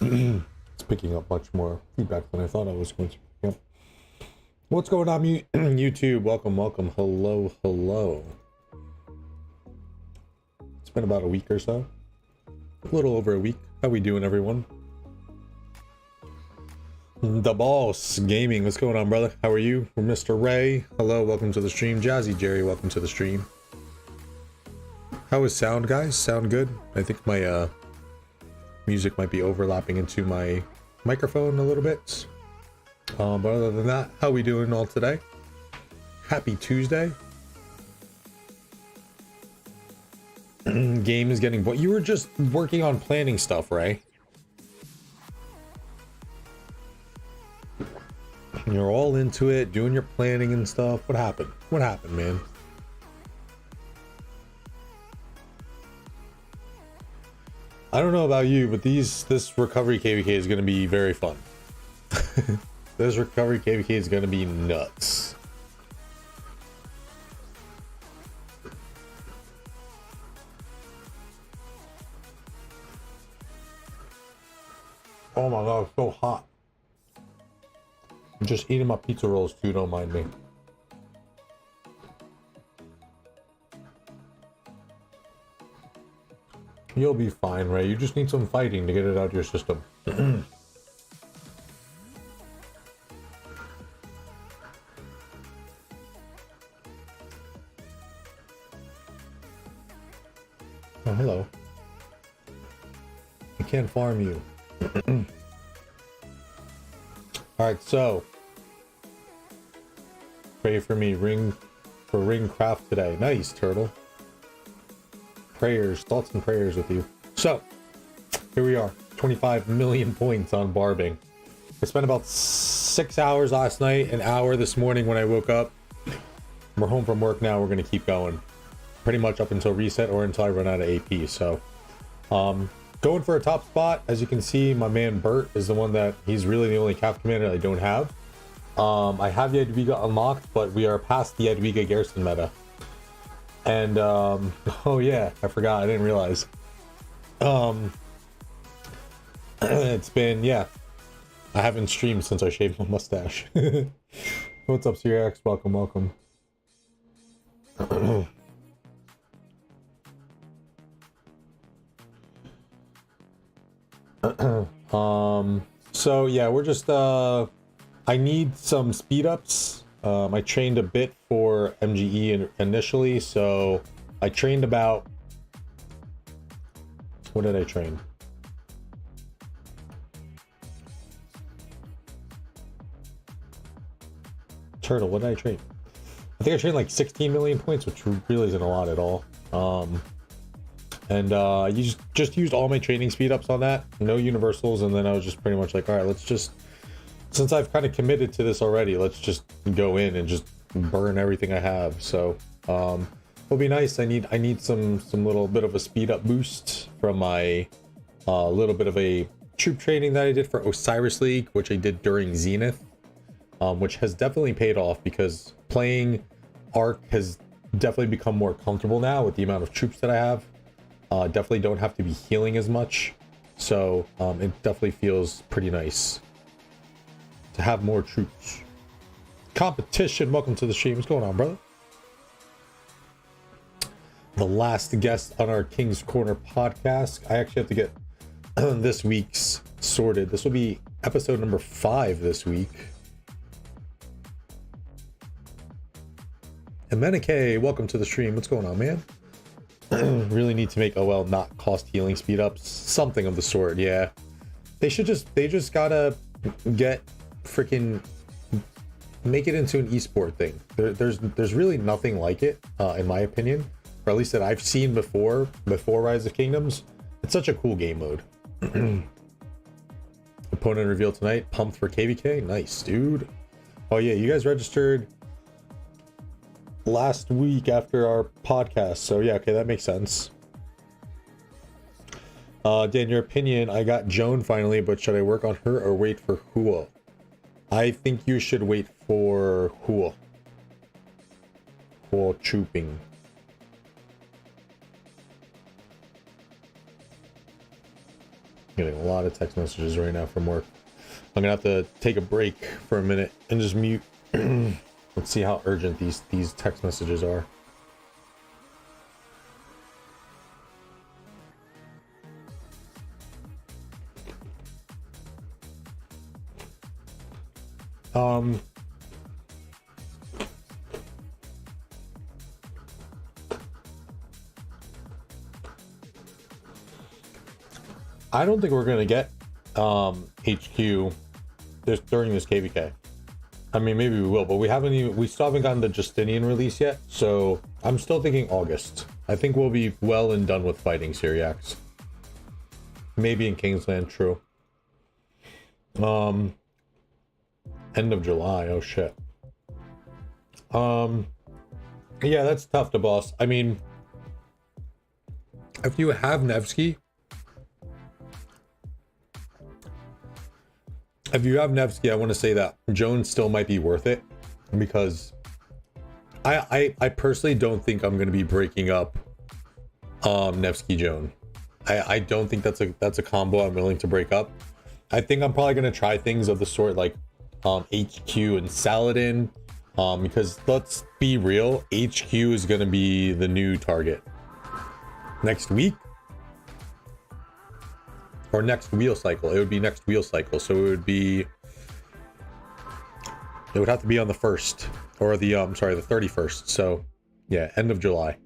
It's picking up much more feedback than I thought I was going to. Yep. What's going on, YouTube? Welcome, welcome. Hello, hello. It's been about a week or so. A little over a week. How we doing, everyone? The Boss Gaming. What's going on, brother? How are you? We're Mr. Ray. Hello, welcome to the stream. Jazzy Jerry, welcome to the stream. How is sound, guys? Sound good? I think my music might be overlapping into my microphone a little bit. But other than that, how we doing all today? Happy Tuesday. Game is getting... But you were just working on planning stuff, right? You're all into it, doing your planning and stuff. What happened? What happened, man? I don't know about you, but this recovery KVK is going to be very fun. This recovery KVK is going to be nuts. Oh my god, it's so hot. I'm just eating my pizza rolls too, don't mind me. You'll be fine, Ray. You just need some fighting to get it out of your system. Oh, hello. I can't farm you. Alright, so. Pray for me. Ring craft today. Nice, turtle. Prayers, thoughts and prayers with you. So, here we are. 25 million points on barbing. I spent about 6 hours last night, an hour this morning when I woke up. We're home from work now. We're going to keep going. Pretty much up until reset or until I run out of AP. So, going for a top spot. As you can see, my man Bert is the one that... He's really the only cap commander I don't have. I have the Edwiga unlocked, but we are past the Edwiga Garrison meta. And oh yeah, I forgot, I didn't realize. It's been, yeah, I haven't streamed since I shaved my mustache. What's up, CRX? Welcome, welcome. So yeah, we're just I need some speed ups. I trained a bit for MGE initially, so I trained about... What did I train? Turtle, what did I train? I think I trained like 16 million points, which really isn't a lot at all. You just used all my training speed ups on that, no universals, and then I was just pretty much like, all right, let's just... Since I've kind of committed to this already, let's just go in and just burn everything I have. So it'll be nice. I need some little bit of a speed up boost from my little bit of a troop training that I did for Osiris League, which I did during Zenith, which has definitely paid off because playing Arc has definitely become more comfortable now with the amount of troops that I have. Definitely don't have to be healing as much, so it definitely feels pretty nice to have more troops. Competition, welcome to the stream. What's going on, brother? The last guest on our King's Corner podcast. I actually have to get this week's sorted. This will be episode number 5 this week. Emenike, welcome to the stream. What's going on, man? Really need to make OL not cost healing speed ups. Something of the sort, yeah. They just gotta get freaking make it into an esport thing. There's really nothing like it, in my opinion, or at least that I've seen before Rise of Kingdoms. It's such a cool game mode. Opponent revealed tonight. Pumped for KVK. Nice, dude. Oh yeah, you guys registered last week after our podcast, so yeah, okay, that makes sense. Dan, your opinion, I got Joan finally, but should I work on her or wait for Hua? I think you should wait for Hua. For trooping. Getting a lot of text messages right now from work. I'm gonna have to take a break for a minute and just mute. Let's see how urgent these text messages are. I don't think we're gonna get HQ during this KVK. I mean, maybe we will, but we still haven't gotten the Justinian release yet. So I'm still thinking August. I think we'll be well and done with fighting Syriacs. Maybe in Kingsland, true. End of July. Oh shit. Yeah, that's tough to boss. I mean, if you have Nevsky, I want to say that Joan still might be worth it, because I personally don't think I'm going to be breaking up Nevsky Joan. I don't think that's a combo I'm willing to break up. I think I'm probably going to try things of the sort like HQ and Saladin, because let's be real, HQ is going to be the new target next week. Or next wheel cycle. It would be next wheel cycle. So it would have to be on the 1st, or the the 31st. So yeah, end of July.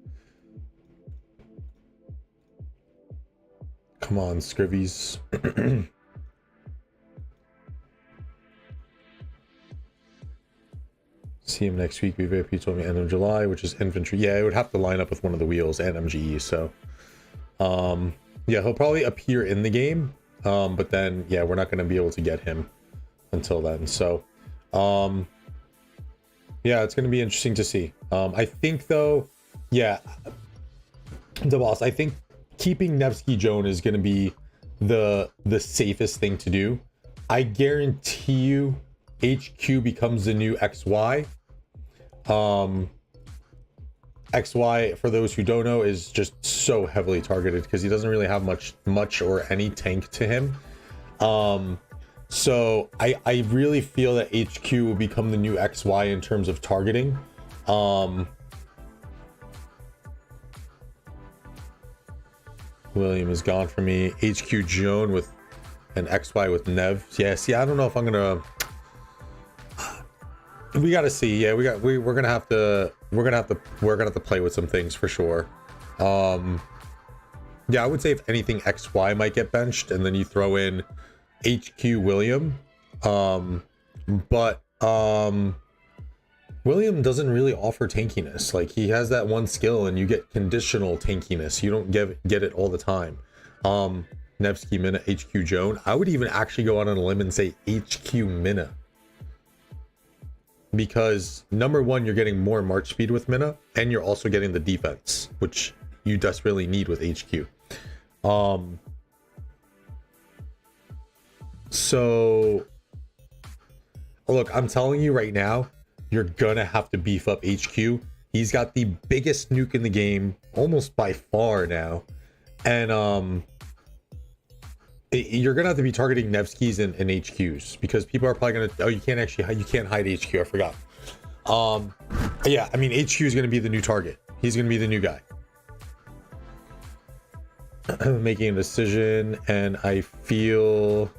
Come on, Scrivies. See him next week. VVIP told me end of July, which is infantry. Yeah, it would have to line up with one of the wheels and MGE. So yeah, he'll probably appear in the game, but then yeah, we're not going to be able to get him until then. So yeah, it's going to be interesting to see. I think though, yeah, the boss, I think keeping Nevsky Joan is going to be the safest thing to do. I guarantee you HQ becomes the new XY. XY, for those who don't know, is just so heavily targeted because he doesn't really have much or any tank to him. So I really feel that HQ will become the new XY in terms of targeting. William is gone for me. HQ Joan with an XY with Nev. Yeah, see, I don't know if I'm gonna. We gotta see. Yeah, we're gonna have to play with some things for sure. Yeah, I would say if anything, XY might get benched, and then you throw in HQ William. But William doesn't really offer tankiness. Like, he has that one skill, and you get conditional tankiness. You don't get it all the time. Nevsky Mina, HQ Joan. I would even actually go out on a limb and say HQ Mina. Because number one, you're getting more march speed with Mina, and you're also getting the defense, which you desperately need with HQ. So look, I'm telling you right now, you're gonna have to beef up HQ. He's got the biggest nuke in the game, almost by far now, and you're gonna have to be targeting Nevskys and HQs, because people are probably gonna, oh, you can't hide HQ, I forgot. Yeah, I mean, HQ is gonna be the new target. He's gonna be the new guy. Making a decision, and I feel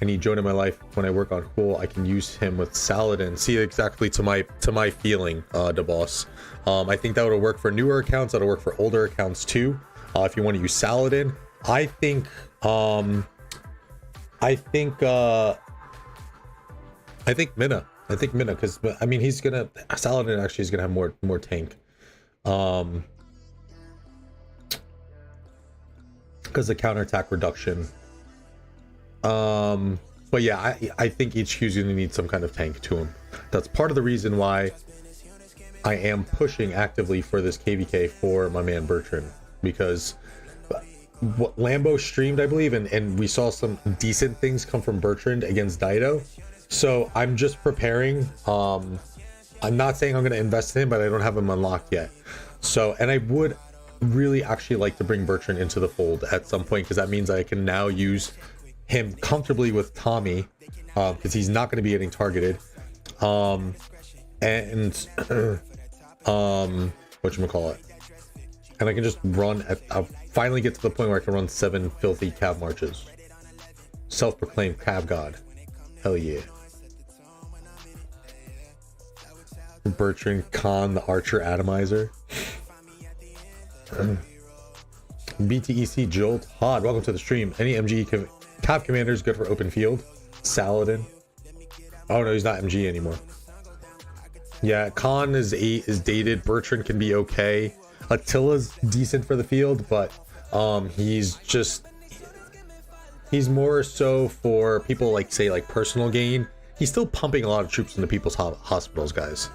I need Joan in my life when I work on cool. I can use him with Saladin. See, exactly to my feeling, the boss. I think that would work for newer accounts. That'll work for older accounts too. If you want to use Saladin, I think Mina. I think Mina, because I mean, Saladin actually is gonna have more tank. Because the counterattack reduction. But yeah, I think HQ is gonna need some kind of tank to him. That's part of the reason why I am pushing actively for this KVK for my man Bertrand, because what Lambo streamed, I believe, and we saw some decent things come from Bertrand against Dido. So I'm just preparing. I'm not saying I'm going to invest in him, but I don't have him unlocked yet. So, and really actually like to bring Bertrand into the fold at some point, because that means I can now use him comfortably with Tommy, because he's not going to be getting targeted. Whatchamacallit, and I can just run I'll finally get to the point where I can run 7 filthy cav marches. Self-proclaimed cav god. Hell yeah. Bertrand Khan, the archer atomizer. BTEC Jolt Hod, welcome to the stream. Any MGE cav commanders good for open field? Saladin. Oh no, he's not MGE anymore. Yeah, Khan is dated. Bertrand can be okay. Attila's decent for the field, but he's more so for people like, say, like personal gain. He's still pumping a lot of troops into people's hospitals, guys.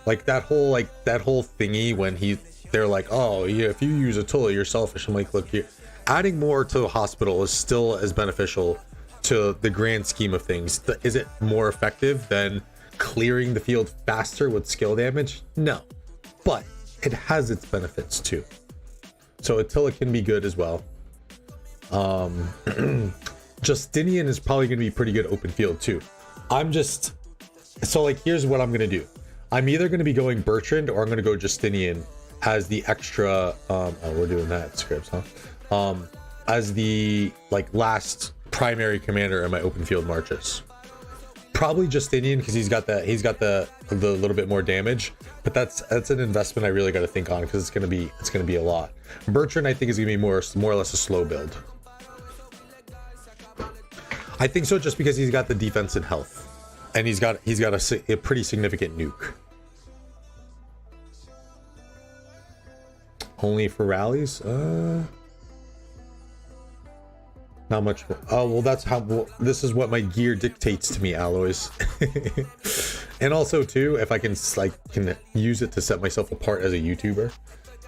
Like that whole thingy when they're like, oh yeah, if you use Attila, you're selfish. I'm like, look, adding more to the hospital is still as beneficial to the grand scheme of things. Is it more effective than clearing the field faster with skill damage? No, but it has its benefits too. So Attila can be good as well. Justinian is probably going to be pretty good open field too. So like, here's what I'm going to do. I'm either going to be going Bertrand or I'm going to go Justinian as the extra oh, we're doing that scripts, huh? As the like last primary commander in my open field marches. Probably Justinian, because he's got the little bit more damage, but that's an investment I really got to think on, because it's gonna be a lot. Bertrand, I think, is gonna be more or less a slow build. I think so, just because he's got the defense and health, and he's got a pretty significant nuke. Only for rallies? Not much. Oh well, that's how. Well, this is what my gear dictates to me, Aloys. And also too, if I can use it to set myself apart as a YouTuber,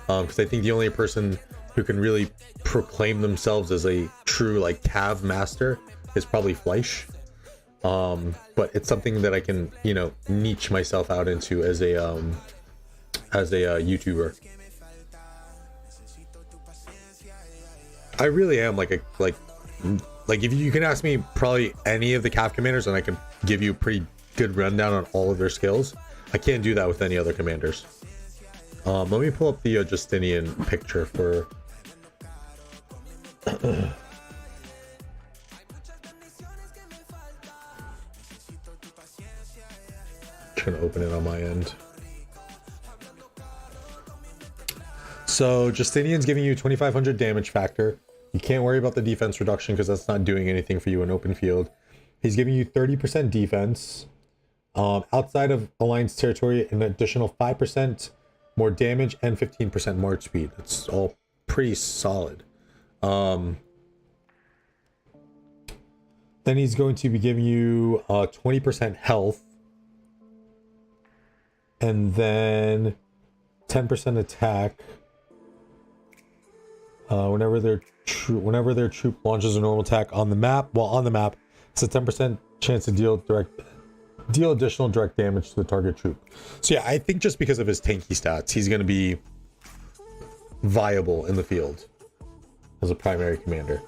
because I think the only person who can really proclaim themselves as a true like cav master is probably Fleisch. But it's something that I can, niche myself out into as a YouTuber. I really am like if you can ask me probably any of the cav commanders, and I can give you a pretty good rundown on all of their skills. I can't do that with any other commanders. Let me pull up the Justinian picture for trying to open it on my end. So Justinian's giving you 2500 damage factor. You can't worry about the defense reduction because that's not doing anything for you in open field. He's giving you 30% defense. Outside of Alliance territory, an additional 5% more damage and 15% march speed. It's all pretty solid. Then he's going to be giving you 20% health. And then 10% attack. Whenever their troop launches a normal attack on the map, it's a 10% chance to deal additional direct damage to the target troop. So yeah, I think just because of his tanky stats, he's going to be viable in the field as a primary commander.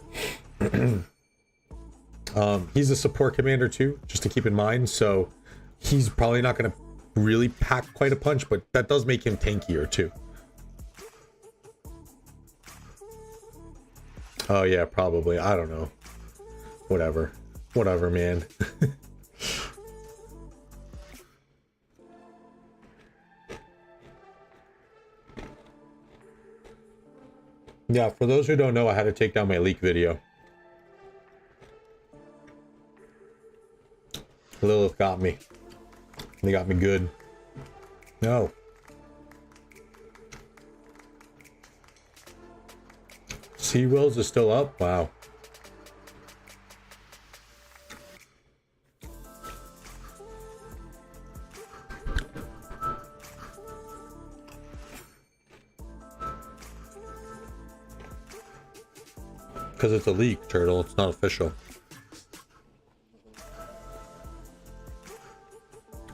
He's a support commander too, just to keep in mind. So he's probably not going to really pack quite a punch, but that does make him tankier too. Oh yeah, probably. I don't know. Whatever, man. Yeah, for those who don't know, I had to take down my leak video. Lilith got me. They got me good. No. Sea Wills is still up? Wow. Because it's a leak, Turtle. It's not official.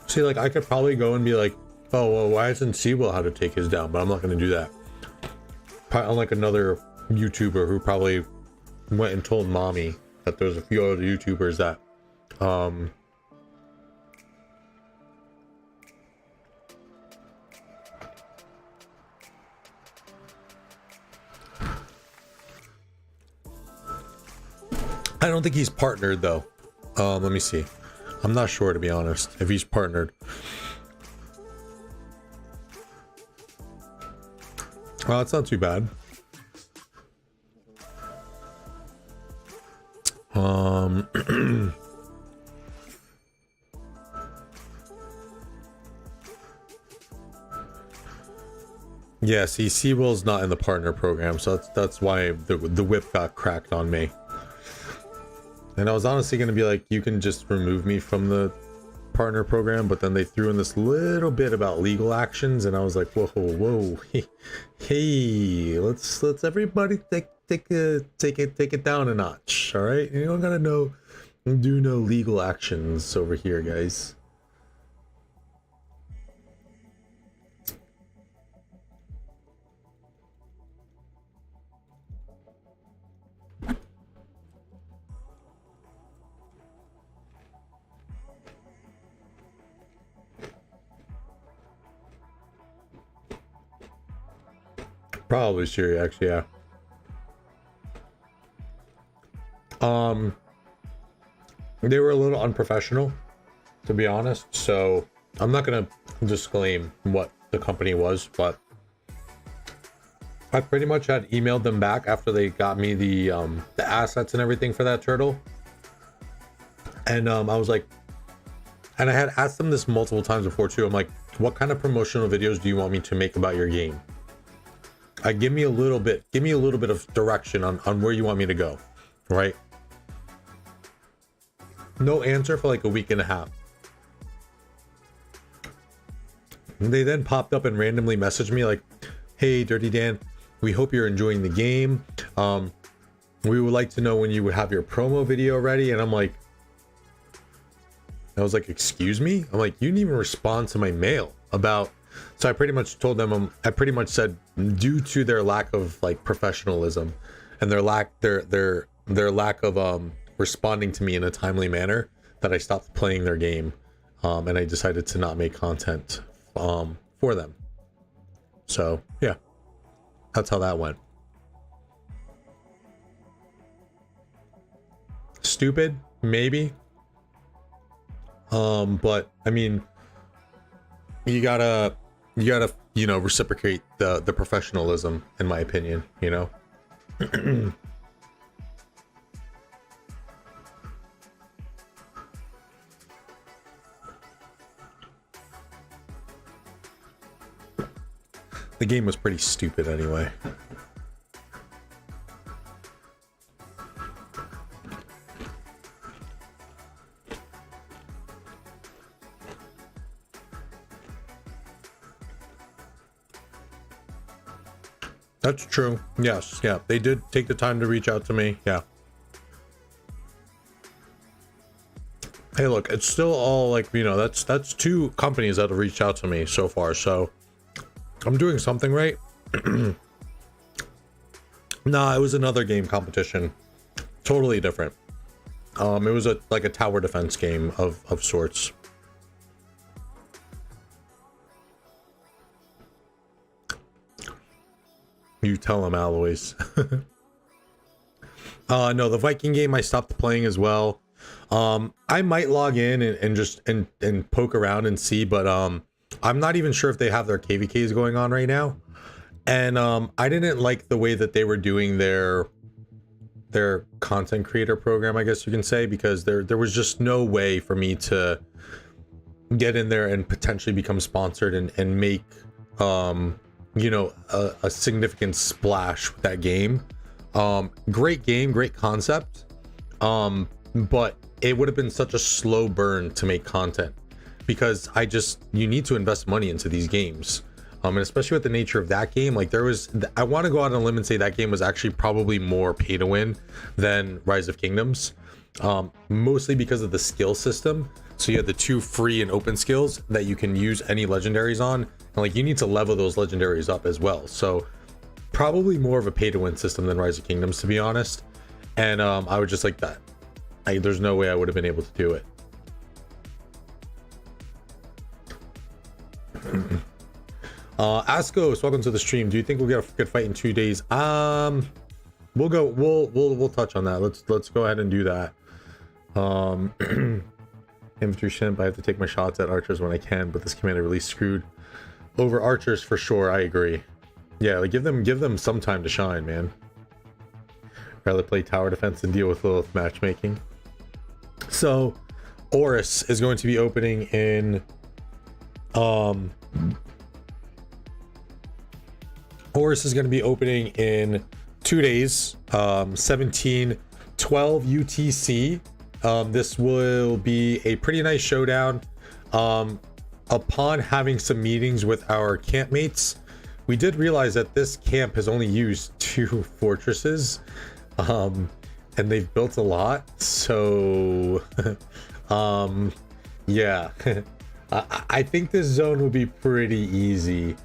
See, like, I could probably go and be like, oh, well, why isn't Seawell how to take his down? But I'm not going to do that. unlike another YouTuber who probably went and told mommy that there's a few other YouTubers that I don't think he's partnered though. Let me see. I'm not sure, to be honest, if he's partnered. Well, it's not too bad. Yeah, see, Seawell's not in the partner program, so that's why the whip got cracked on me. And I was honestly going to be like, you can just remove me from the partner program, but then they threw in this little bit about legal actions, and I was like, whoa, hey, let's everybody take it down a notch, all right? You don't gotta do no legal actions over here, guys. Probably Siri, actually, yeah. They were a little unprofessional, to be honest, so I'm not gonna disclaim what the company was, but I pretty much had emailed them back after they got me the assets and everything for that turtle, and I was like, and I had asked them this multiple times before too. I'm like, what kind of promotional videos do you want me to make about your game? Give me a little bit of direction on where you want me to go, right? No answer for like a week and a half. And they then popped up and randomly messaged me like, hey, Dirty Dan, we hope you're enjoying the game. We would like to know when you would have your promo video ready. And I was like, excuse me? I'm like, you didn't even respond to my mail about. So I pretty much told them, I pretty much said, due to their lack of like professionalism and their lack of responding to me in a timely manner, that I stopped playing their game, and I decided to not make content for them. So yeah, that's how that went. Stupid, maybe, but I mean, you gotta reciprocate the professionalism, in my opinion, you know. The game was pretty stupid anyway. That's true. Yes, yeah. They did take the time to reach out to me. Yeah. Hey, look, it's still all like, you know, that's two companies that have reached out to me so far, so I'm doing something right. Nah, it was another game competition. Totally different. It was like a tower defense game of sorts. You tell them, Aloys. No, the Viking game I stopped playing as well. I might log in and just poke around and see, but I'm not even sure if they have their KVKs going on right now. And I didn't like the way that they were doing their content creator program, I guess you can say, because there was just no way for me to get in there and potentially become sponsored and make you know, a significant splash with that game. Great game, great concept, but it would have been such a slow burn to make content, because you need to invest money into these games, and especially with the nature of that game, like I want to go out on a limb and say that game was actually probably more pay to win than Rise of Kingdoms, mostly because of the skill system. So you have the 2 free and open skills that you can use any legendaries on, and like you need to level those legendaries up as well. So probably more of a pay-to-win system than Rise of Kingdoms, to be honest. And I would just like that. There's no way I would have been able to do it. Ascos, welcome to the stream. Do you think we'll get a good fight in 2 days? We'll touch on that. Let's go ahead and do that. Infantry shimp, I have to take my shots at archers when I can, but this commander really screwed over archers for sure. I agree. Yeah, like give them some time to shine, man. Rather play tower defense and deal with Lilith matchmaking. So Oris is going to be opening in Oris is going to be opening in 2 days, 17:12 UTC. This will be a pretty nice showdown. Upon having some meetings with our campmates, we did realize that this camp has only used 2 fortresses, and they've built a lot. So, yeah, I think this zone will be pretty easy.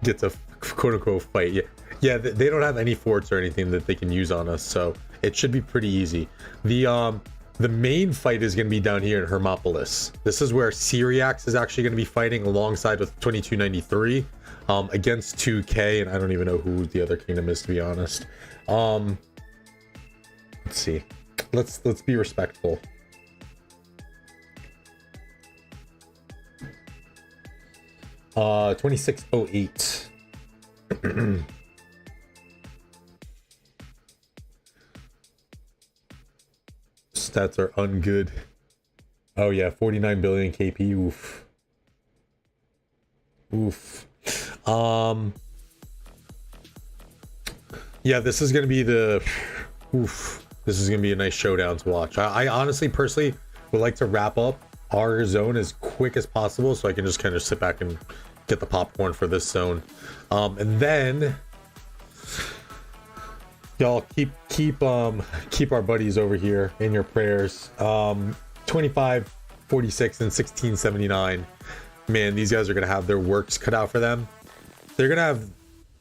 Get to quote unquote fight. Yeah, they don't have any forts or anything that they can use on us, so it should be pretty easy. The main fight is going to be down here in Hermopolis. This is where Syriax is actually going to be fighting alongside with 2293 against 2K, and I don't even know who the other kingdom is, to be honest. Let's see. Let's be respectful. — 2608. Stats are ungood. Oh yeah, 49 billion KP. Oof. Yeah, this is gonna be the this is gonna be a nice showdown to watch. I honestly personally would like to wrap up our zone as quick as possible so I can just kind of sit back and get the popcorn for this zone. And then y'all keep our buddies over here in your prayers. 25, 46, and 1679. Man, these guys are gonna have their works cut out for them. They're gonna have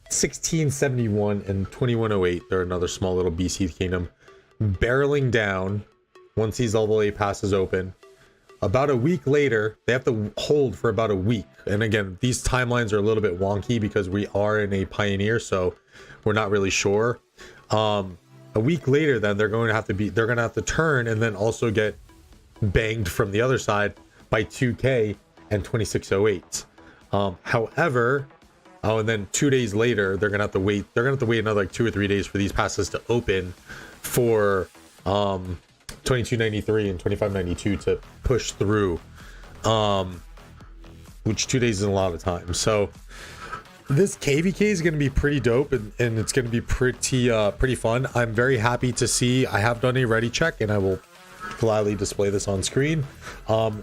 1671 and 2108. They're another small little BC kingdom barreling down once these level 8 passes open. About a week later, they have to hold for about a week. And again, these timelines are a little bit wonky because we are in a pioneer, so we're not really sure. A week later, then they're going to have to turn and then also get banged from the other side by 2K and 2608. However, and then 2 days later, they're gonna have to wait. They're gonna have to wait another like 2 or 3 days for these passes to open for 2293 and 2592 to push through, which 2 days is a lot of time. So this KVK is going to be pretty dope, and it's going to be pretty fun. I'm very happy to see I have done a ready check, and I will gladly display this on screen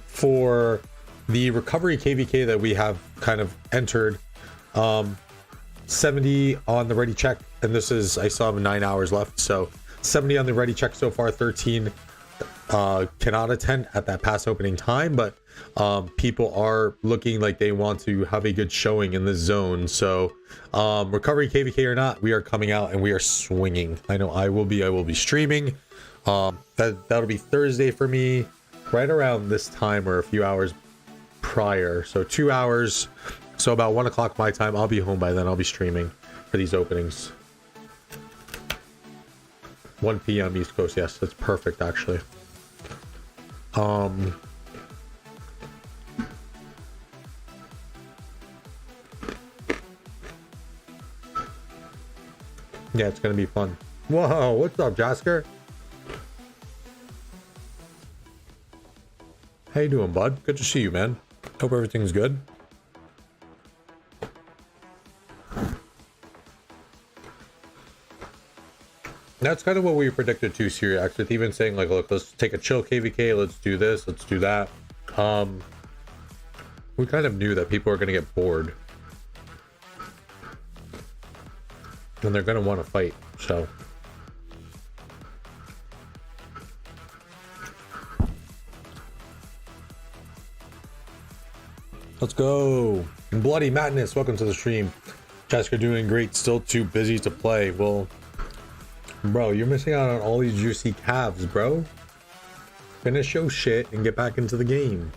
for the recovery KVK that we have kind of entered. 70 on the ready check, and this is, I still have 9 hours left, so 70 on the ready check so far. 13 cannot attend at that pass opening time, but people are looking like they want to have a good showing in this zone. So recovery KVK or not, we are coming out and we are swinging. I know I will be streaming. That'll be Thursday for me, right around this time or a few hours prior, so 2 hours, so about 1 o'clock my time. I'll be home by then. I'll be streaming for these openings. 1 p.m. East Coast. Yes, that's perfect actually. Yeah, it's gonna be fun. Whoa, what's up, Jasker? How you doing, bud? Good to see you, man. Hope everything's good. That's kind of what we predicted too, Syriax, with even saying like, look, let's take a chill KVK, let's do this, let's do that. We kind of knew that people are going to get bored. And they're going to want to fight, so. Let's go. Bloody Madness, welcome to the stream. Chesker doing great, still too busy to play. Well, bro, you're missing out on all these juicy calves, bro. Finish your shit and get back into the game.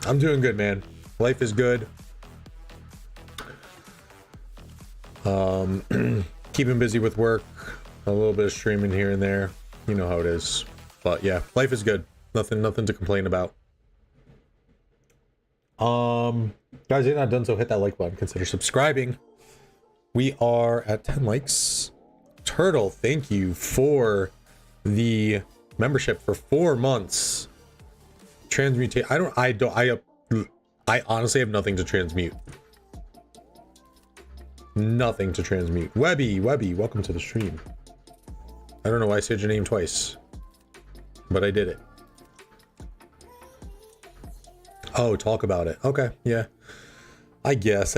I'm doing good, man. Life is good. Keeping busy with work, a little bit of streaming here and there. You know how it is. But yeah, life is good. Nothing to complain about. Guys, if you're not done so, hit that like button. Consider subscribing. We are at 10 likes. Turtle, thank you for the membership for 4 months. Transmutate. I honestly have nothing to transmute. Nothing to transmute. Webby, welcome to the stream. I don't know why I said your name twice, but I did it. Oh, talk about it. Okay, yeah. I guess.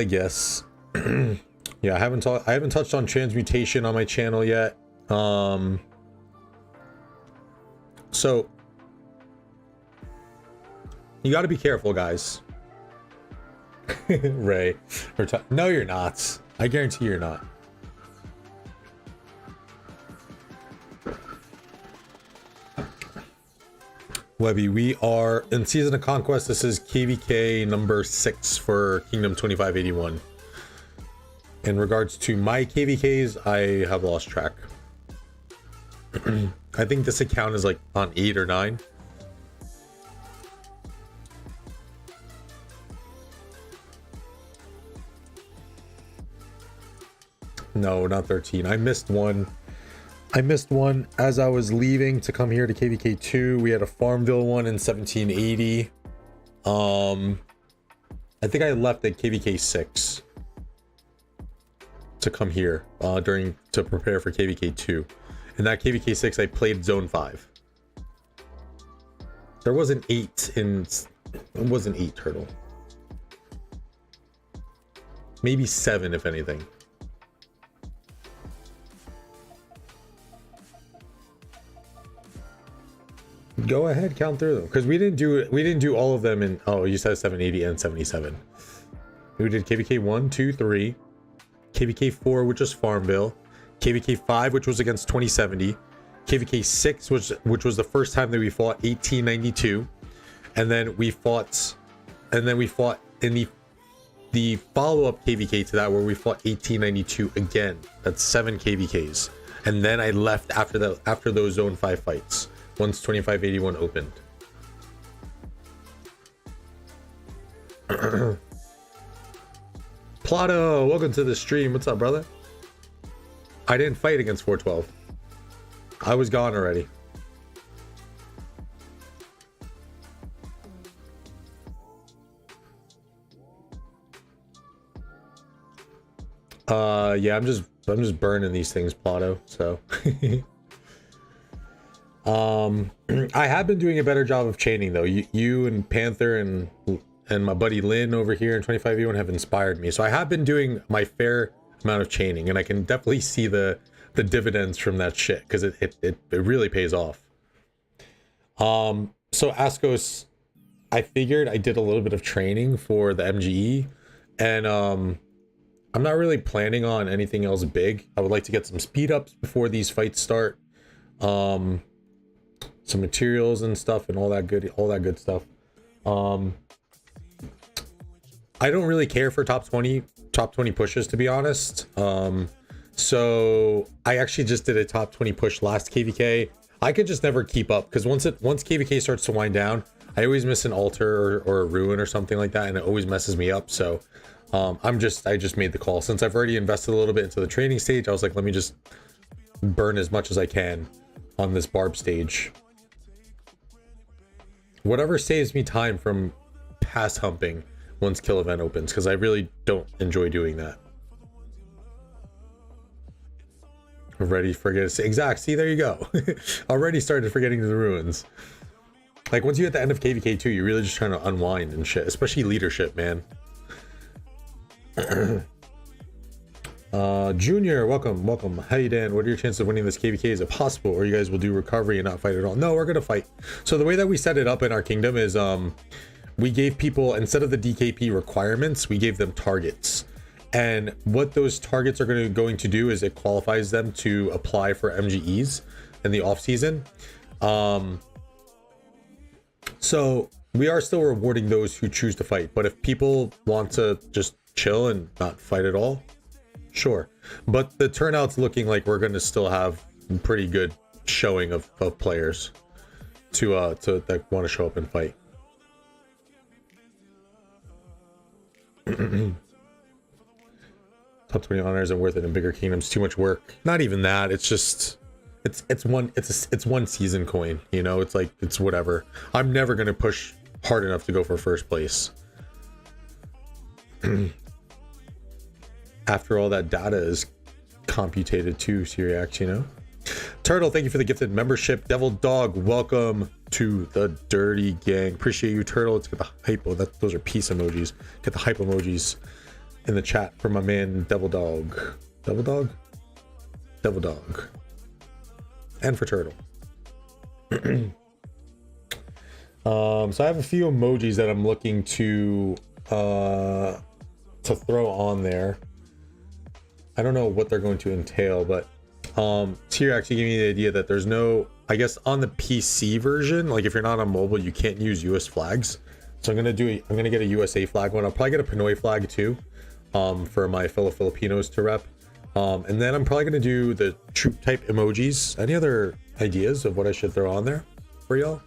Yeah, I haven't touched on transmutation on my channel yet. So you got to be careful, guys. Ray, no, you're not. I guarantee you're not. Webby, we are in Season of Conquest. This is KVK number 6 for Kingdom 2581. In regards to my KVKs, I have lost track. I think this account is like on 8 or 9. No, not 13. I missed one as I was leaving to come here to KVK 2. We had a Farmville one in 1780. I think I left at KVK 6 to come here to prepare for KVK 2. In that KVK 6, I played Zone 5. There was an 8 in... It wasn't 8 Turtle. Maybe 7, if anything. Go ahead, count through them, because we didn't do all of them in... Oh, you said 780 and 77. We did KVK 1, 2, 3, KVK 4, which was Farmville, KVK 5, which was against 2070, KVK 6, which was the first time that we fought 1892, and then we fought in the follow-up KVK to that, where we fought 1892 again. That's 7 KVKs, and then I left after those Zone 5 fights. Once 2581 opened. Plato, welcome to the stream. What's up, brother? I didn't fight against 412. I was gone already. Yeah, I'm just burning these things, Plato, so I have been doing a better job of chaining though. You and Panther and my buddy Lynn over here in 25E1 have inspired me. So I have been doing my fair amount of chaining, and I can definitely see the dividends from that shit, because it really pays off. So Ascos, I figured I did a little bit of training for the MGE, and I'm not really planning on anything else big. I would like to get some speed ups before these fights start. Some materials and stuff and all that good stuff. I don't really care for top 20 pushes, to be honest. So I actually just did a top 20 push last KVK. I could just never keep up, because once KVK starts to wind down, I always miss an altar or a ruin or something like that, and it always messes me up. So I just made the call. Since I've already invested a little bit into the training stage, I was like, let me just burn as much as I can on this Barb stage. Whatever saves me time from pass humping once kill event opens, because I really don't enjoy doing that. Already forget to exact. See, there you go. Already started forgetting the ruins. Like, once you hit the end of KVK 2, you're really just trying to unwind and shit, especially leadership, man. Junior, welcome. How you doing? What are your chances of winning this KVK? Is it possible, or you guys will do recovery and not fight at all? No, we're gonna fight. So the way that we set it up in our kingdom is we gave people, instead of the DKP requirements, we gave them targets. And what those targets are going to do is it qualifies them to apply for MGEs in the off season. So we are still rewarding those who choose to fight, but if people want to just chill and not fight at all, sure. But the turnout's looking like we're going to still have pretty good showing of players to that want to show up and fight. Top 20 honors and worth it in bigger kingdoms. Too much work. Not even that. It's just it's one season coin. You know, it's like it's whatever. I'm never gonna push hard enough to go for first place. After all that data is computated too, Syriax, you know. Turtle, thank you for the gifted membership. Devil Dog, welcome to the Dirty Gang. Appreciate you, Turtle. Let's get the hype. Oh, those are peace emojis. Get the hype emojis in the chat for my man Devil Dog. Devil Dog? Devil Dog. And for Turtle. So I have a few emojis that I'm looking to throw on there. I don't know what they're going to entail, but here actually gave me the idea that there's no, I guess on the PC version, like if you're not on mobile, you can't use US flags. So I'm gonna get a USA flag one. I'll probably get a Pinoy flag too, for my fellow Filipinos to rep. And then I'm probably gonna do the troop type emojis. Any other ideas of what I should throw on there for y'all?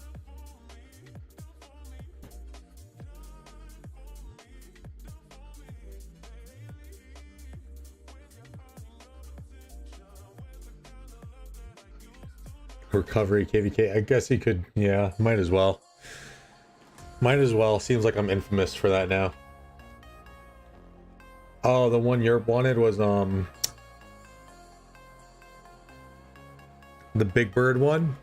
Recovery KVK. I guess he could. Yeah, might as well. Might as well. Seems like I'm infamous for that now. Oh, the one Europe wanted was the Big Bird one.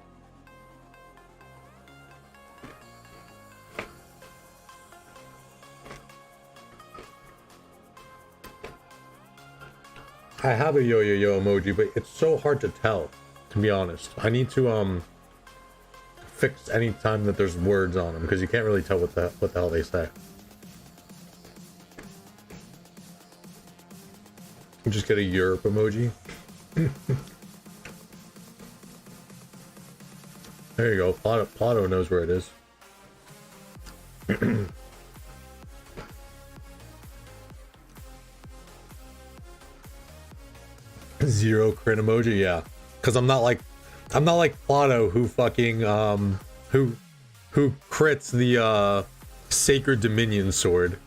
I have a yo emoji, but it's so hard to tell. To be honest, I need to fix any time that there's words on them because you can't really tell what the hell they say. Just get a Europe emoji. There you go. Plato knows where it is. Zero crit emoji, yeah. Because I'm not like Plato who fucking who crits the Sacred Dominion sword.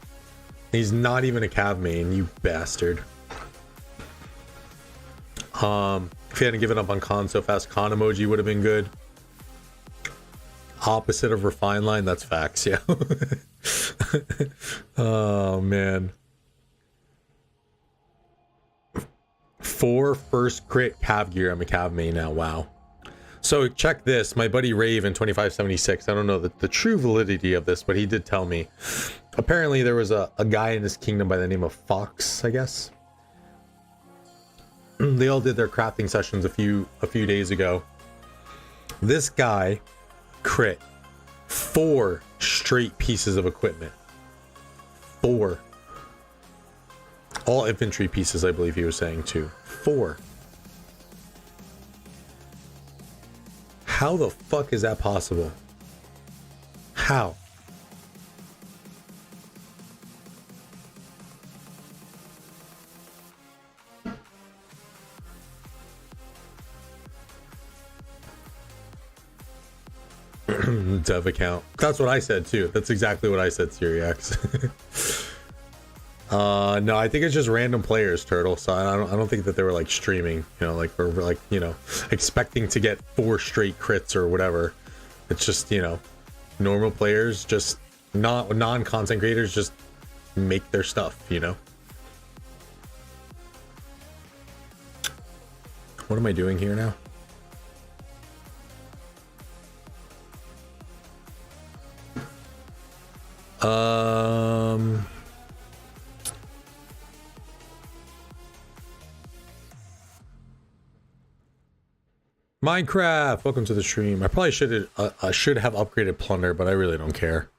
He's not even a cav main, you bastard. If he hadn't given up on Khan so fast, Khan emoji would have been good. Opposite of Refine Line, that's facts, yeah. Oh man. 4 first crit cav gear. I'm a cav main now. Wow. So check this. My buddy Rave in 2576. I don't know the true validity of this, but he did tell me. Apparently there was a guy in his kingdom by the name of Fox, I guess. They all did their crafting sessions a few days ago. This guy crit 4 straight pieces of equipment. 4. All infantry pieces, I believe he was saying too. 4. How the fuck is that possible? How? Dev account. That's what I said too. That's exactly what I said, Syriax. No, I think it's just random players, Turtle. So I don't think that they were like streaming, you know, like we're like, you know, expecting to get 4 straight crits or whatever. It's just, you know, normal players, just non-content creators, just make their stuff, you know. What am I doing here now? Minecraft, welcome to the stream. I probably should have upgraded plunder, but I really don't care.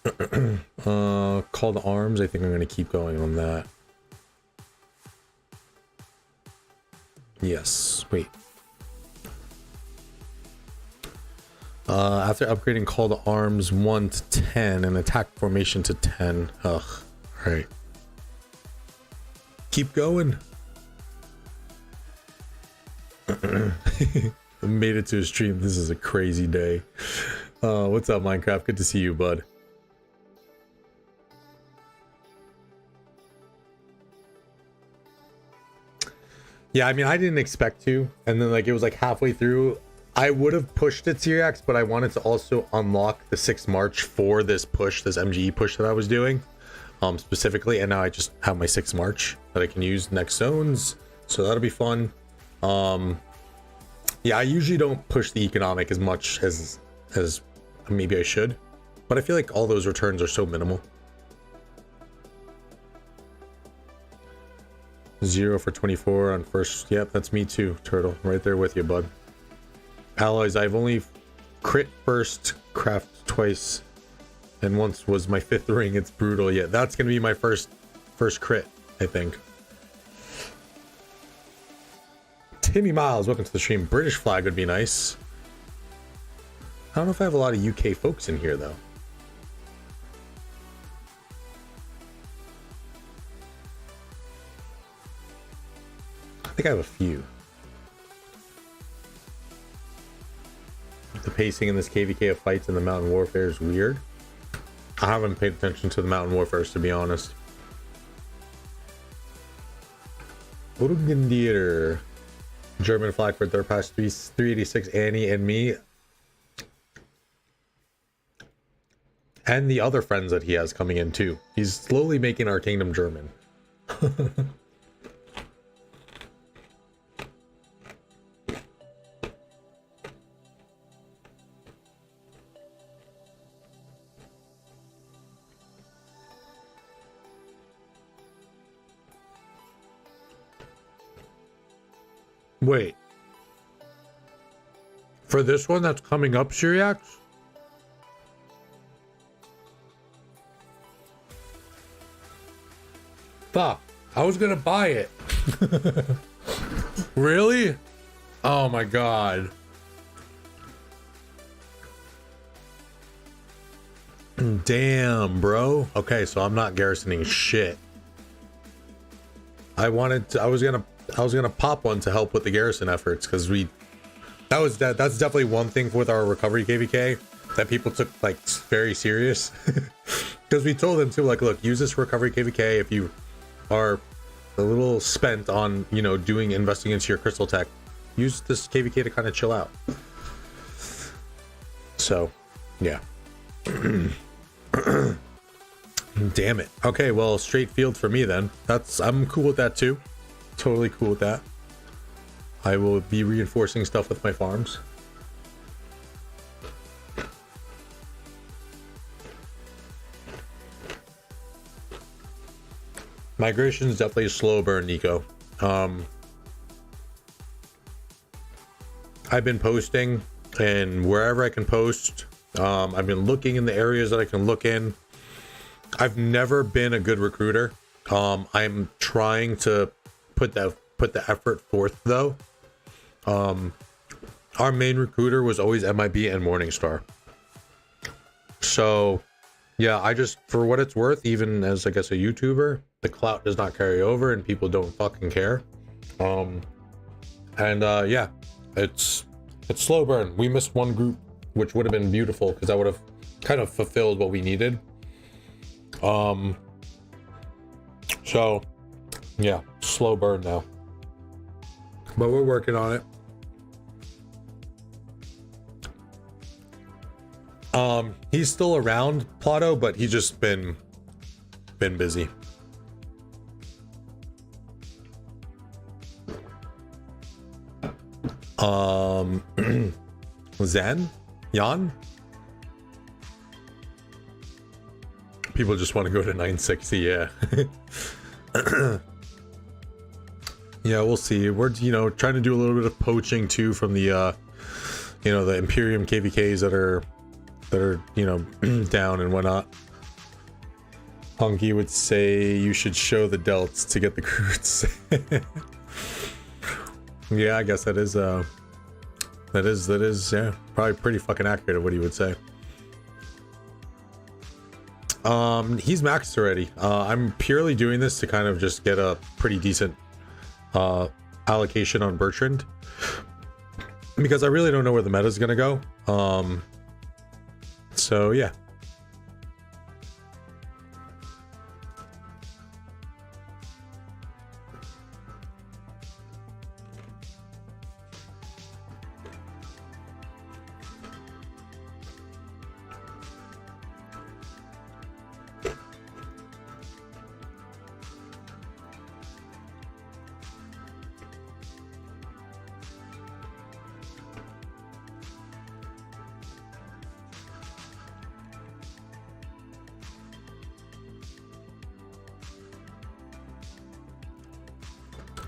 Call to arms. I think I'm going to keep going on that. Yes. Wait. After upgrading call to arms 1 to 10 and attack formation to 10. Ugh. All right. Keep going. Made it to a stream. This is a crazy day. What's up, Minecraft? Good to see you, bud. Yeah, I mean, I didn't expect to, and then like it was like halfway through. I would have pushed it Syriax, but I wanted to also unlock the 6th March for this push, this MGE push that I was doing, specifically. And now I just have my 6th March that I can use next zones, so that'll be fun. Yeah, I usually don't push the economic as much as maybe I should, but I feel like all those returns are so minimal. 0 for 24 on first. Yep, that's me too, Turtle. Right there with you, bud. Alloys, I've only crit first, craft twice, and once was my 5th ring. It's brutal. Yeah, that's gonna be my first crit, I think. Timmy Miles, welcome to the stream. British flag would be nice. I don't know if I have a lot of UK folks in here though. I think I have a few. The pacing in this KVK of fights in the Mountain Warfare is weird. I haven't paid attention to the Mountain Warfare, to be honest. Burgundier. German flag for third pass 386, Annie and me. And the other friends that he has coming in too. He's slowly making our kingdom German. Wait. For this one that's coming up, Syriax? Fuck. I was gonna buy it. Really? Oh my god. Damn, bro. Okay, so I'm not garrisoning shit. I was gonna pop one to help with the garrison efforts, because that's definitely one thing with our recovery KVK that people took like very serious. Because we told them to, like, look, use this recovery KVK if you are a little spent on, you know, investing into your crystal tech. Use this KVK to kind of chill out. So yeah. Damn it. Okay, well, straight field for me then. I'm cool with that too. Totally cool with that. I will be reinforcing stuff with my farms. Migration is definitely a slow burn, Nico. I've been posting, and wherever I can post, I've been looking in the areas that I can look in. I've never been a good recruiter. I'm trying to put the effort forth though. Our main recruiter was always MIB and Morningstar. So yeah, I just, for what it's worth, even as I guess a YouTuber, the clout does not carry over and people don't fucking care. Yeah, it's slow burn. We missed one group, which would have been beautiful because that would have kind of fulfilled what we needed. So yeah, slow burn now, but we're working on it. He's still around, Plato, but he's just been busy. Zen? Jan? People just want to go to 960, yeah. Yeah, we'll see. We're, trying to do a little bit of poaching too from the, the Imperium KVKs that are, down and whatnot. Punky would say you should show the delts to get the crudes. Yeah, I guess that is yeah, probably pretty fucking accurate of what he would say. He's maxed already. I'm purely doing this to kind of just get a pretty decent allocation on Bertrand, because I really don't know where the meta is gonna go. So yeah.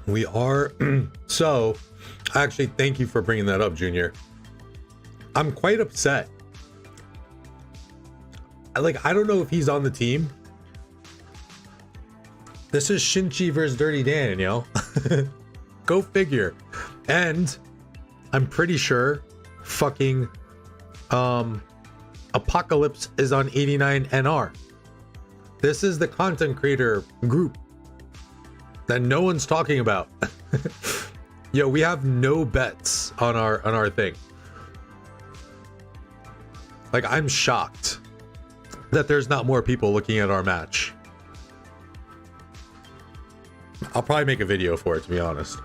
We are so actually, thank you for bringing that up, Junior. I'm quite upset. I don't know if he's on the team. This is Shinchi versus Dirty Dan, yo. Go figure. And I'm pretty sure fucking Apocalypse is on 89 NR. This is the content creator group that no one's talking about. Yo, we have no bets on our thing. Like, I'm shocked that there's not more people looking at our match. I'll probably make a video for it, to be honest.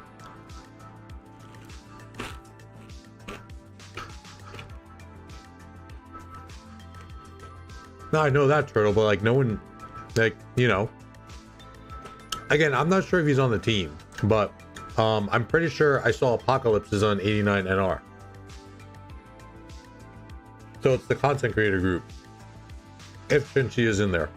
No, I know that, Turtle, but like no one, like, you know. Again, I'm not sure if he's on the team, but I'm pretty sure I saw Apocalypse is on 89 NR. So it's the content creator group. If Shinchi is in there.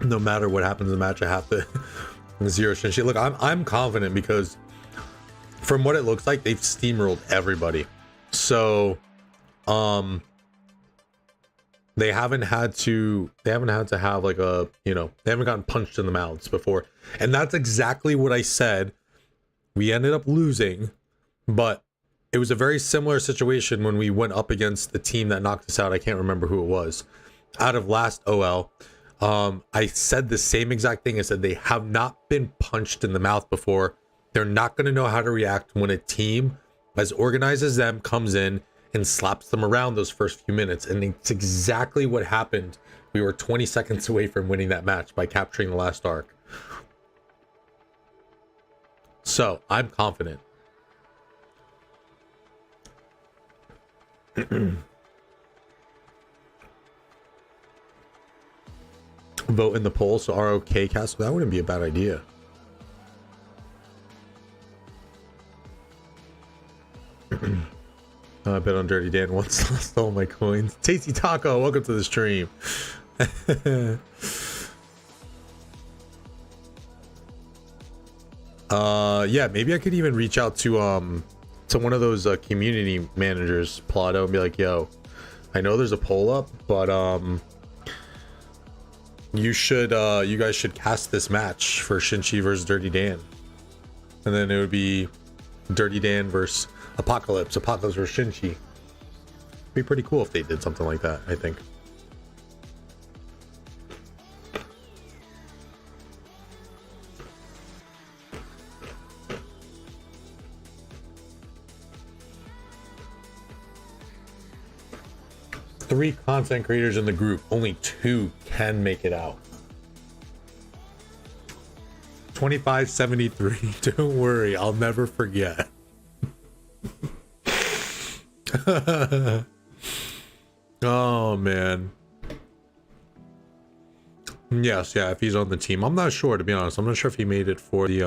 No matter what happens in the match, I have to zero Shinchi. Look, I'm confident because from what it looks like, they've steamrolled everybody. So, they haven't had to have like a, you know, they haven't gotten punched in the mouths before. And that's exactly what I said. We ended up losing, but it was a very similar situation when we went up against the team that knocked us out. I can't remember who it was out of last OL. I said the same exact thing. I said they have not been punched in the mouth before. They're not going to know how to react when a team as organized as them comes in and slaps them around those first few minutes. And it's exactly what happened. We were 20 seconds away from winning that match by capturing the last arc. So I'm confident. Vote in the poll, so ROK cast. That wouldn't be a bad idea. I bet on Dirty Dan once lost all my coins. Tasty Taco, welcome to the stream. Yeah, maybe I could even reach out to one of those community managers, Plotto, and be like, yo, I know there's a poll up, but you guys should cast this match for Shinchi versus Dirty Dan. And then it would be Dirty Dan versus Apocalypse versus Shinchi. It'd be pretty cool if they did something like that, I think. Three content creators in the group, only 2 can make it out. 2573. Don't worry, I'll never forget. Oh man. Yes, yeah, if he's on the team. I'm not sure, to be honest. I'm not sure if he made it for the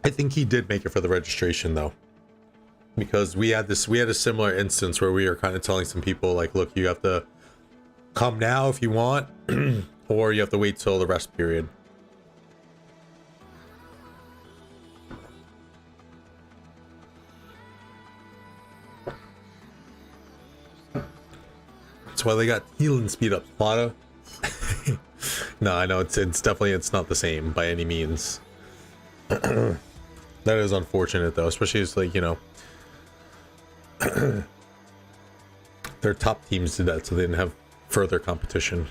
I think he did make it for the registration though. Because we had a similar instance where we were kind of telling some people like, look, you have to come now if you want, Or you have to wait till the rest period. That's why they got healing speed up, Lotto. No, I know it's definitely not the same by any means. That is unfortunate though, especially as like, you know, their top teams did that so they didn't have further competition.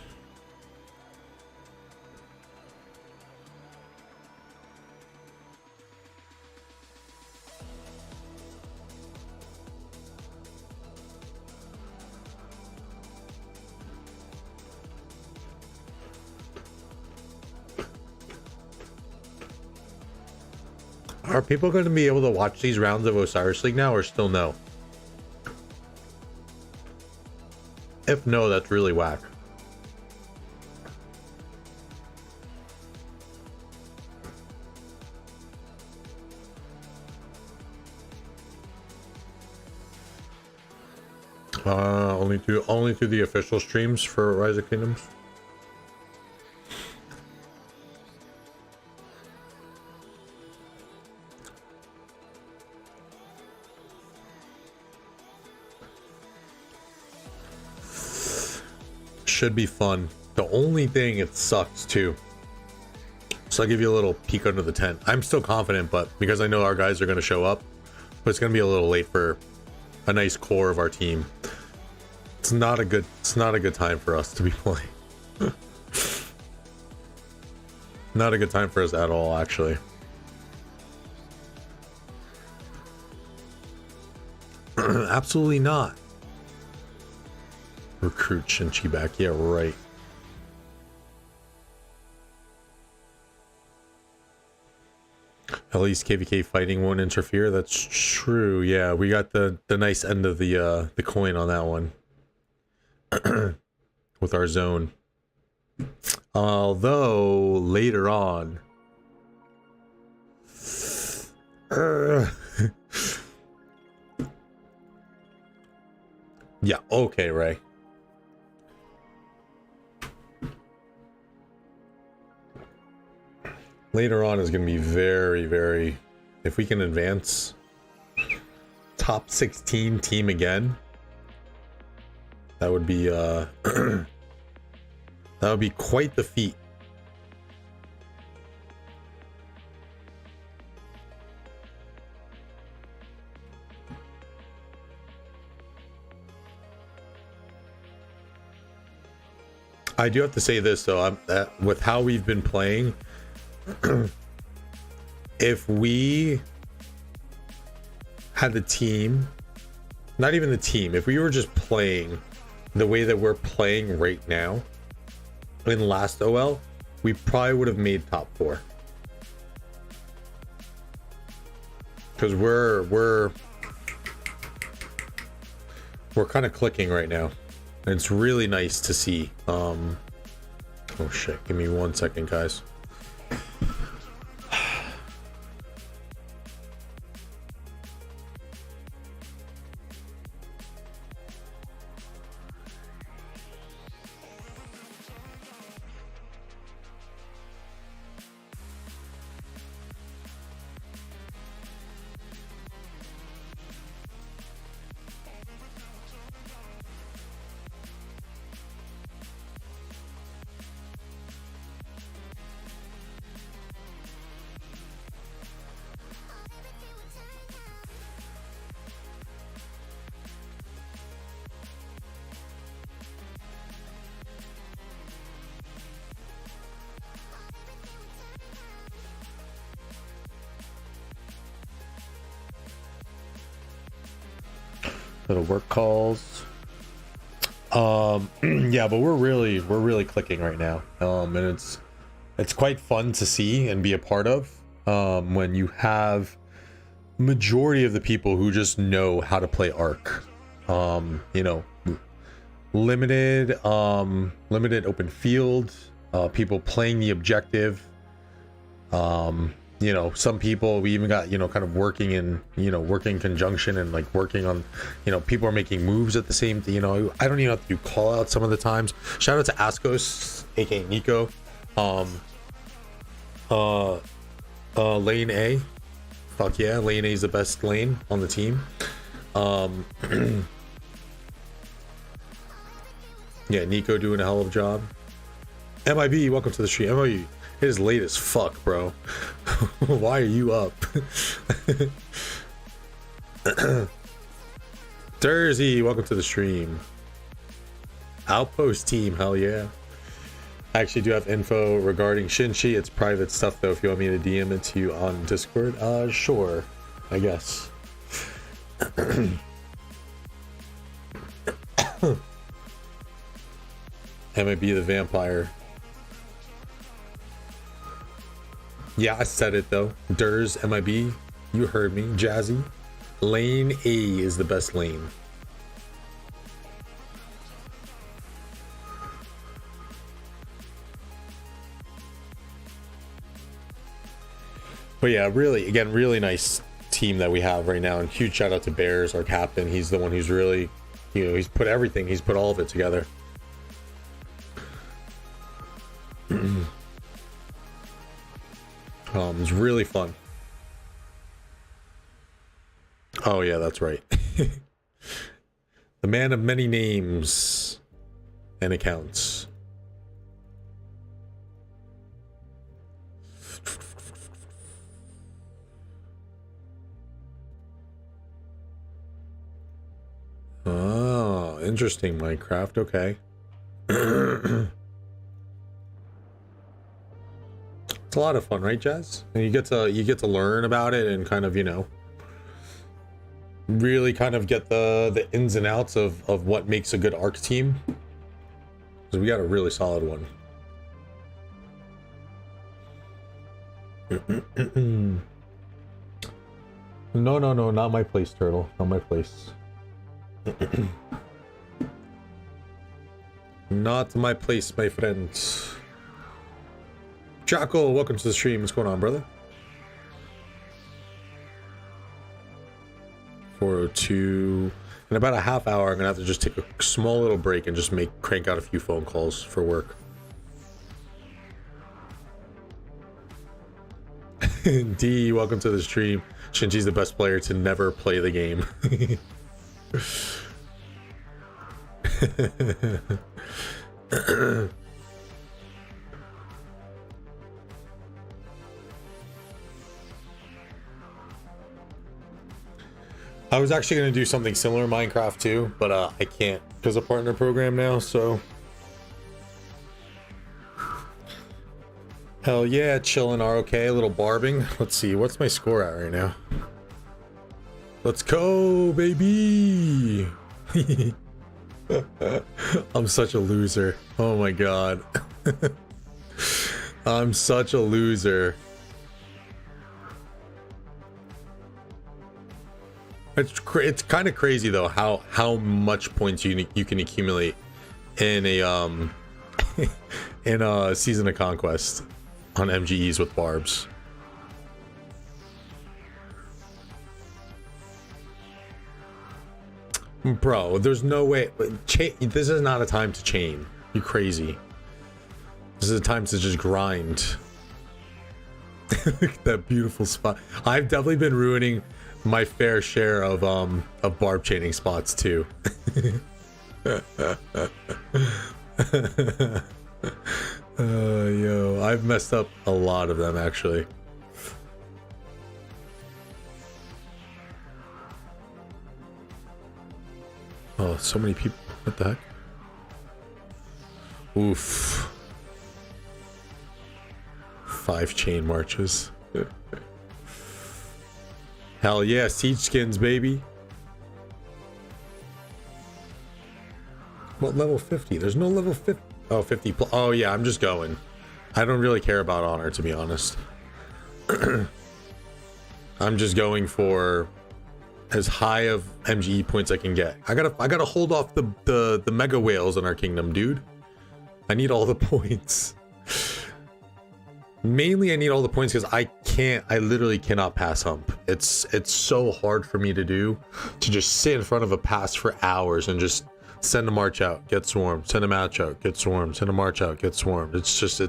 Are people going to be able to watch these rounds of Osiris League now, or still no? If no, that's really whack. Only through the official streams for Rise of Kingdoms. Should be fun. The only thing, it sucks too. So I'll give you a little peek under the tent. I'm still confident, but because I know our guys are going to show up, but it's going to be a little late for a nice core of our team. It's not a good time for us to be playing. Not a good time for us at all, actually. Absolutely not. Recruit Shinchi back. Yeah, right. At least KVK fighting won't interfere. That's true. Yeah, we got the nice end of the coin on that one. With our zone. Although later on yeah, okay, Ray. Later on is going to be very, very... If we can advance top 16 team again, that would be that would be quite the feat. I do have to say this though, with how we've been playing, if we had the team, not even the team, if we were just playing the way that we're playing right now in last OL, we probably would have made top 4. Because we're kind of clicking right now. And it's really nice to see. Oh shit, give me 1 second, guys. Little work calls. Yeah, but we're really clicking right now. And it's quite fun to see and be a part of when you have majority of the people who just know how to play Arc. You know, limited open field, people playing the objective, you know, some people, we even got, you know, kind of working in, you know, working in conjunction and like working on, you know, people are making moves at the same, you know, I don't even have to do call out some of the times. Shout out to Ascos, aka Nico. Lane A, fuck yeah, lane A is the best lane on the team. Yeah, Nico doing a hell of a job. MIB, welcome to the stream. MIB, it is late as fuck, bro. Why are you up? Dursey, welcome to the stream. Outpost team, hell yeah. I actually do have info regarding Shinshi. It's private stuff though. If you want me to DM it to you on Discord, sure, I guess. MIB the vampire. Yeah, I said it though. Durs, MIB, you heard me. Jazzy. Lane A is the best lane. But yeah, really, again, really nice team that we have right now. And huge shout out to Bears, our captain. He's the one who's really, you know, he's put everything, he's put all of it together. It's really fun. Oh yeah, that's right. The man of many names and accounts. Oh, interesting, Minecraft. Okay. It's a lot of fun, right, Jazz? And you get to learn about it and kind of, you know, really kind of get the ins and outs of what makes a good ARC team. Because we got a really solid one. No, not my place, Turtle. Not my place. Not my place, my friends. Jackal, welcome to the stream. What's going on, brother? 4:02. In about a half hour, I'm gonna have to just take a small little break and just crank out a few phone calls for work. D, welcome to the stream. Shinji's the best player to never play the game. I was actually going to do something similar in Minecraft too, but I can't because of partner program now, so. Hell yeah, chilling, ROK, a little barbing. Let's see, what's my score at right now? Let's go, baby! I'm such a loser. Oh my god. I'm such a loser. It's kind of crazy though how much points you can accumulate in a in a season of conquest on MGEs with barbs. Bro, there's no way. This is not a time to chain. You crazy. This is a time to just grind. That beautiful spot. I've definitely been ruining my fair share of barb chaining spots too. Yo, I've messed up a lot of them actually. Oh, so many people. What the heck? Oof. 5 chain marches. Hell yeah, siege skins, baby. What level 50? There's no level 50. Oh, 50 plus. Oh yeah, I'm just going. I don't really care about honor, to be honest. I'm just going for as high of MGE points I can get. I gotta hold off the mega whales in our kingdom, dude. I need all the points. Mainly I need all the points because I literally cannot pass hump. It's so hard for me to do, to just sit in front of a pass for hours and just send a march out, get swarmed, send a match out, get swarmed, send a march out, get swarmed. It's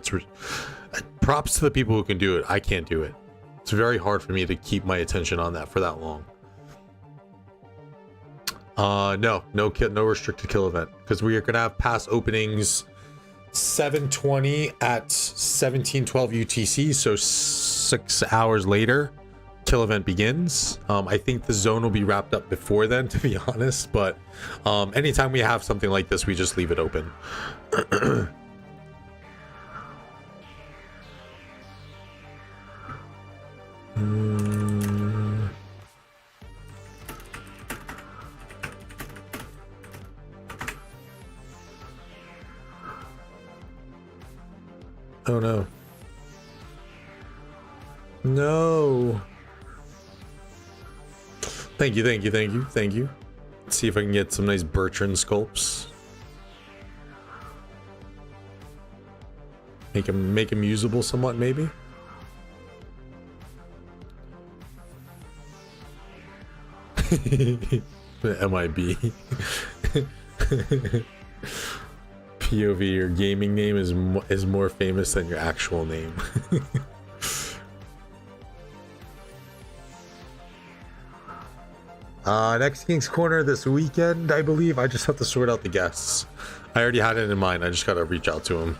props to the people who can do it. I can't do it. It's very hard for me to keep my attention on that for that long. No restricted kill event, because we are gonna have pass openings 7:20 at 17:12 UTC, so 6 hours later kill event begins. I think the zone will be wrapped up before then, to be honest, but anytime we have something like this, we just leave it open. Oh no. No. Thank you. Let's see if I can get some nice Bertrand sculpts. Make him usable somewhat, maybe. MIB. POV, your gaming name is more famous than your actual name. Next King's Corner this weekend, I believe. I just have to sort out the guests. I already had it in mind. I just gotta reach out to him,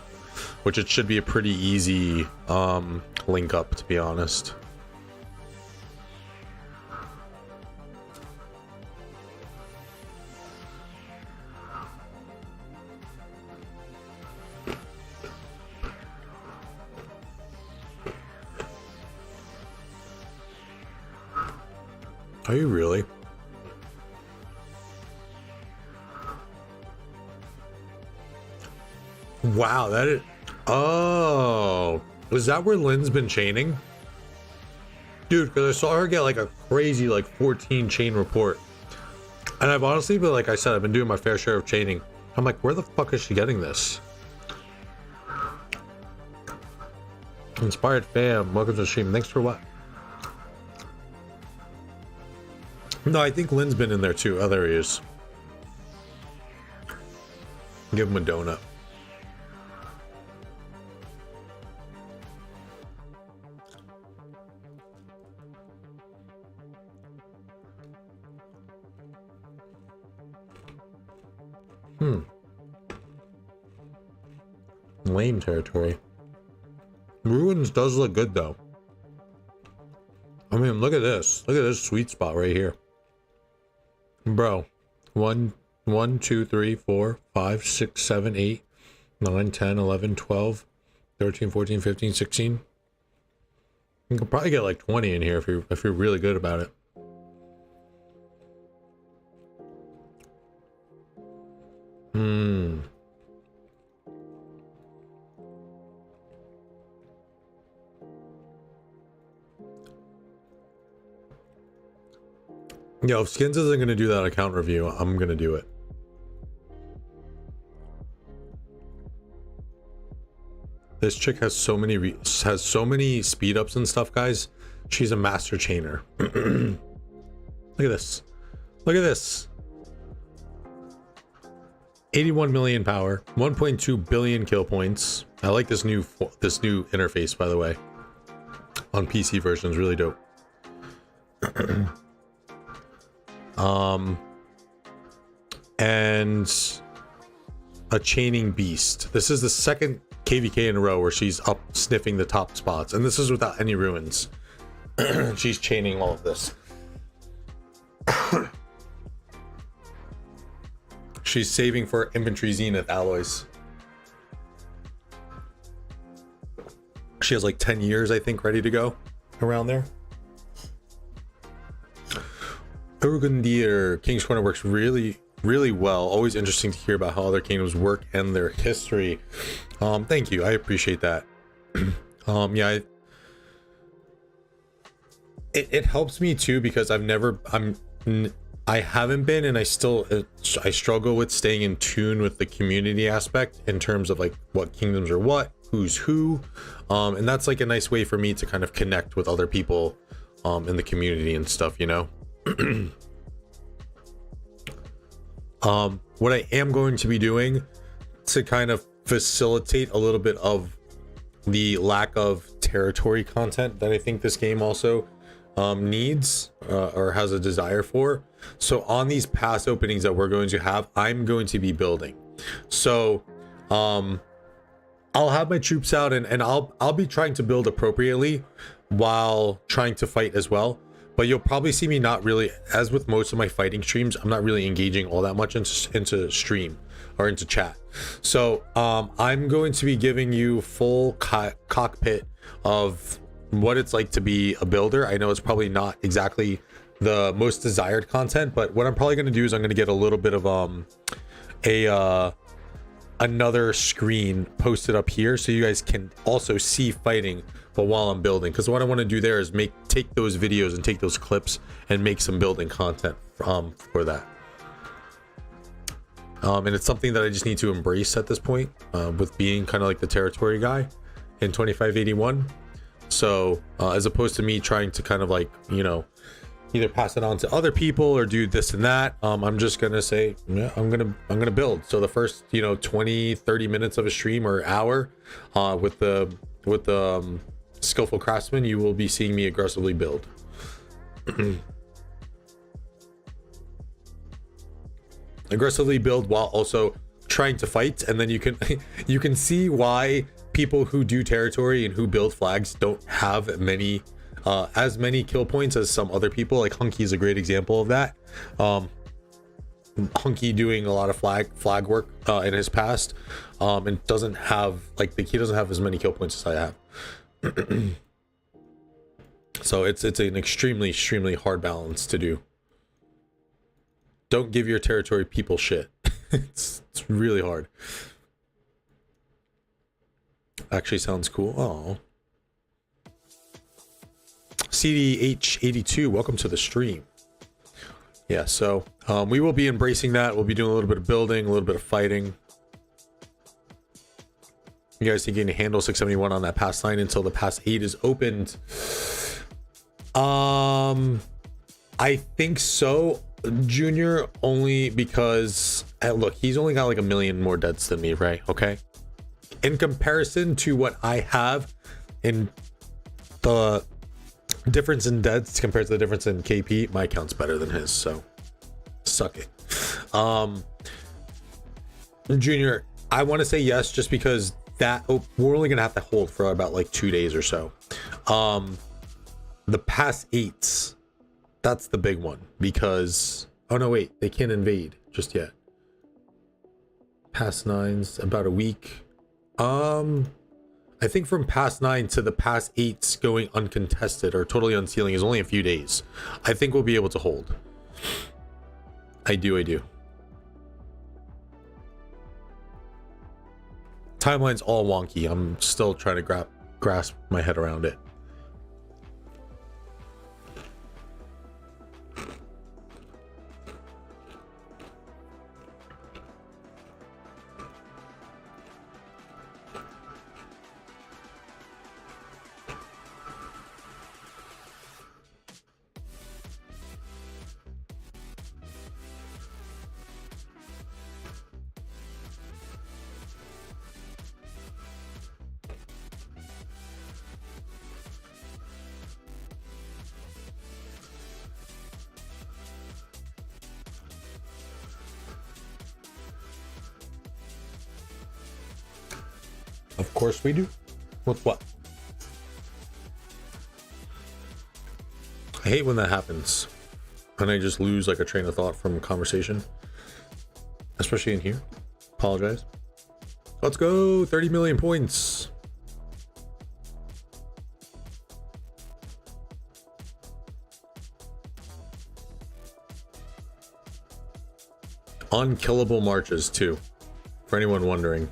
which it should be a pretty easy link up, to be honest. Are you really? Wow, that is... Oh, is that where Lynn's been chaining? Dude, because I saw her get like a crazy like 14 chain report. And I've honestly been, like I said, I've been doing my fair share of chaining. I'm like, where the fuck is she getting this? Inspired fam, welcome to the stream. Thanks for what? No, I think Lynn's been in there too. Oh, there he is. Give him a donut. Lame territory. Ruins does look good though. I mean, look at this. Look at this sweet spot right here. Bro, 1, 2, 3, 4, 5, 6, 7, 8, 9, 10, 11, 12, 13, 14, 15, 16. You can probably get like 20 in here if you're really good about it. Yo, if Skins isn't gonna do that account review, I'm gonna do it. This chick has so many speed ups and stuff, guys. She's a master chainer. Look at this. Look at this. 81 million power, 1.2 billion kill points. I like this new interface, by the way. On PC versions, really dope. And a chaining beast. This is the second KVK in a row where she's up sniffing the top spots, and this is without any ruins. She's chaining all of this. She's saving for infantry zenith alloys. She has like 10 years, I think, ready to go around there. Urgundir King's Corner works really well. Always interesting to hear about how other kingdoms work and their history. Thank you, I appreciate that. Yeah, it helps me too, because I haven't been, and I struggle with staying in tune with the community aspect in terms of like what kingdoms are what, who's who, and that's like a nice way for me to kind of connect with other people in the community and stuff, you know. What I am going to be doing to kind of facilitate a little bit of the lack of territory content that I think this game also needs or has a desire for. So on these pass openings that we're going to have, I'm going to be building. So I'll have my troops out, and I'll be trying to build appropriately while trying to fight as well. But you'll probably see me not really, as with most of my fighting streams, I'm not really engaging all that much into stream or into chat. So I'm going to be giving you full cockpit of what it's like to be a builder. I know it's probably not exactly the most desired content, but what I'm probably going to do is I'm going to get a little bit of another screen posted up here so you guys can also see fighting but while I'm building, because what I want to do there is take those videos and take those clips and make some building content for that. And it's something that I just need to embrace at this point, with being kind of like the territory guy in 2581. So as opposed to me trying to kind of like, you know, either pass it on to other people or do this and that, I'm just gonna say, yeah, I'm gonna build. So the first, you know, 20-30 minutes of a stream or hour with the skillful craftsman, you will be seeing me aggressively build. Aggressively build while also trying to fight, and then you can see why people who do territory and who build flags don't have as many kill points as some other people. Like Hunky is a great example of that. Hunky doing a lot of flag work in his past, and doesn't have he doesn't have as many kill points as I have. So it's an extremely hard balance to do. Don't give your territory people shit. it's really hard. Actually sounds cool. Oh, CDH82, welcome to the stream. Yeah, so we will be embracing that. We'll be doing a little bit of building, a little bit of fighting. You guys think you can handle 671 on that pass 9 until the pass 8 is opened? I think so, Junior, only because look, he's only got like 1 million more deaths than me, right? Okay, in comparison to what I have in the difference in deaths compared to the difference in KP, my count's better than his, so suck it. Junior, I want to say yes, just because that we're only gonna have to hold for about like 2 days or so. The pass 8s, that's the big one, because oh no, wait, they can't invade just yet. Pass 9s about a week. I think from pass 9 to the pass 8s going uncontested or totally unsealing is only a few days. I think we'll be able to hold. I do. Timeline's all wonky. I'm still trying to grasp my head around it. Of course we do. With what? I hate when that happens and I just lose like a train of thought from conversation, especially in here. Apologize. Let's go. 30 million points. Unkillable marches too, for anyone wondering.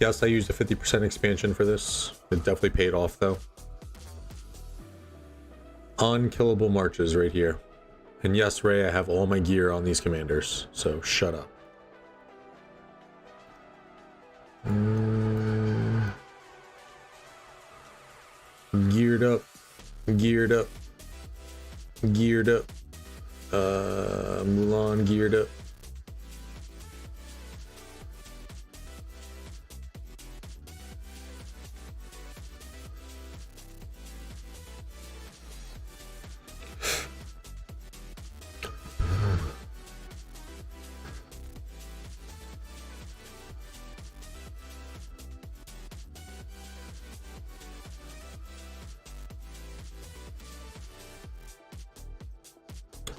Yes, I used a 50% expansion for this. It definitely paid off though. Unkillable marches right here. And yes, Ray, I have all my gear on these commanders, so shut up. Geared up. Geared up. Geared up. Mulan geared up.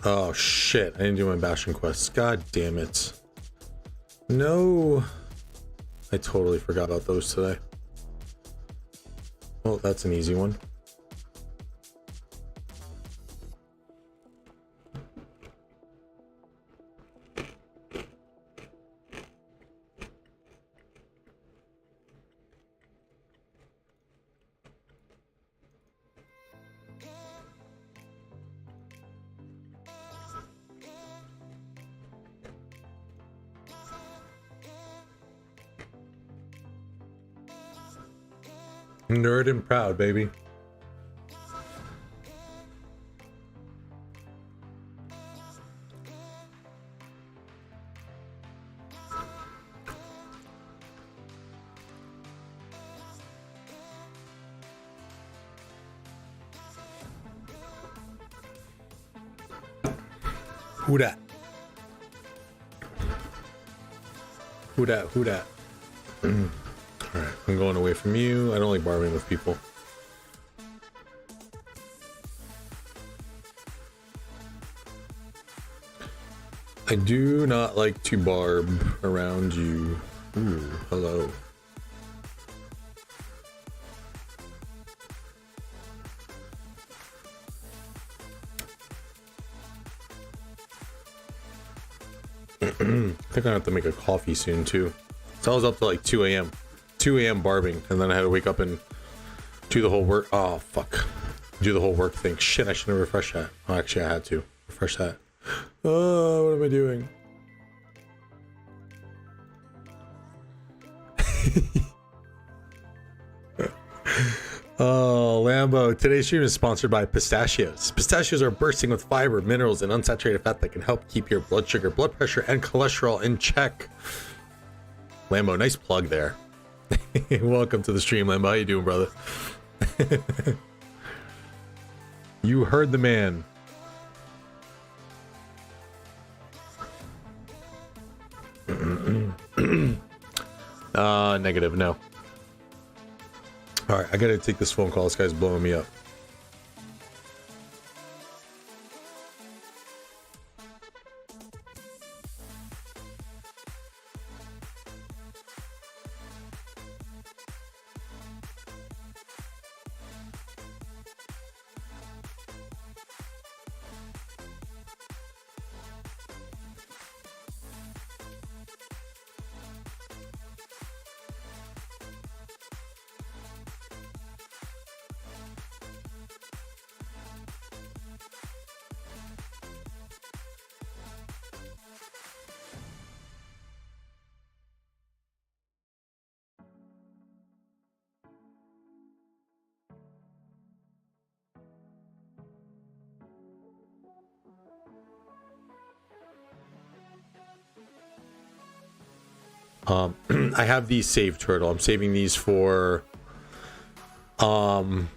Oh shit, I didn't do my Bastion quests. God damn it. No. I totally forgot about those today. Well, that's an easy one. Nerd and proud, baby. Who dat? Who dat? Who dat? Alright, I'm going away from you. I don't like barbing with people. I do not like to barb around you. Ooh, hello. I think I have to make a coffee soon too. So I was up to like 2 a.m. 2 a.m. barbing, and then I had to wake up and do the whole work. Oh fuck, do the whole work thing. Shit, I should have refreshed that. Oh, actually, I had to refresh that. Oh, what am I doing? Oh, Lambo. Today's stream is sponsored by pistachios. Pistachios are bursting with fiber, minerals, and unsaturated fat that can help keep your blood sugar, blood pressure, and cholesterol in check. Lambo, nice plug there. Welcome to the stream, Lambo. How you doing, brother? You heard the man. Negative, no. Alright, I gotta take this phone call. This guy's blowing me up. I have these saved, Turtle. I'm saving these for final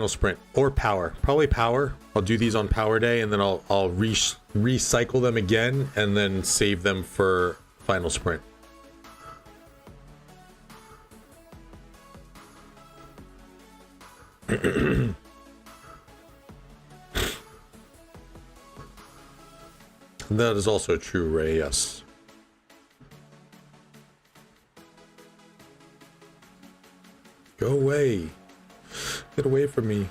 sprint or power. Probably power. I'll do these on power day, and then I'll recycle them again and then save them for final sprint. That is also true, Ray. Yes. Go away. Get away from me.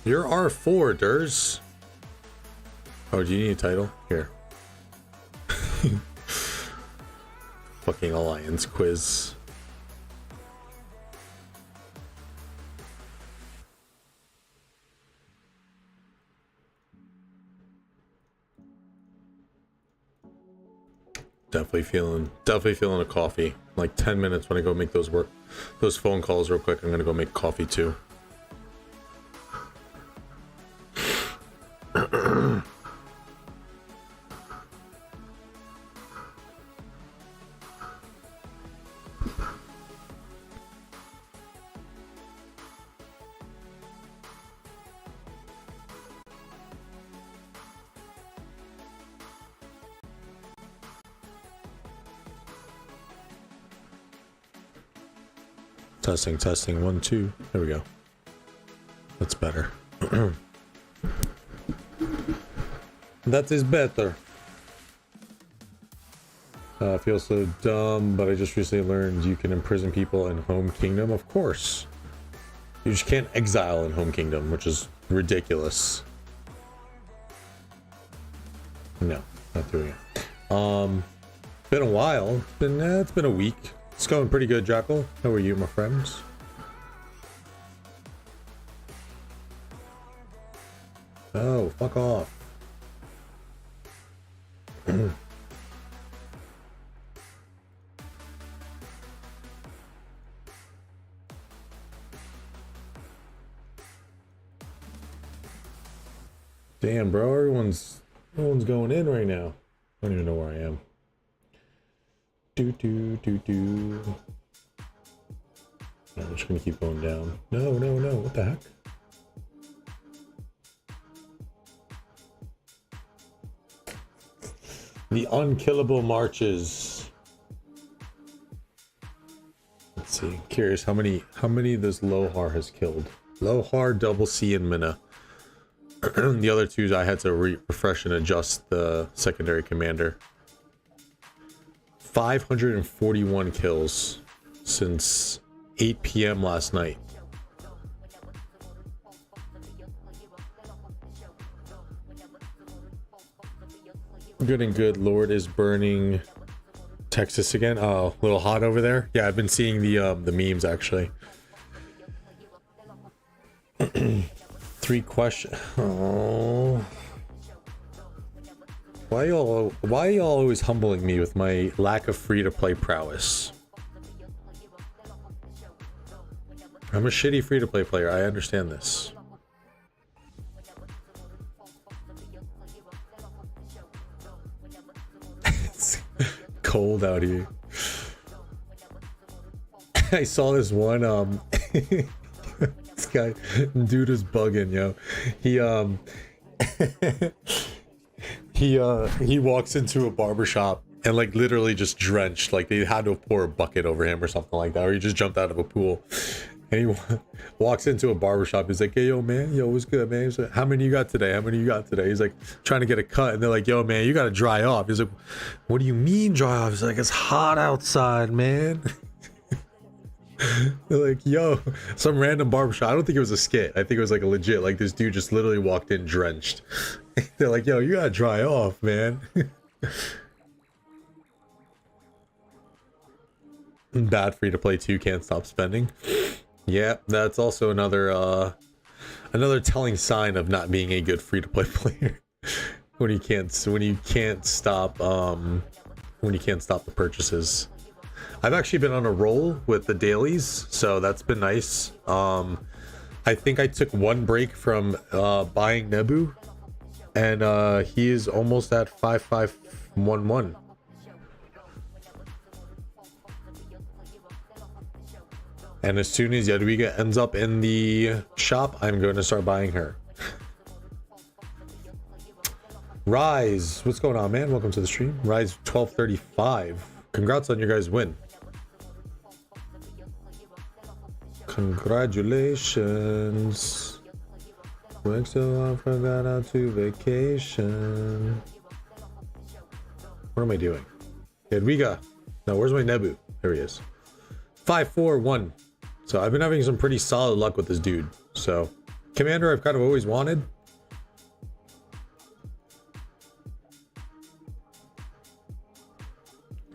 You're R4, Durs. Oh, do you need a title? Here. fucking alliance quiz. Definitely feeling a coffee. Like 10 minutes when I go make those phone calls real quick. I'm gonna go make coffee too. Testing, 1, 2. There we go. That's better. That is better. I feel so dumb, but I just recently learned you can imprison people in Home Kingdom. Of course. You just can't exile in Home Kingdom, which is ridiculous. No, not doing it. Been a while. It's been a week. It's going pretty good, Jackal. How are you, my friends? Oh, fuck off. Damn, bro, everyone's going in right now. I don't even know where I am. I'm just gonna keep going down. No, what the heck? The unkillable marches. Let's see. Curious how many this Lohar has killed. Lohar, Double C, and Minna. The other two I had to refresh and adjust the secondary commander. 541 kills since 8 p.m. last night. Good and good. Lord is burning Texas again. Oh, a little hot over there. Yeah, I've been seeing the memes actually. 3 questions. Oh. Why y'all always humbling me with my lack of free-to-play prowess? I'm a shitty free-to-play player. I understand this. It's cold out here. I saw this one this guy, dude is bugging, yo. He walks into a barbershop and like literally just drenched, like they had to pour a bucket over him or something like that, or he just jumped out of a pool. And he walks into a barbershop. He's like, hey, yo, man, yo, what's good, man? He's like, how many you got today? He's like trying to get a cut, and they're like, yo, man, you got to dry off. He's like, what do you mean dry off? He's like, it's hot outside, man. They're like, yo, some random barbershop. I don't think it was a skit. I think it was like a legit, like this dude just literally walked in drenched. They're like, yo, you gotta dry off, man. Bad free to play too, can't stop spending. Yeah, that's also another telling sign of not being a good free to play player. when you can't stop the purchases. I've actually been on a roll with the dailies, so that's been nice. I think I took one break from buying Nebu, and he is almost at 5511. And as soon as Jadwiga ends up in the shop, I'm going to start buying her. Rise, what's going on, man? Welcome to the stream. Rise 1235. Congrats on your guys' win. Congratulations. Went so long, forgot how to vacation. What am I doing? Jadwiga. No, where's my Nebu? There he is. 541. So I've been having some pretty solid luck with this dude. So, commander I've kind of always wanted.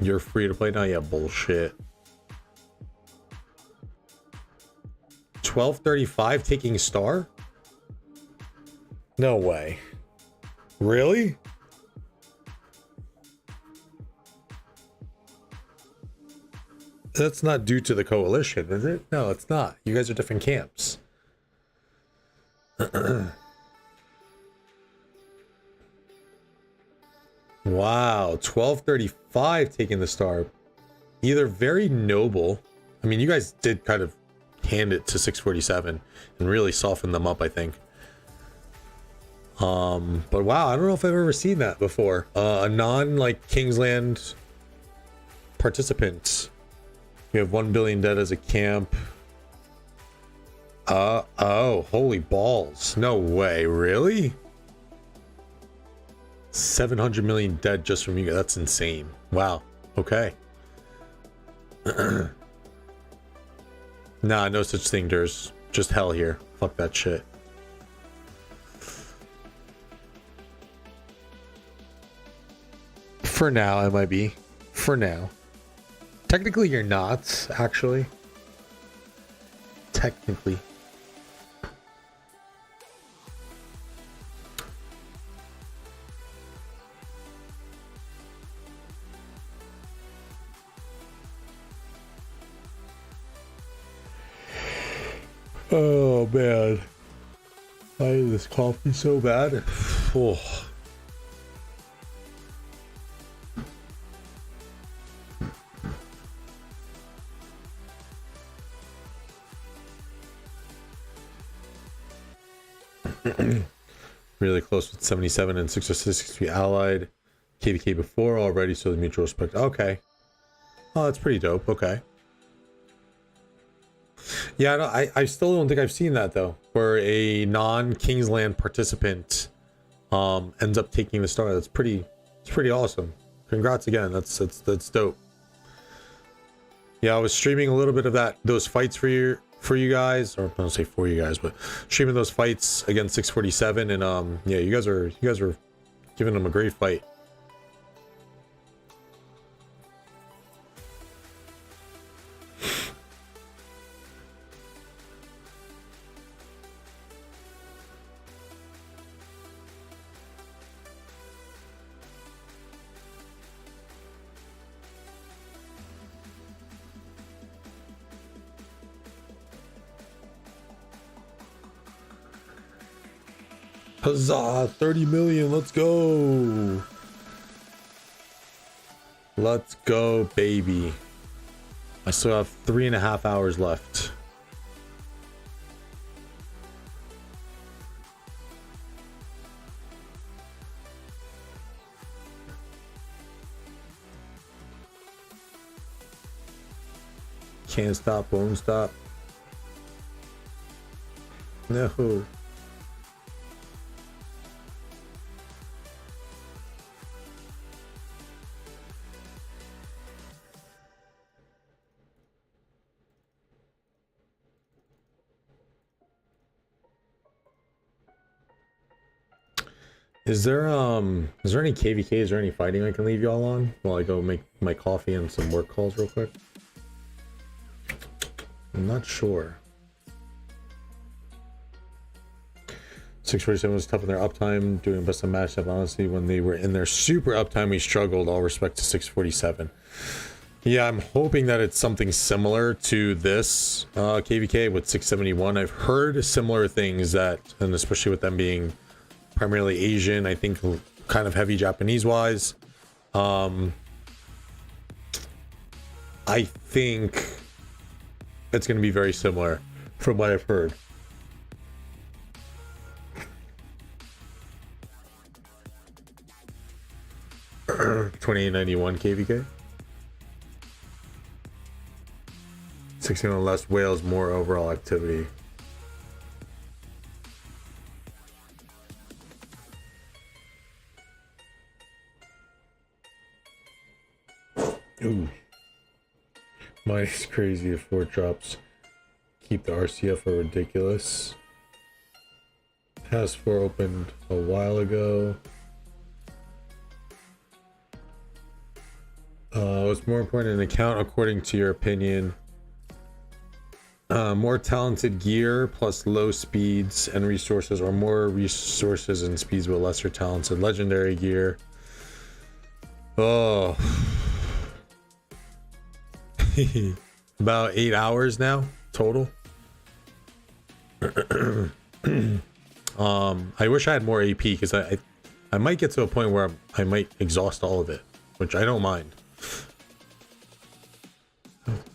You're free to play now? Yeah, bullshit. 1235 taking star? No way. Really? That's not due to the coalition, is it? No, it's not. You guys are different camps. Wow, 1235 taking the star. Either very noble. I mean, you guys did kind of hand it to 647 and really soften them up, I think. But wow, I don't know if I've ever seen that before. A non like Kingsland participant. We have 1 billion dead as a camp. Oh, holy balls. No way, really? 700 million dead just from you guys. That's insane. Wow. Okay. Nah, no such thing. There's just hell here. Fuck that shit. For now, I might be. For now. Technically, you're not, actually. Technically. Oh man, I hate this coffee so bad. Oh. Really close with 77 and 606 we allied KVK before already, so the mutual respect. Okay. Oh, that's pretty dope. Okay. Yeah, I still don't think I've seen that though, where a non-Kingsland participant ends up taking the star. It's pretty awesome. Congrats again. That's dope. Yeah, I was streaming a little bit of those fights for you guys, or I don't say for you guys, but streaming those fights against 647, and yeah, you guys are giving them a great fight. Huzzah, 30 million, let's go. Let's go, baby. I still have 3.5 hours left. Can't stop, won't stop. No. Is there any KVK? Is there any fighting I can leave y'all on while I go make my coffee and some work calls real quick? I'm not sure. 647 was tough in their uptime, doing best of matchup. Honestly, when they were in their super uptime, we struggled. All respect to 647. Yeah, I'm hoping that it's something similar to this KVK with 671. I've heard similar things and especially with them being primarily Asian, I think kind of heavy Japanese wise. I think it's going to be very similar from what I've heard. $28.91 KVK. 16 less whales, more overall activity. Ooh. Mine's crazy if 4 drops. Keep the RCF are ridiculous. Pass 4 opened a while ago. what's more important in an account according to your opinion? More talented gear plus low speeds and resources, or more resources and speeds but lesser talented legendary gear? Oh. About 8 hours now total. I wish I had more AP, because I might get to a point where I might exhaust all of it, which I don't mind.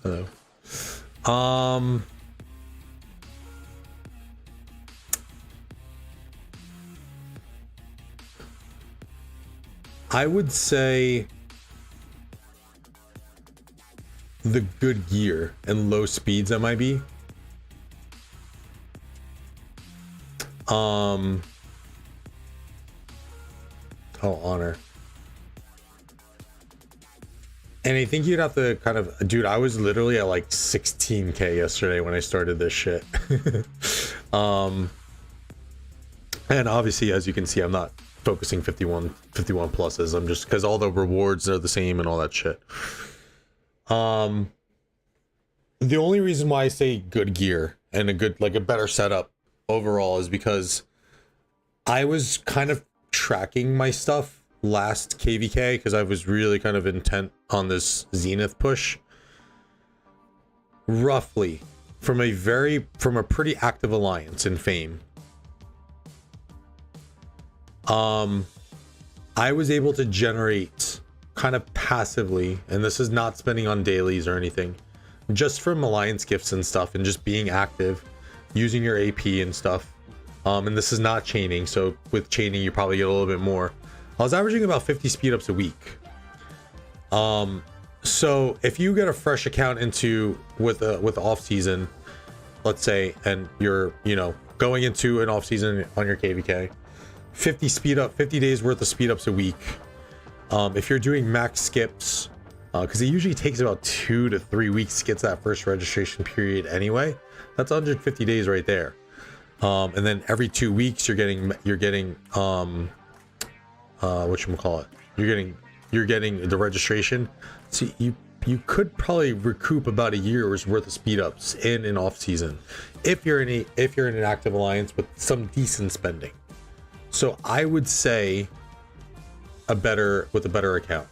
Oh, hello. I would say the good gear and low speeds MIB. Oh, honor. And I think you'd have to kind of, dude, I was literally at like 16k yesterday when I started this shit. And obviously, as you can see, I'm not focusing 51 pluses. I'm just, because all the rewards are the same and all that shit. The only reason why I say good gear and a good, like a better setup overall is because I was kind of tracking my stuff last KVK, because I was really kind of intent on this Zenith push. Roughly from a pretty active alliance in Fame, I was able to generate kind of passively, and this is not spending on dailies or anything, just from alliance gifts and stuff, and just being active, using your AP and stuff. And this is not chaining, so with chaining you probably get a little bit more. I was averaging about 50 speed ups a week. So if you get a fresh account into with off season, let's say, and you're, you know, going into an off season on your KVK, 50 days worth of speed ups a week. If you're doing max skips, because it usually takes about 2 to 3 weeks to get to that first registration period anyway, that's 150 days right there. And then every 2 weeks you're getting whatchamacallit, you're getting the registration. So you could probably recoup about a year's worth of speed ups in an off season if you're in an active alliance with some decent spending. So I would say a better account.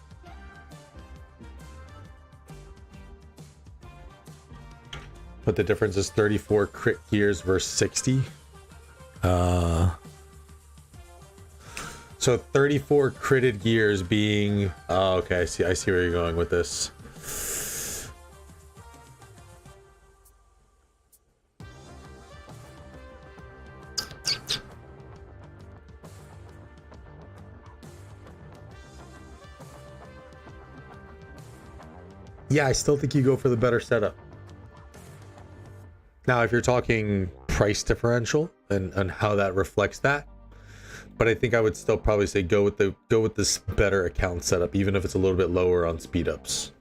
But the difference is 34 crit gears versus 60. So 34 critted gears being, oh, okay, I see where you're going with this. Yeah, I still think you go for the better setup. Now, if you're talking price differential and how that reflects that, but I think I would still probably say go with this better account setup, even if it's a little bit lower on speed ups.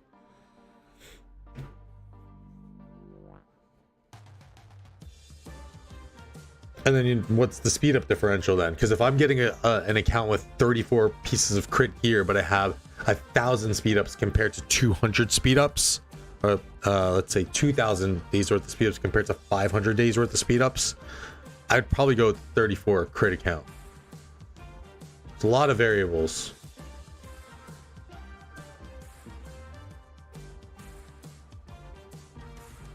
And then what's the speed up differential then? Because if I'm getting an account with 34 pieces of crit gear, but I have 1,000 speed ups compared to 200 speed ups, or let's say 2,000 days worth of speed ups compared to 500 days worth of speed ups, I'd probably go with 34 crit account. It's a lot of variables.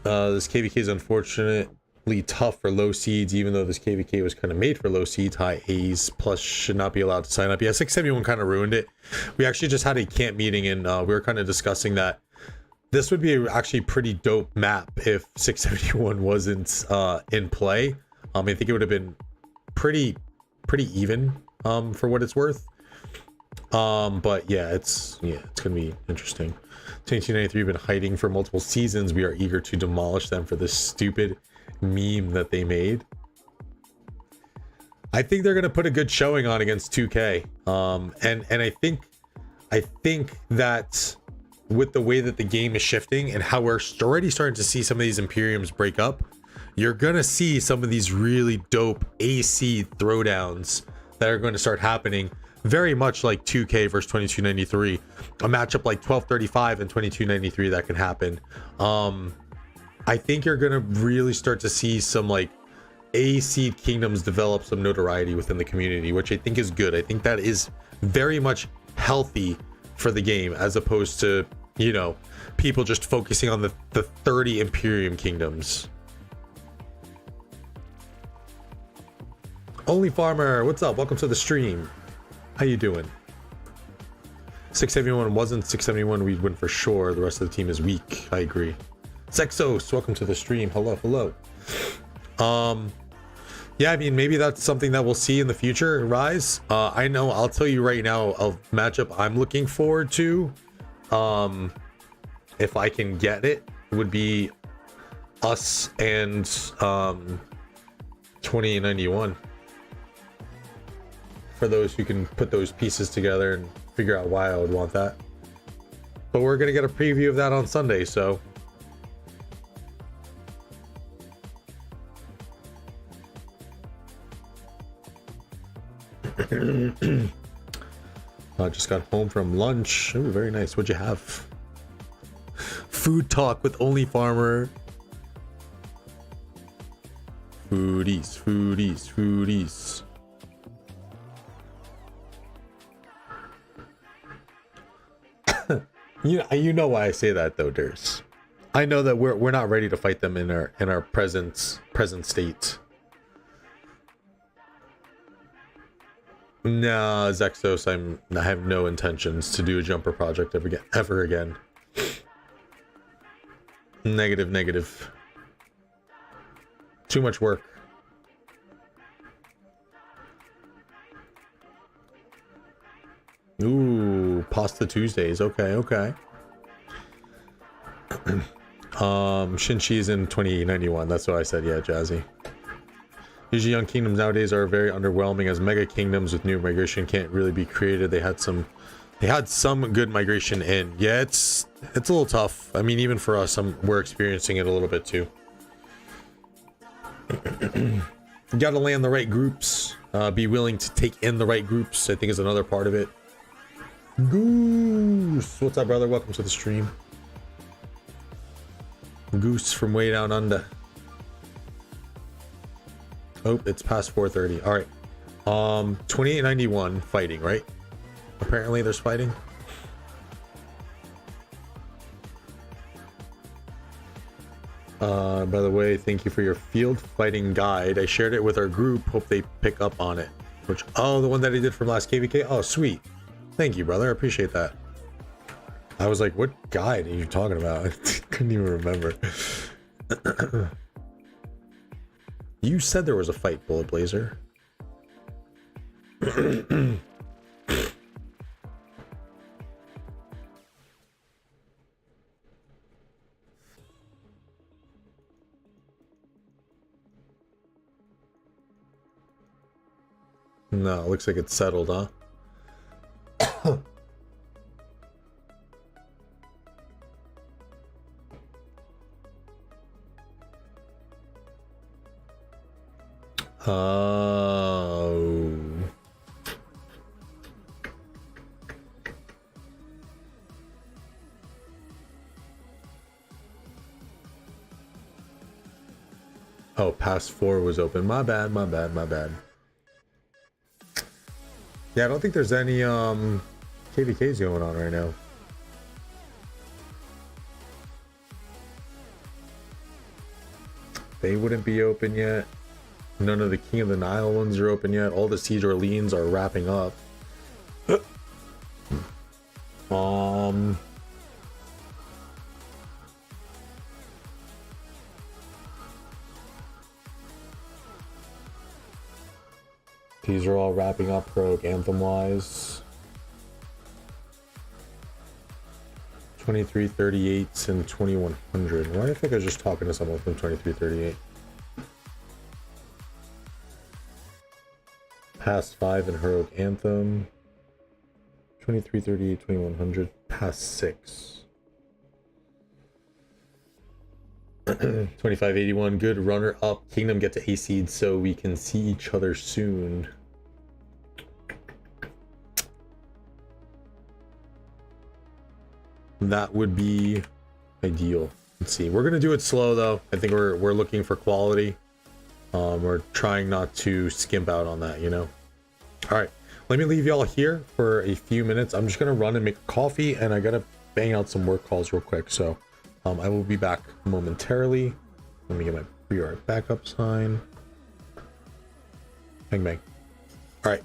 This KVK is unfortunately tough for low seeds, even though this KVK was kind of made for low seeds. High A's plus should not be allowed to sign up. Yeah, 671 kind of ruined it. We actually just had a camp meeting, and we were kind of discussing that this would be actually a pretty dope map if 671 wasn't in play. I think it would have been pretty even for what it's worth. But yeah, it's gonna be interesting. 1993 have been hiding for multiple seasons. We are eager to demolish them for this stupid meme that they made. I think they're gonna put a good showing on against 2K. And I think that with the way that the game is shifting and how we're already starting to see some of these Imperiums break up, you're gonna see some of these really dope AC throwdowns that are going to start happening very much like 2K versus 2293, a matchup like 1235 and 2293 that can happen. I think you're gonna really start to see some like A seed kingdoms develop some notoriety within the community, which I think is good. I think that is very much healthy for the game, as opposed to, you know, people just focusing on the 30 Imperium kingdoms. Only Farmer, what's up? Welcome to the stream. How you doing? 671 wasn't 671, we'd win for sure. The rest of the team is weak. I agree. Sexos, welcome to the stream. Hello, hello. Yeah, I mean, maybe that's something that we'll see in the future, Rise. I know, I'll tell you right now, a matchup I'm looking forward to, if I can get it, would be us and 2091. For those who can put those pieces together and figure out why I would want that. But we're gonna get a preview of that on Sunday, so. I just got home from lunch. Ooh, very nice. What'd you have? Food talk with Only Farmer. Foodies, foodies, foodies. You know why I say that though, Durs. I know that we're not ready to fight them in our present state. Nah, Zexos, I have no intentions to do a jumper project ever again. Negative. Too much work. Ooh, Pasta Tuesdays. Okay. Shinchi's in 2091. That's what I said. Yeah, Jazzy. Usually young kingdoms nowadays are very underwhelming, as mega kingdoms with new migration can't really be created. They had some good migration in. Yeah, it's a little tough. I mean, even for us, we're experiencing it a little bit too. You gotta land the right groups. Be willing to take in the right groups, I think, is another part of it. Goose, what's up, brother? Welcome to the stream. Goose from way down under. Oh, it's past 4:30. All right. 2891 fighting, right? Apparently there's fighting. By the way, thank you for your field fighting guide. I shared it with our group. Hope they pick up on it. Oh, the one that I did from last KVK? Oh, sweet. Thank you, brother. I appreciate that. I was like, what guide are you talking about? I couldn't even remember. You said there was a fight, Bullet Blazer. No, it looks like it's settled, huh? Oh. Oh, past 4 was open. My bad. Yeah, I don't think there's any KVKs going on right now. They wouldn't be open yet. None of the King of the Nile ones are open yet. All the Siege Orleans are wrapping up. These are all wrapping up Rogue Anthem wise. 2338s and 2100. Why do I think I was just talking to someone from 2338? Past 5 in Heroic Anthem. 2338, 2100. Past 6. 2581. Good runner up. Kingdom get to A seed so we can see each other soon. that would be ideal. Let's see. We're gonna do it slow though. I think we're looking for quality. We're trying not to skimp out on that, you know. All right, let me leave y'all here for a few minutes. I'm just gonna run and make coffee, and I gotta bang out some work calls real quick. So I will be back momentarily. Let me get my pre-art backup sign. Bang bang. All right.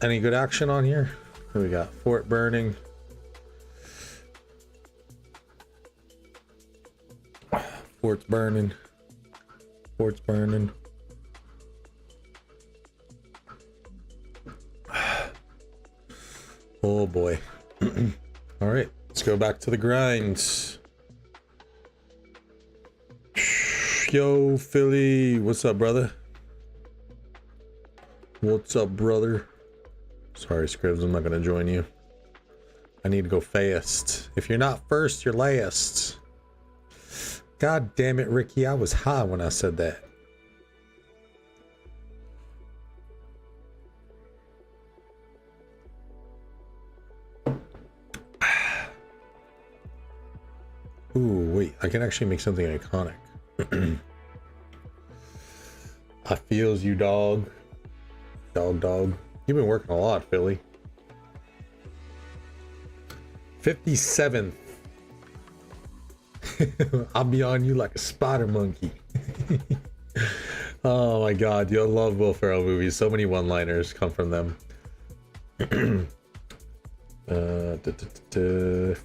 Any good action on here? What we got? Fort burning. Fort's burning. Fort's burning. Oh boy. All right, let's go back to the grind. Yo, Philly, what's up, brother? What's up, brother? Sorry, Scribs, I'm not gonna join you. I need to go fast. If you're not first, you're last. God damn it, Ricky, I was high when I said that. Ooh, wait, I can actually make something iconic. I feels you, dog. Dog. You've been working a lot, Philly. 57th. I'll be on you like a spider monkey. Oh my god, you love Will Ferrell movies. So many one-liners come from them.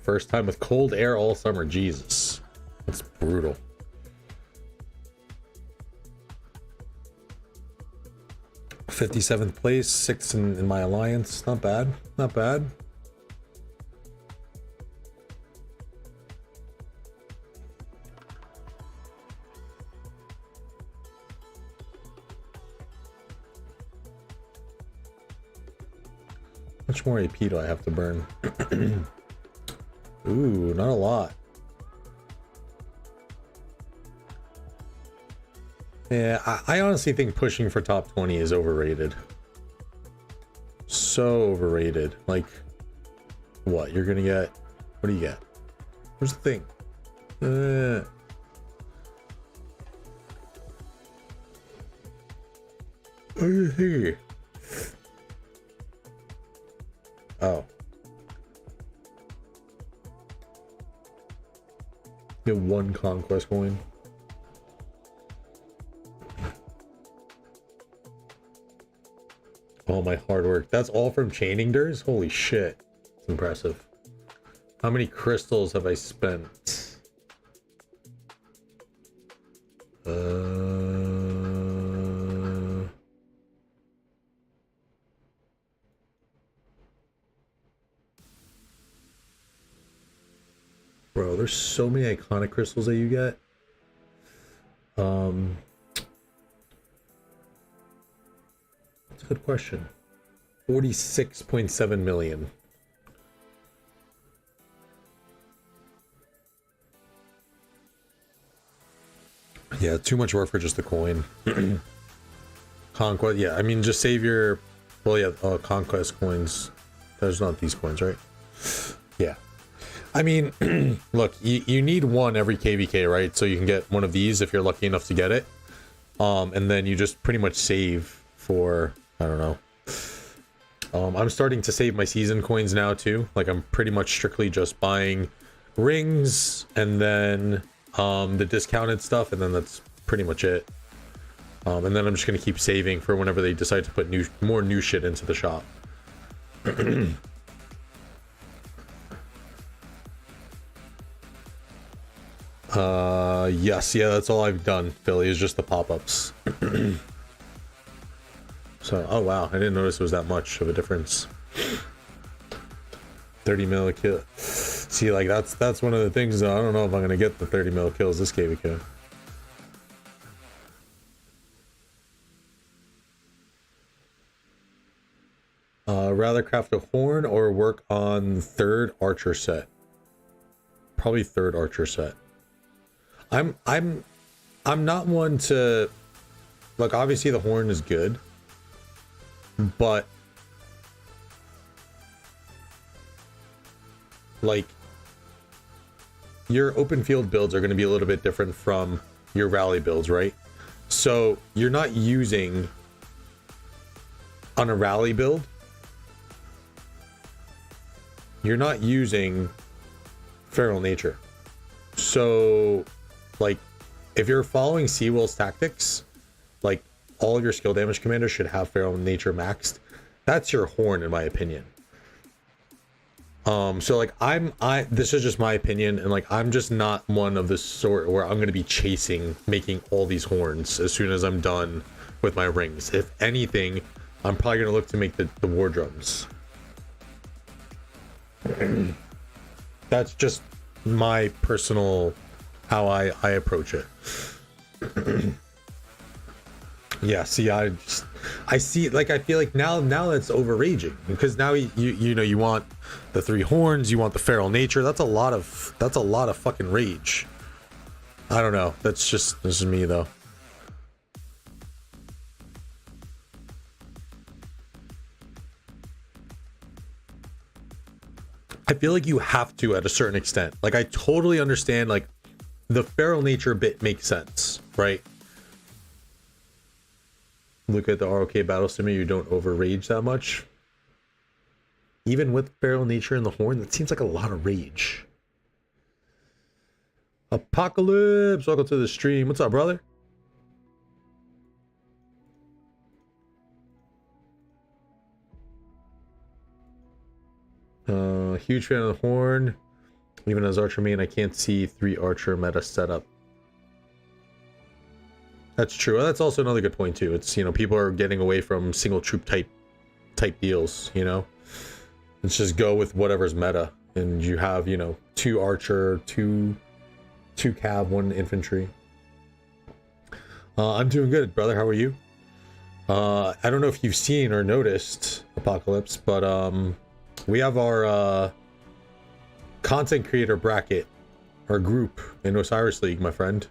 First time with cold air all summer. Jesus, that's brutal. '57th place, 6th in my alliance. Not bad, not bad. How much more AP do I have to burn? Ooh, not a lot. Yeah, I honestly think pushing for top 20 is overrated. So overrated. Like, what? You're gonna get... What do you get? Where's the thing? What do you think? Oh. Get one conquest coin. Oh, my hard work. That's all from chaining durs? Holy shit. It's impressive. How many crystals have I spent? Bro, there's so many iconic crystals that you get. That's a good question. 46.7 million. Yeah, too much work for just the coin. Conquest, yeah, I mean, just save your... Well, yeah, conquest coins. There's not these coins, right? Yeah. I mean, look, you need one every KVK, right? So you can get one of these if you're lucky enough to get it. And then you just pretty much save for, I don't know. I'm starting to save my season coins now too. Like, I'm pretty much strictly just buying rings and then the discounted stuff, and then that's pretty much it. And then I'm just gonna keep saving for whenever they decide to put more new shit into the shop. Yes, yeah, that's all I've done, Philly, is just the pop-ups. So, oh wow, I didn't notice it was that much of a difference. 30 mil kill. See, like, that's one of the things, though. I don't know if I'm gonna get the 30 mil kills this KVK. Rather craft a horn or work on third archer set? Probably third archer set. I'm not one to... Look, obviously the horn is good, but like, your open field builds are going to be a little bit different from your rally builds, right? So you're not using, on a rally build, you're not using feral nature. So like, if you're following Seawill's tactics, like, all of your skill damage commanders should have feral nature maxed. That's your horn, in my opinion. So like this is just my opinion, and like I'm just not one of the sort where I'm gonna be chasing making all these horns as soon as I'm done with my rings. If anything, I'm probably gonna look to make the war drums. That's just my personal how I approach it. Yeah, see, I see, like, I feel like now that's overraging, because now you know, you want the 3 horns, you want the feral nature. That's a lot of fucking rage. I don't know. This is me though. I feel like you have to at a certain extent. Like, I totally understand, like, the feral nature bit makes sense, right? Look at the ROK battle simulator, you don't overrage that much. Even with feral nature and the horn, that seems like a lot of rage. Apocalypse, welcome to the stream. What's up, brother? Huge fan of the horn. Even as archer main, I can't see 3 archer meta setup. That's true. That's also another good point too. It's, you know, people are getting away from single troop type deals, you know. Let's just go with whatever's meta, and you have, you know, 2 archer, 2 cav, 1 infantry. I'm doing good, brother. How are you? I don't know if you've seen or noticed, Apocalypse, but we have our content creator bracket, our group in Osiris League, my friend.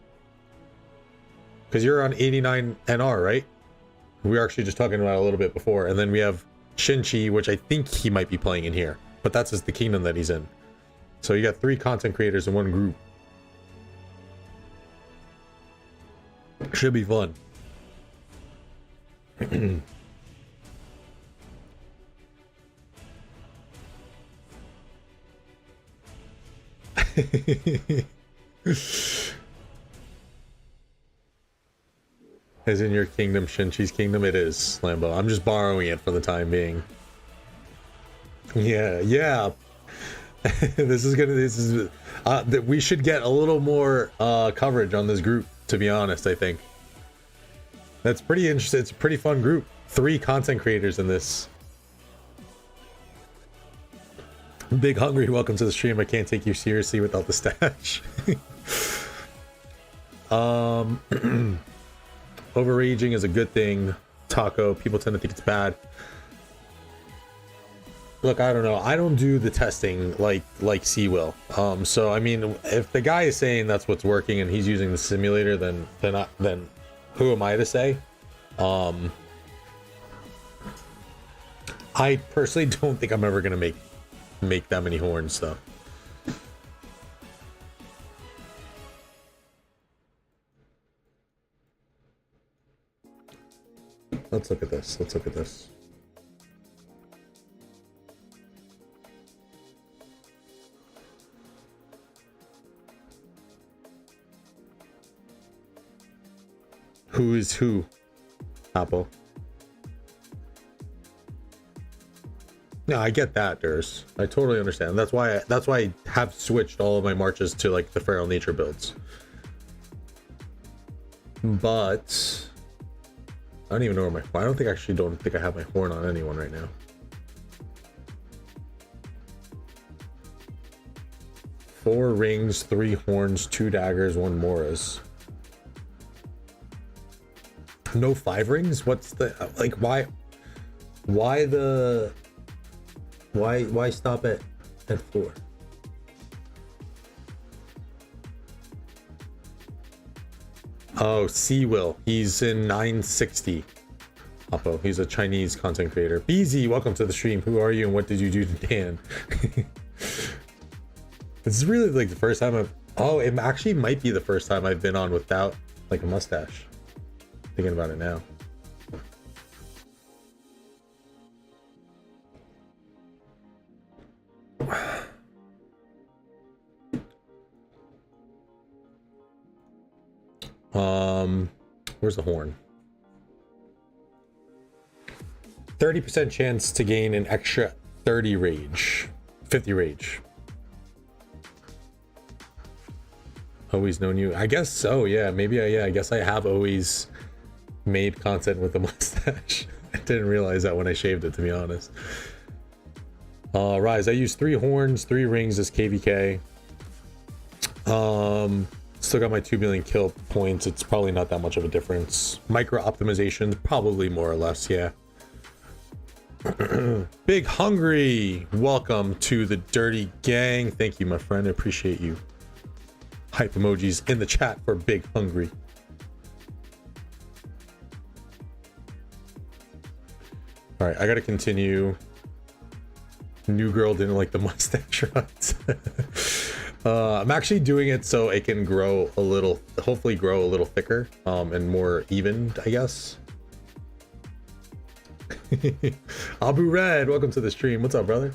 Because you're on 89 NR, right? We were actually just talking about it a little bit before. And then we have Shinchi, which I think he might be playing in here, but that's just the kingdom that he's in. So you got 3 content creators in one group. Should be fun. As in your kingdom, Shinchi's kingdom? It is, Lambo. I'm just borrowing it for the time being. Yeah. We should get a little more coverage on this group, to be honest. I think that's pretty interesting. It's a pretty fun group. 3 content creators in this. Big Hungry, welcome to the stream. I can't take you seriously without the stash. Overraging is a good thing. Taco, people tend to think it's bad. Look, I don't know. I don't do the testing like C will. So I mean, if the guy is saying that's what's working and he's using the simulator, then who am I to say? I personally don't think I'm ever gonna make that many horns though. Let's look at this. Who is who? Apple. No, I get that, Durs. I totally understand. That's why I have switched all of my marches to like the feral nature builds. But I don't even know where I don't think I have my horn on anyone right now. Four rings, 3 horns, 2 daggers, 1 Moras. No 5 rings? What's the like? Why stop at 4? Oh, C will. He's in 960. Oppo. He's a Chinese content creator. BZ, welcome to the stream. Who are you and what did you do to Dan? This is really like the first time it actually might be the first time I've been on without like a mustache. Thinking about it now. Where's the horn? 30% chance to gain an extra 30 rage. 50 rage. Always known you. I guess so, yeah. Maybe I guess I have always made content with the mustache. I didn't realize that when I shaved it, to be honest. Rise, I use 3 horns, 3 rings as KVK. Still got my 2 million kill points. It's probably not that much of a difference. Micro optimization, probably more or less, yeah. Big Hungry, welcome to the Dirty Gang. Thank you, my friend. I appreciate you. Hype emojis in the chat for Big Hungry. All right, I gotta continue. New girl didn't like the mustache runs. I'm actually doing it so it can grow a little, hopefully grow a little thicker and more even, I guess. Abu Red, welcome to the stream. What's up, brother?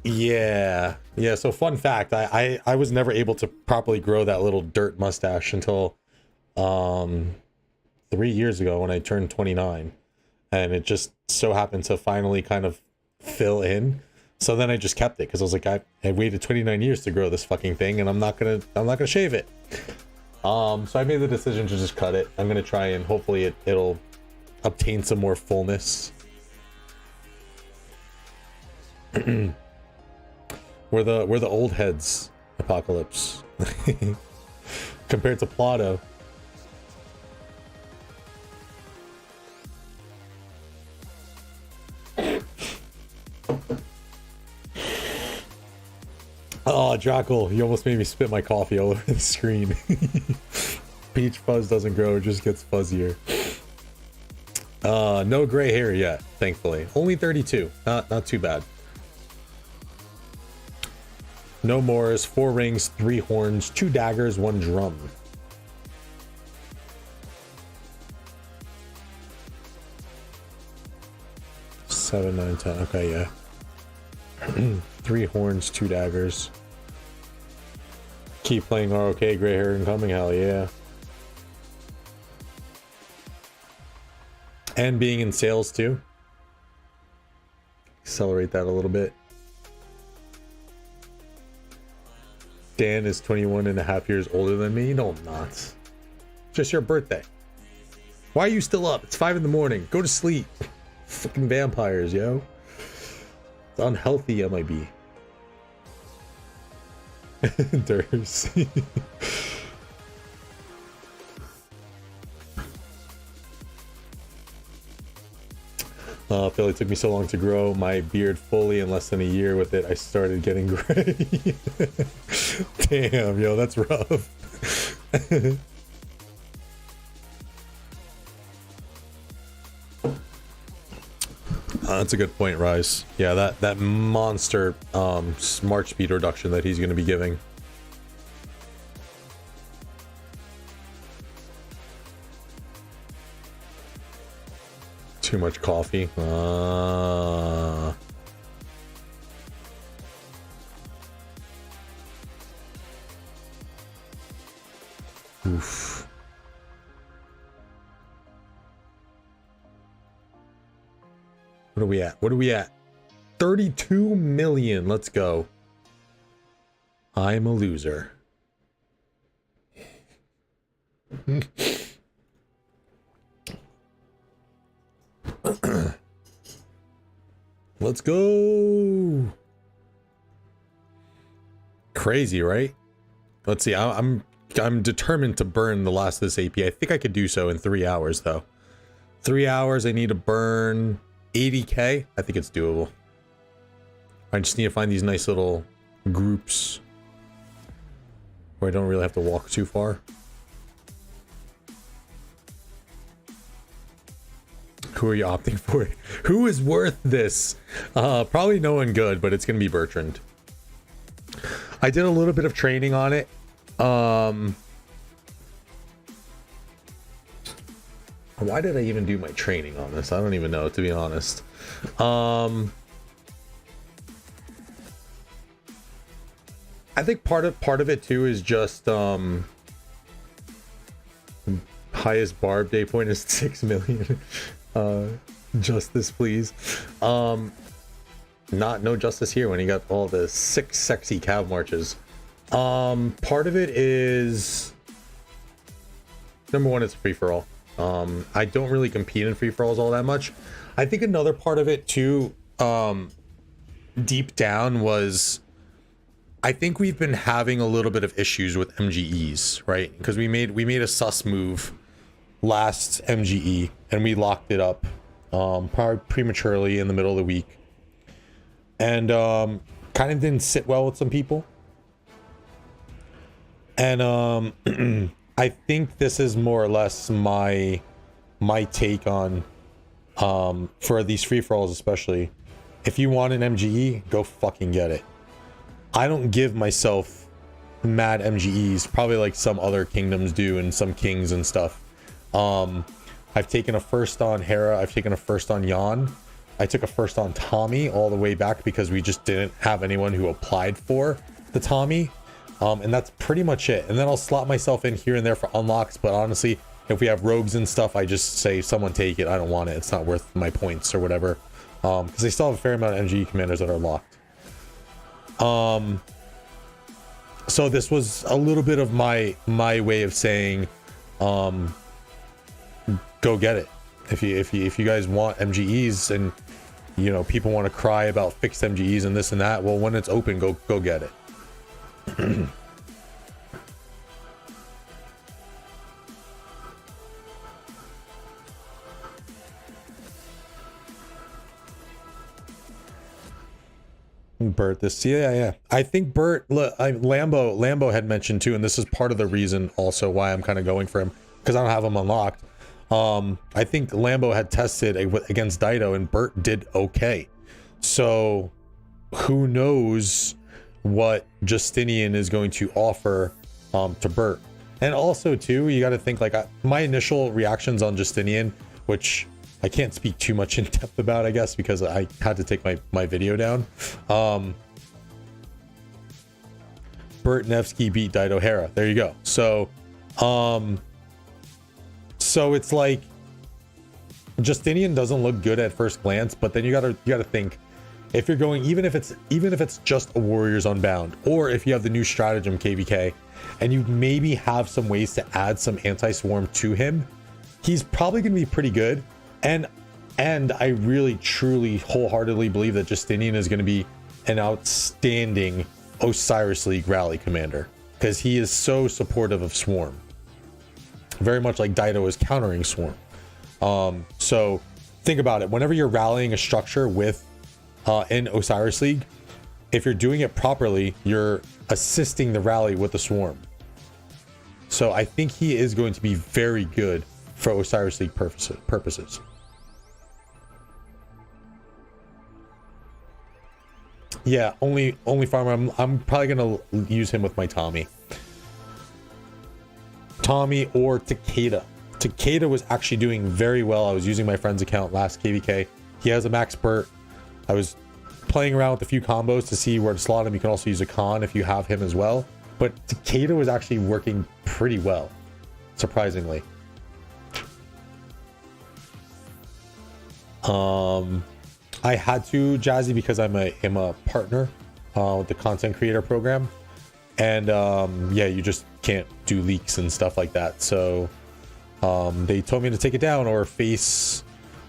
Yeah, so fun fact, I was never able to properly grow that little dirt mustache until 3 years ago when I turned 29, and it just so happened to finally kind of fill in. So then I just kept it because I was like, I waited 29 years to grow this fucking thing, and I'm not gonna shave it. So I made the decision to just cut it. I'm gonna try and hopefully it'll obtain some more fullness. We're the old heads, Apocalypse. Compared to Plato. Oh, Drackle, you almost made me spit my coffee all over the screen. Peach fuzz doesn't grow, it just gets fuzzier. No gray hair yet, thankfully. Only 32, not too bad. No mores, 4 rings, 3 horns, 2 daggers, 1 drum. 7, 9, 10. Okay, yeah. 3 horns, 2 daggers. Keep playing ROK, gray hair incoming, hell yeah. And being in sales too. Accelerate that a little bit. Dan is 21 and a half years older than me. No, I'm not. Just your birthday. Why are you still up? It's 5 in the morning. Go to sleep. Fucking vampires, yo. It's unhealthy, MIB. Durs. Philly, took me so long to grow my beard fully. In less than a year with it, I started getting gray. Damn, yo, that's rough. That's a good point, Rise. Yeah, that monster march speed reduction that he's going to be giving. Too much coffee. Oof. What are we at? What are we at? 32 million. Let's go. I'm a loser. Let's go. Crazy, right? Let's see. I'm determined to burn the last of this AP. I think I could do so in 3 hours, though. 3 hours. I need to burn 80k. I think it's doable. I just need to find these nice little groups where I don't really have to walk too far. Who are you opting for? Who is worth this? Probably no one good, but it's gonna be Bertrand. I did a little bit of training on it. Why did I even do my training on this? I don't even know, to be honest. I think part of it too is just Highest Barb day point is 6 million. Justice, please. No justice here when he got all the 6 sexy cav marches. Part of it is, number one, it's free for all. I don't really compete in free for alls all that much. I think another part of it too, deep down, was I think we've been having a little bit of issues with MGEs, right? Because we made a sus move last MGE and we locked it up probably prematurely in the middle of the week, and kind of didn't sit well with some people. And I think this is more or less my take on for these free-for-alls, especially. If you want an MGE, go fucking get it. I don't give myself mad MGEs, probably like some other kingdoms do and some kings and stuff. I've taken a first on Hera, I've taken a first on Jan. I took a first on Tommy all the way back because we just didn't have anyone who applied for the Tommy. And that's pretty much it. And then I'll slot myself in here and there for unlocks, but honestly, if we have rogues and stuff, I just say someone take it. I don't want it. It's not worth my points or whatever. Because they still have a fair amount of MGE commanders that are locked. So this was a little bit of my way of saying, go get it. If you guys want MGEs and, you know, people want to cry about fixed MGEs and this and that, well, when it's open, go get it. Bert, this, yeah. I think Bert, Lambo had mentioned too, and this is part of the reason also why I'm kind of going for him, because I don't have him unlocked. I think Lambo had tested against Dido and Bert did okay. So who knows what Justinian is going to offer to Bert. And also too, you got to think, like, my initial reactions on Justinian, which I can't speak too much in depth about, I guess, because I had to take my video down. Bert Nevsky beat Dido Hera. There you go. So it's like Justinian doesn't look good at first glance, but then you gotta think, if you're going, even if it's just a Warriors Unbound, or if you have the new stratagem KVK and you maybe have some ways to add some anti-swarm to him, he's probably going to be pretty good. And I really, truly, wholeheartedly believe that Justinian is going to be an outstanding Osiris League rally commander, because he is so supportive of Swarm. Very much like Dido is countering Swarm. So think about it. Whenever you're rallying a structure with in Osiris League, if you're doing it properly, you're assisting the rally with the Swarm. So I think he is going to be very good for Osiris League purposes. Yeah, only farmer. I'm probably gonna use him with my Tommy or Takeda. Takeda was actually doing very well. I was using my friend's account last KVK. He has a max Burt. I was playing around with a few combos to see where to slot him. You can also use a Khan if you have him as well. But Takeda was actually working pretty well, surprisingly. I had to, Jazzy, because I'm a partner with the content creator program, and yeah, you just can't do leaks and stuff like that. So they told me to take it down or face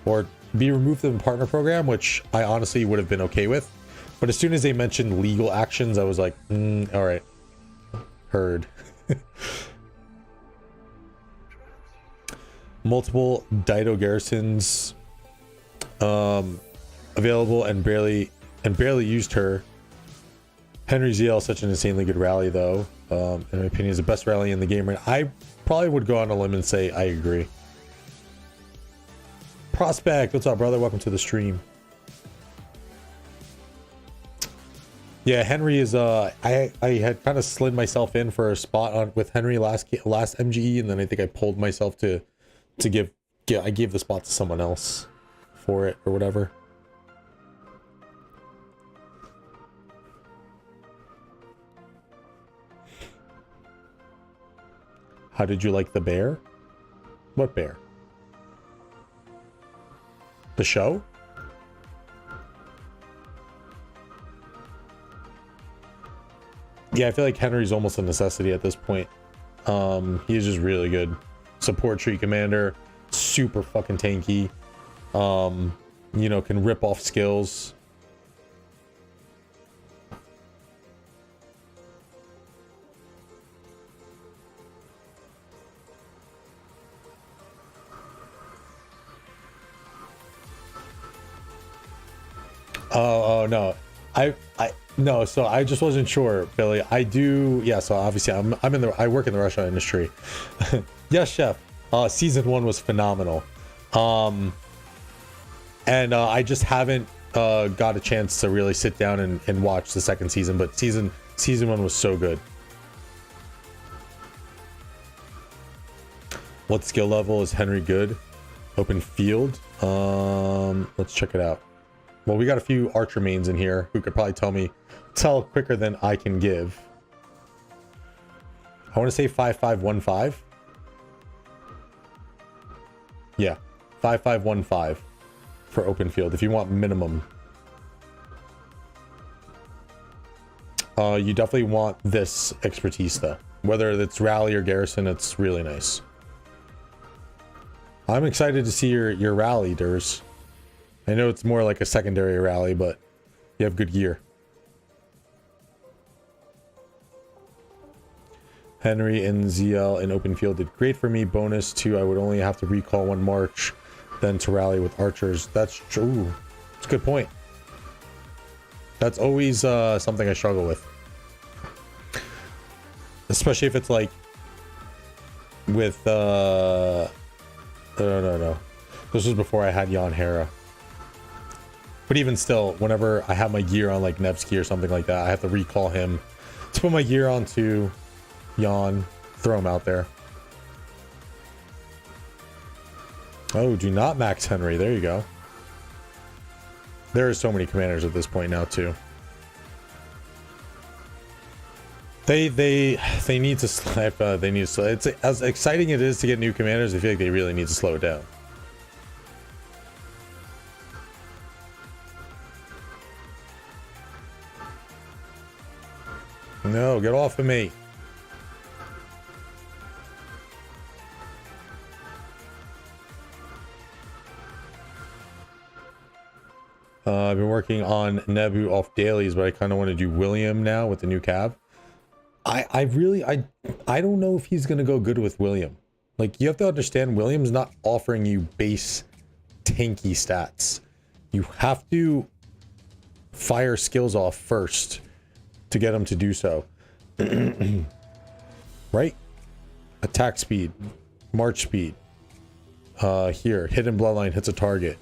or be removed from the partner program, which I honestly would have been okay with. But as soon as they mentioned legal actions, I was like, all right, heard. Multiple Dido garrisons available and barely used her. Henry ZL, such an insanely good rally, though. In my opinion, is the best rally in the game. I probably would go on a limb and say I agree. Prospect, what's up, brother? Welcome to the stream. Yeah, Henry is I had kind of slid myself in for a spot with Henry last MGE, and then I think I pulled myself to give I gave the spot to someone else for it or whatever. How did you like the bear? What bear? The show? Yeah, I feel like Henry's almost a necessity at this point. He's just really good. Support tree commander, super fucking tanky. You know, can rip off skills. Oh no, no. So I just wasn't sure, Billy. I do, yeah. So obviously, I work in the restaurant industry. Yes, chef. Season 1 was phenomenal. And I just haven't got a chance to really sit down and watch the second season. But season 1 was so good. What skill level is Henry good? Open field. Let's check it out. Well, we got a few archer mains in here who could probably tell quicker than I can give. I want to say 5515. Yeah, 5515 for open field if you want minimum. You definitely want this expertise though. Whether it's rally or garrison, it's really nice. I'm excited to see your rally, Durs. I know it's more like a secondary rally, but you have good gear. Henry and ZL in open field did great for me. Bonus 2, I would only have to recall 1 march, then to rally with archers. That's true. It's a good point. That's always something I struggle with. Especially if it's like with no. This was before I had Jan Hera. But even still, whenever I have my gear on like Nevsky or something like that, I have to recall him to put my gear onto Jan, throw him out there. Oh, do not max Henry. There you go. There are so many commanders at this point now too. They need to slap. They need to slow. It's as exciting it is to get new commanders. I feel like they really need to slow it down. No, get off of me. I've been working on Nebu off dailies, but I kind of want to do William now with the new Cav. I don't know if he's going to go good with William. Like, you have to understand, William's not offering you base tanky stats. You have to fire skills off first to get him to do so. Right? Attack speed, march speed. Here, hidden bloodline hits a target.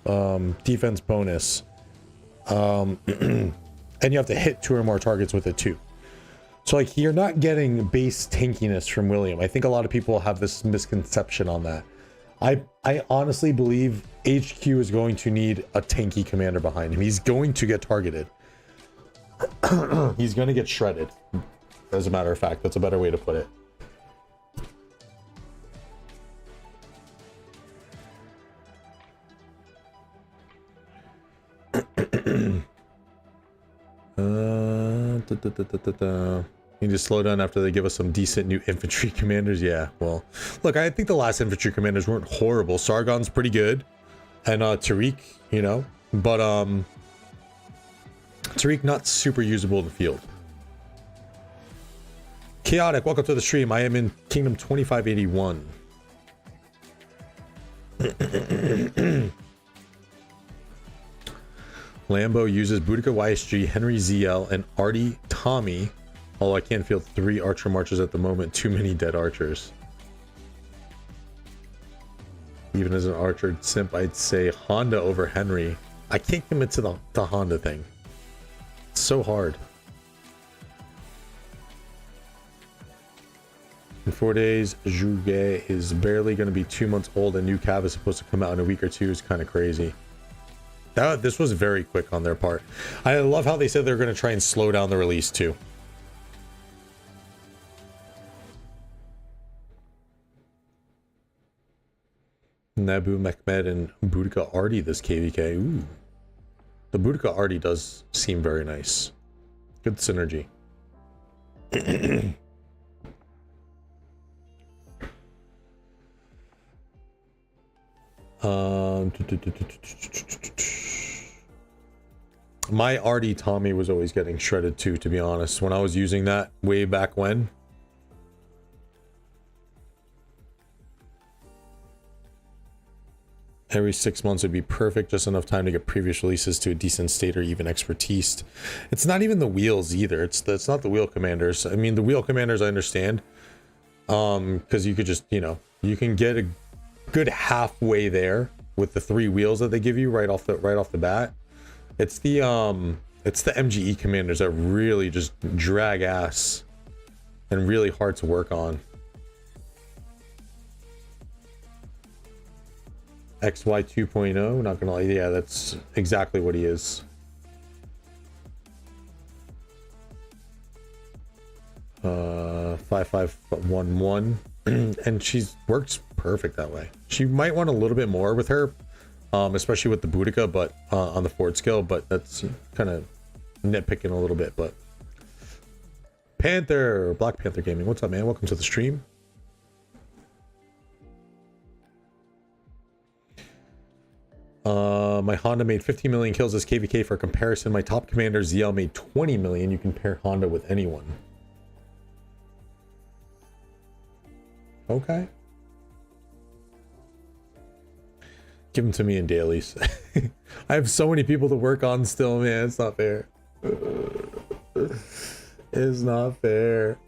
Defense bonus. And you have to hit 2 or more targets with it too. So like, you're not getting base tankiness from William. I think a lot of people have this misconception on that. I honestly believe HQ is going to need a tanky commander behind him. He's going to get targeted. He's going to get shredded. As a matter of fact, that's a better way to put it. Need to slow down after they give us some decent new infantry commanders. Yeah, well, look, I think the last infantry commanders weren't horrible. Sargon's pretty good, and Tariq, you know, but Tariq not super usable in the field. Chaotic, welcome to the stream. I am in Kingdom 2581. Lambo uses Boudica YSG, Henry ZL, and Artie Tommy. Although I can't field 3 archer marches at the moment. Too many dead archers. Even as an archer simp, I'd say Honda over Henry. I can't commit to the Honda thing. It's so hard. In 4 days, Jouget is barely going to be 2 months old, and new Cav is supposed to come out in a week or 2. Is kind of crazy. This was very quick on their part. I love how they said they're going to try and slow down the release too. Nabu, Mehmed, and Boudica Artie this KVK. Ooh. The Boudica Artie does seem very nice. Good synergy. My Artie Tommy was always getting shredded too, to be honest. When I was using that way back when. Every 6 months would be perfect, just enough time to get previous releases to a decent state or even expertise. It's not even the wheels either. It's not the wheel commanders. I mean, the wheel commanders I understand. Because you could just, you know, you can get a good halfway there with the 3 wheels that they give you right off the bat. It's the MGE commanders that really just drag ass and really hard to work on. XY 2.0, not gonna lie, yeah, that's exactly what he is. 5511, and she's works perfect that way. She might want a little bit more with her, especially with the Boudica, but on the Ford scale, but that's kind of nitpicking a little bit. But Panther, Black Panther Gaming, what's up, man? Welcome to the stream. My Honda made 50 million kills as KVK. For comparison, my top commander ZL made 20 million. You can pair Honda with anyone. Okay. Give them to me in dailies. I have so many people to work on still, man. It's not fair. It's not fair.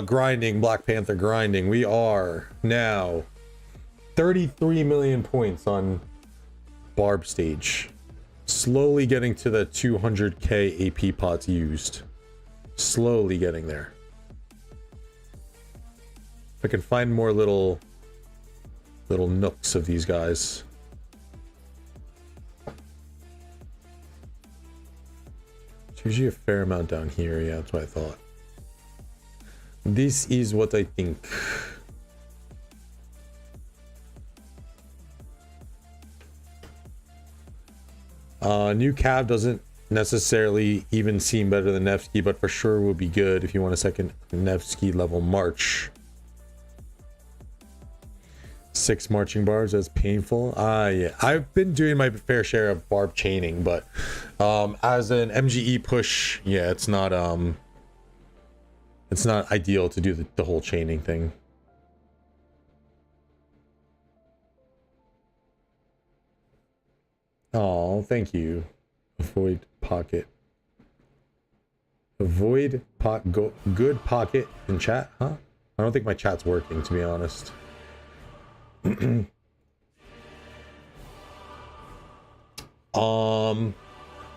Grinding, Black Panther grinding. We are now 33 million points on Barb stage. Slowly getting to the 200k AP pots used. Slowly getting there. If I can find more little nooks of these guys. It's usually a fair amount down here. Yeah, that's what I thought. This is what I think. New Cav doesn't necessarily even seem better than Nevsky, but for sure will be good if you want a second Nevsky level march. 6 marching barbs, that's painful. Yeah, I've been doing my fair share of barb chaining, but as an MGE push, yeah, it's not ideal to do the whole chaining thing. Oh, thank you. Avoid pocket. Avoid good pocket in chat, huh? I don't think my chat's working, to be honest.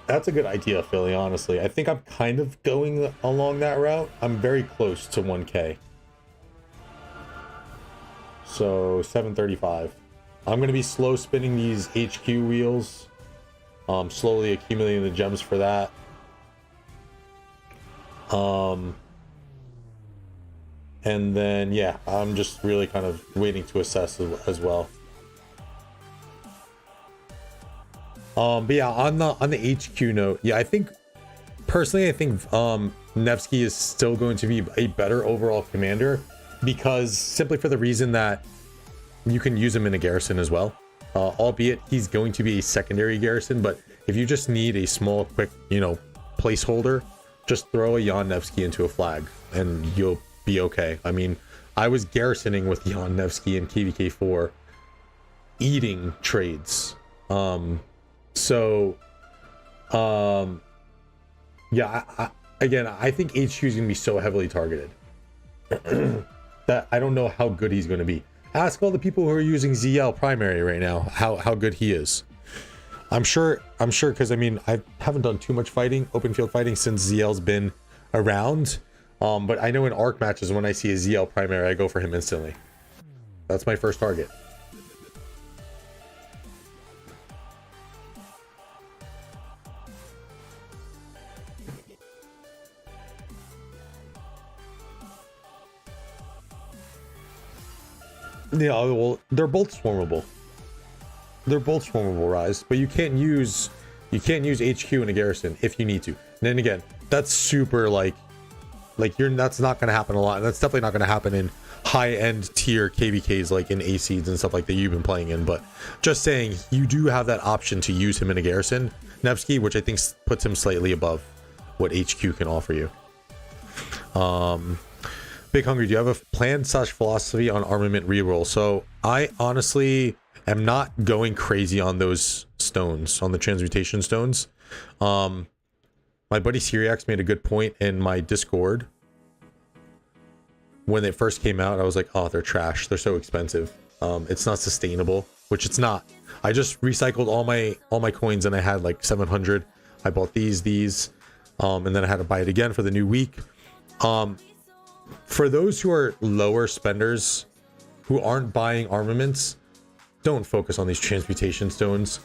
That's a good idea, Philly, honestly. I think I'm kind of going along that route. I'm very close to 1k. So 735. I'm going to be slow spinning these HQ wheels. Slowly accumulating the gems for that. And then, yeah, I'm just really kind of waiting to assess as well. But yeah, on the HQ note, yeah, I think personally, I think Nevsky is still going to be a better overall commander, because simply for the reason that you can use him in a garrison as well. Albeit he's going to be a secondary garrison, but if you just need a small, quick, you know, placeholder, just throw a Jan Nevsky into a flag and you'll be okay. I mean, I was garrisoning with Jan Nevsky in KVK4, eating trades. Yeah, again, I think HQ is gonna be so heavily targeted that I don't know how good he's gonna be. Ask all the people who are using ZL primary right now how good he is. I'm sure, because I mean, I haven't done too much fighting, open field fighting, since ZL's been around. But I know in ARC matches, when I see a ZL primary, I go for him instantly. That's my first target. Yeah, well, they're both swarmable. They're both swarmable, Rise, but you can't use HQ in a garrison if you need to. And then again, that's super like that's not going to happen a lot. And that's definitely not going to happen in high-end tier KVKs like in A-Seeds and stuff like that you've been playing in. But just saying, you do have that option to use him in a garrison, Nevsky, which I think puts him slightly above what HQ can offer you. Big Hungry, do you have a plan / philosophy on armament reroll? So I honestly am not going crazy on those stones, on the transmutation stones. My buddy Syriax made a good point in my Discord. When they first came out, I was like, oh, they're trash. They're so expensive. It's not sustainable, which it's not. I just recycled all my coins and I had like 700. I bought these, and then I had to buy it again for the new week. For those who are lower spenders, who aren't buying armaments, don't focus on these transmutation stones.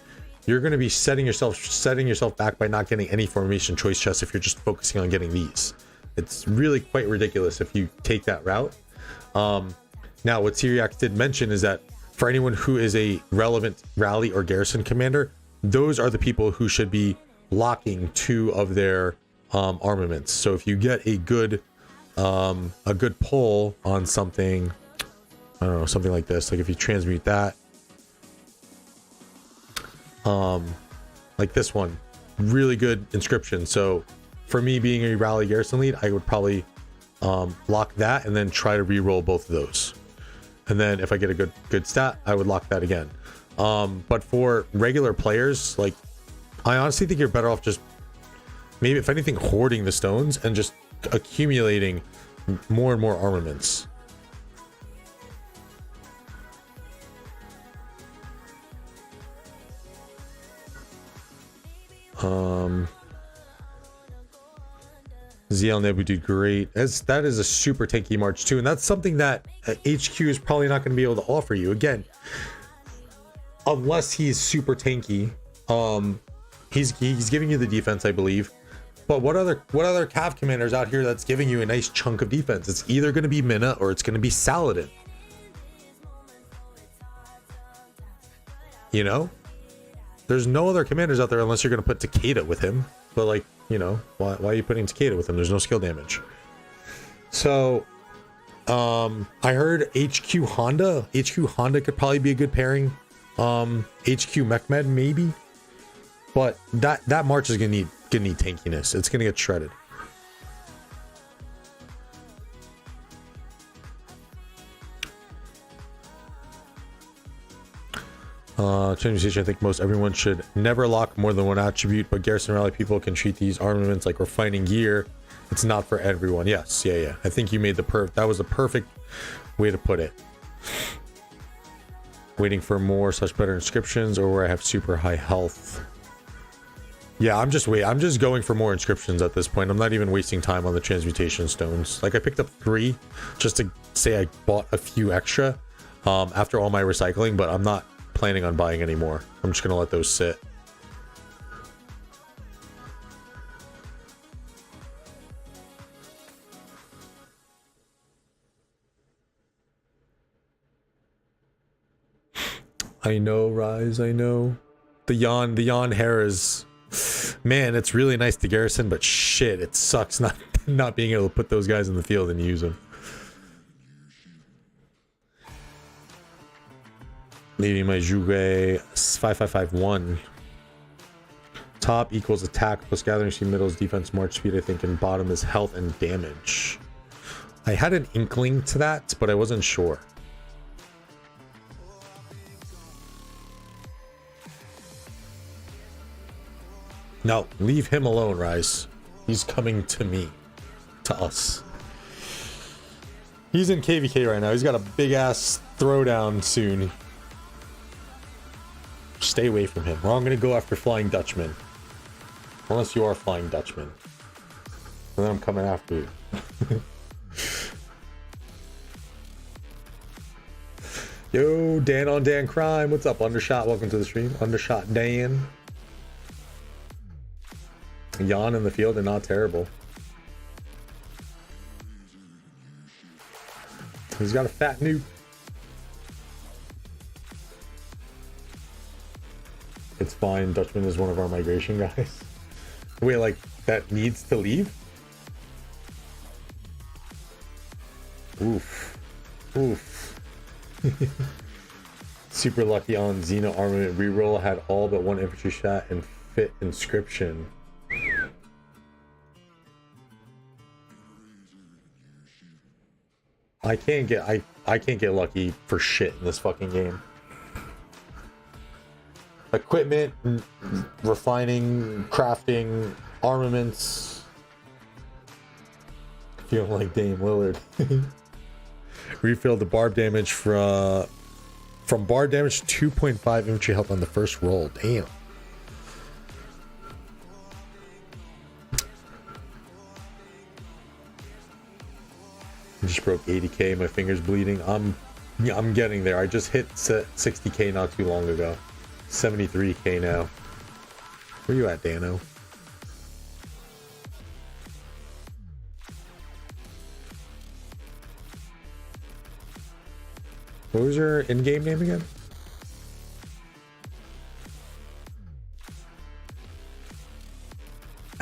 You're going to be setting yourself back by not getting any formation choice chests if you're just focusing on getting these. It's really quite ridiculous if you take that route. Now, what Syriac did mention is that for anyone who is a relevant rally or garrison commander, those are the people who should be locking 2 of their armaments. So if you get a good pull on something, I don't know, something like this, like if you transmute that, like this one, really good inscription. So for me being a rally garrison lead, I would probably lock that and then try to re-roll both of those. And then if I get a good stat, I would lock that again. But for regular players, like, I honestly think you're better off just maybe, if anything, hoarding the stones and just accumulating more and more armaments. ZL Nebu did great. That is a super tanky march too, and that's something that HQ is probably not going to be able to offer you again, unless he's super tanky. He's giving you the defense, I believe. But what other Cav commanders out here that's giving you a nice chunk of defense? It's either going to be Minna or it's going to be Saladin. You know, there's no other commanders out there unless you're going to put Takeda with him. But like, you know, why are you putting Takeda with him? There's no skill damage. So, I heard HQ Honda could probably be a good pairing. HQ Mechmed maybe, but that march is gonna need tankiness. It's gonna get shredded. Transmutation, I think most everyone should never lock more than one attribute, but garrison rally people can treat these armaments like refining gear. It's not for everyone. Yes, yeah. I think you made that was the perfect way to put it. Waiting for more such better inscriptions, or where I have super high health. Yeah, I'm just going for more inscriptions at this point. I'm not even wasting time on the transmutation stones. Like, I picked up 3 just to say I bought a few extra after all my recycling, but I'm not planning on buying any more. I'm just gonna let those sit. I know, Rise, I know. The yawn hair is, man, it's really nice to garrison, but shit, it sucks not being able to put those guys in the field and use them. Leading my Jouget 5551. Top equals attack plus gathering speed, middles defense, march speed, I think, and bottom is health and damage. I had an inkling to that, but I wasn't sure. No, leave him alone, Rise. He's coming to me. To us. He's in KVK right now. He's got a big ass throwdown soon. Stay away from him. Or I'm gonna go after Flying Dutchman. Unless you are Flying Dutchman. And then I'm coming after you. Yo, Dan on Dan Crime. What's up, Undershot? Welcome to the stream. Undershot Dan. Yawn in the field and not terrible. He's got a fat nuke. It's fine. Dutchman is one of our migration guys. Wait, like, that needs to leave? Oof. Oof. Super lucky on Xeno armament reroll. Had all but one infantry shot and fit inscription. I can't get lucky for shit in this fucking game. Equipment, refining, crafting, armaments. Feeling like Dame Lillard. Refilled the barb damage from barb damage 2.5 infantry health on the first roll. Damn. I just broke 80k. My finger's bleeding. I'm getting there. I just hit 60k not too long ago. 73k now. Where you at, Dano? What was your in-game name again?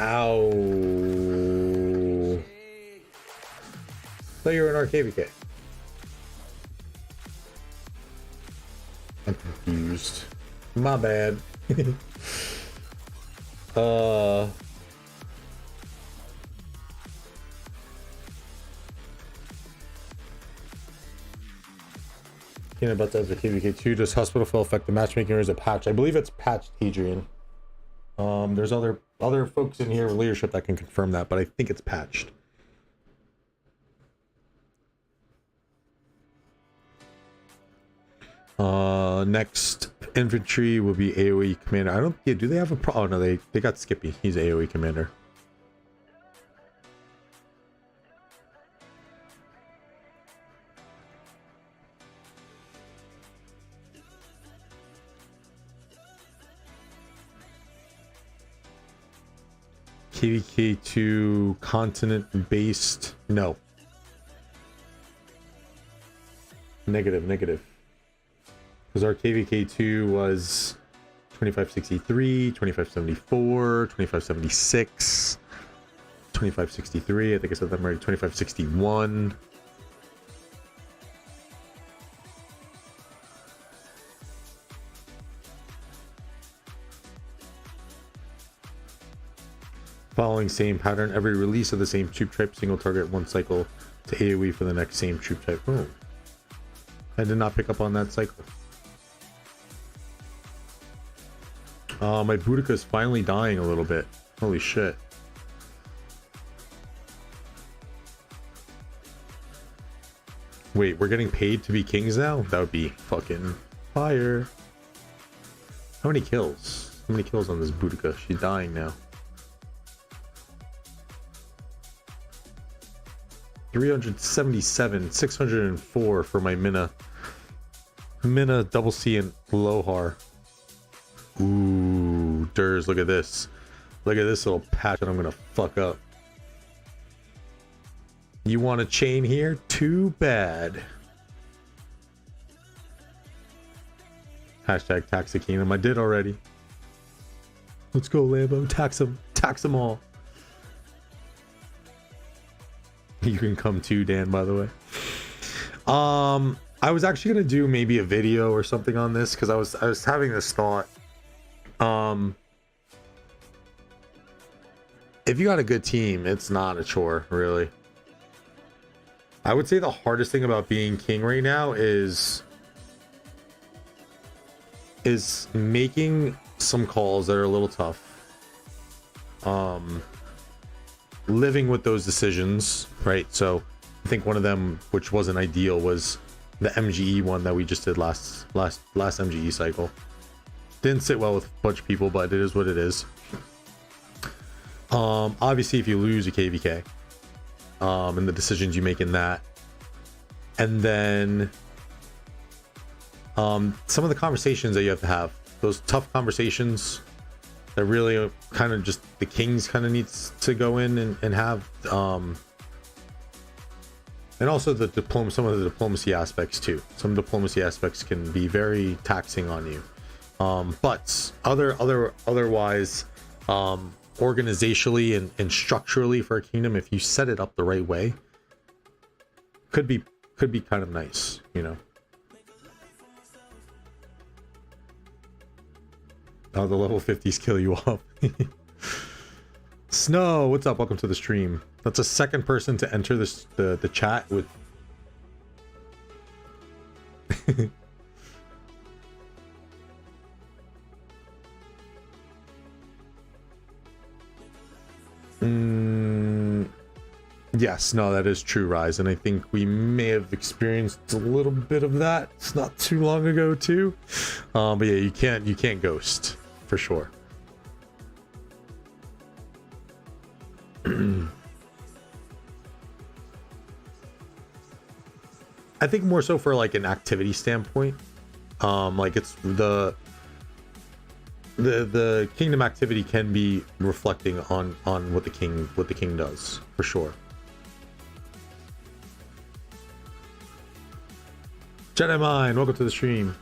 Ow. Thought you were an RKBK. I'm confused. My bad. About that KVK2. Does hospital fill affect the matchmaking, or is it patched? I believe it's patched, Adrian. There's other folks in here with leadership that can confirm that, but I think it's patched. Next infantry will be AoE commander. I don't. Yeah, do they have a pro? Oh no, they got Skippy. He's AoE commander. KVK2 continent based. No. Negative. Because our KVK2 was 2563, 2574, 2576, 2563. I think I said that right. 2561. Following same pattern, every release of the same troop type, single target, one cycle to AoE for the next same troop type. Oh, I did not pick up on that cycle. My Boudica is finally dying a little bit. Holy shit. Wait, we're getting paid to be kings now? That would be fucking fire. How many kills? How many kills on this Boudica? She's dying now. 377, 604 for my Mina double C and Lohar. Ooh, Durs, look at this. Look at this little patch that I'm gonna fuck up. You want a chain here? Too bad. Hashtag tax the kingdom. I did already. Let's go, Lambo. Tax them. Tax them all. You can come too, Dan, by the way. I was actually gonna do maybe a video or something on this because I was having this thought. If you got a good team, it's not a chore, really. I would say the hardest thing about being king right now is making some calls that are a little tough. Living with those decisions, right? So I think one of them, which wasn't ideal, was the MGE one that we just did last MGE cycle. Didn't sit well with a bunch of people, but it is what it is. Obviously, if you lose a KVK, and the decisions you make in that, and then some of the conversations that you have to have, those tough conversations that really kind of just the kings kind of needs to go in and have, and also some of the diplomacy aspects too. Some diplomacy aspects can be very taxing on you But otherwise, organizationally and structurally for a kingdom, if you set it up the right way, could be kind of nice, you know. Oh, the level 50s kill you off. Snow, what's up? Welcome to the stream. That's a second person to enter this the chat with. Yes, no, that is true, Rise, and I think we may have experienced a little bit of that. It's not too long ago, too. But yeah, you can't ghost for sure. I think more so for like an activity standpoint. Like it's the kingdom activity can be reflecting on what the king does for sure. Jedi Mind, welcome to the stream.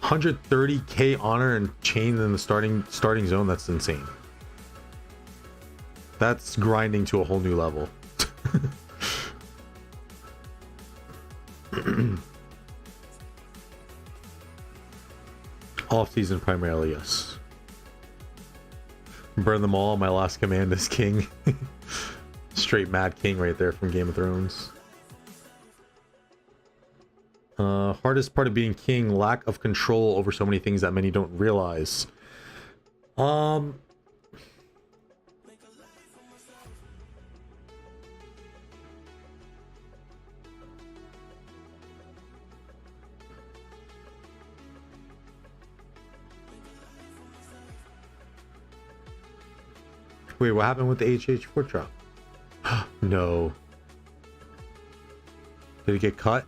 130k honor and chain in the starting zone. That's insane. That's grinding to a whole new level. Off season primarily, yes. Burn them all. My last command is king. Straight Mad King right there from Game of Thrones. Hardest part of being king, lack of control over so many things that many don't realize. Wait, what happened with the HH4 drop? No. Did it get cut?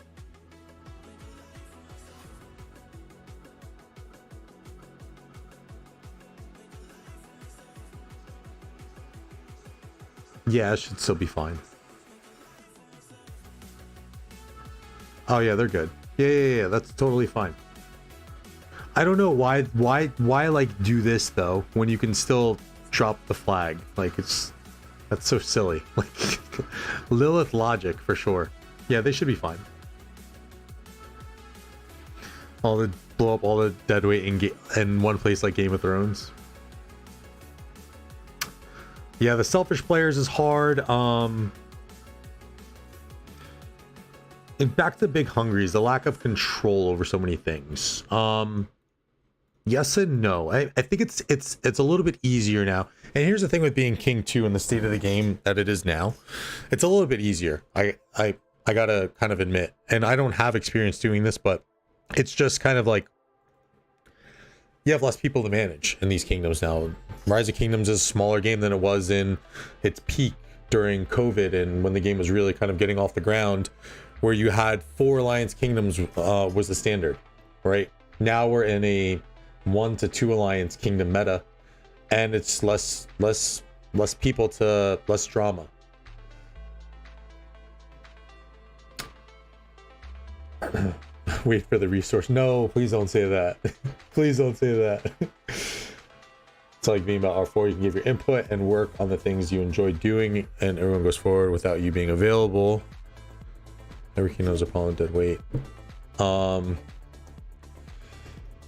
Yeah, it should still be fine. Oh yeah, they're good. Yeah, that's totally fine. I don't know why like do this though when you can still drop the flag. Like that's so silly. Like Lilith logic for sure. Yeah, they should be fine. Blow up all the deadweight in one place like Game of Thrones. Yeah, the selfish players is hard. And back to Big Hungries, the lack of control over so many things. Yes and no. I think it's a little bit easier now. And here's the thing with being King 2 in the state of the game that it is now. It's a little bit easier. I gotta kind of admit. And I don't have experience doing this, but it's just kind of like you have less people to manage in these kingdoms now. Rise of Kingdoms is a smaller game than it was in its peak during COVID and when the game was really kind of getting off the ground, where you had 4 Alliance Kingdoms was the standard, right? Now we're in a 1 to 2 Alliance Kingdom meta, and it's less people to less drama. Wait for the resource. No, please don't say that. Please don't say that. It's like being about R4. You can give your input and work on the things you enjoy doing, and everyone goes forward without you being available. Every king knows a problem dead weight.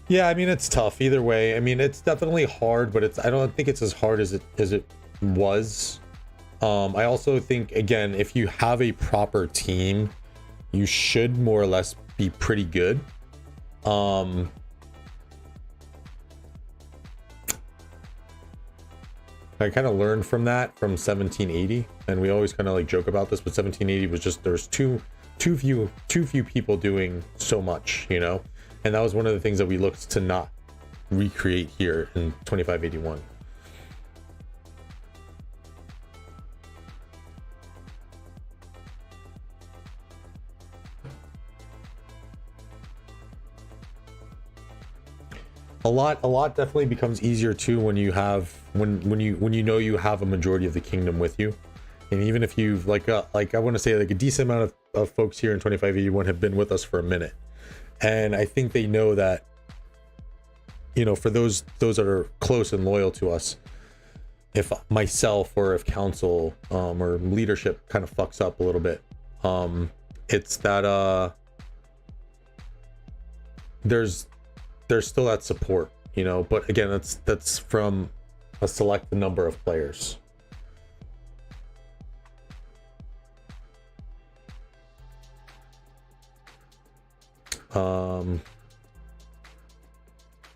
Yeah, I mean it's tough either way. I mean it's definitely hard, but I don't think it's as hard as it was. I also think, again, if you have a proper team, you should more or less be pretty good. I kind of learned from that from 1780, and we always kind of like joke about this, but 1780 was just there's too few people doing so much, you know, and that was one of the things that we looked to not recreate here in 2581. A lot definitely becomes easier too when you have when you know you have a majority of the kingdom with you, and even if you've like I want to say like a decent amount of folks here in 2581 have been with us for a minute, And I think they know that, you know, for those that are close and loyal to us, if myself or if council or leadership kind of fucks up a little bit, it's that there's still that support, you know. But again, that's from a select number of players.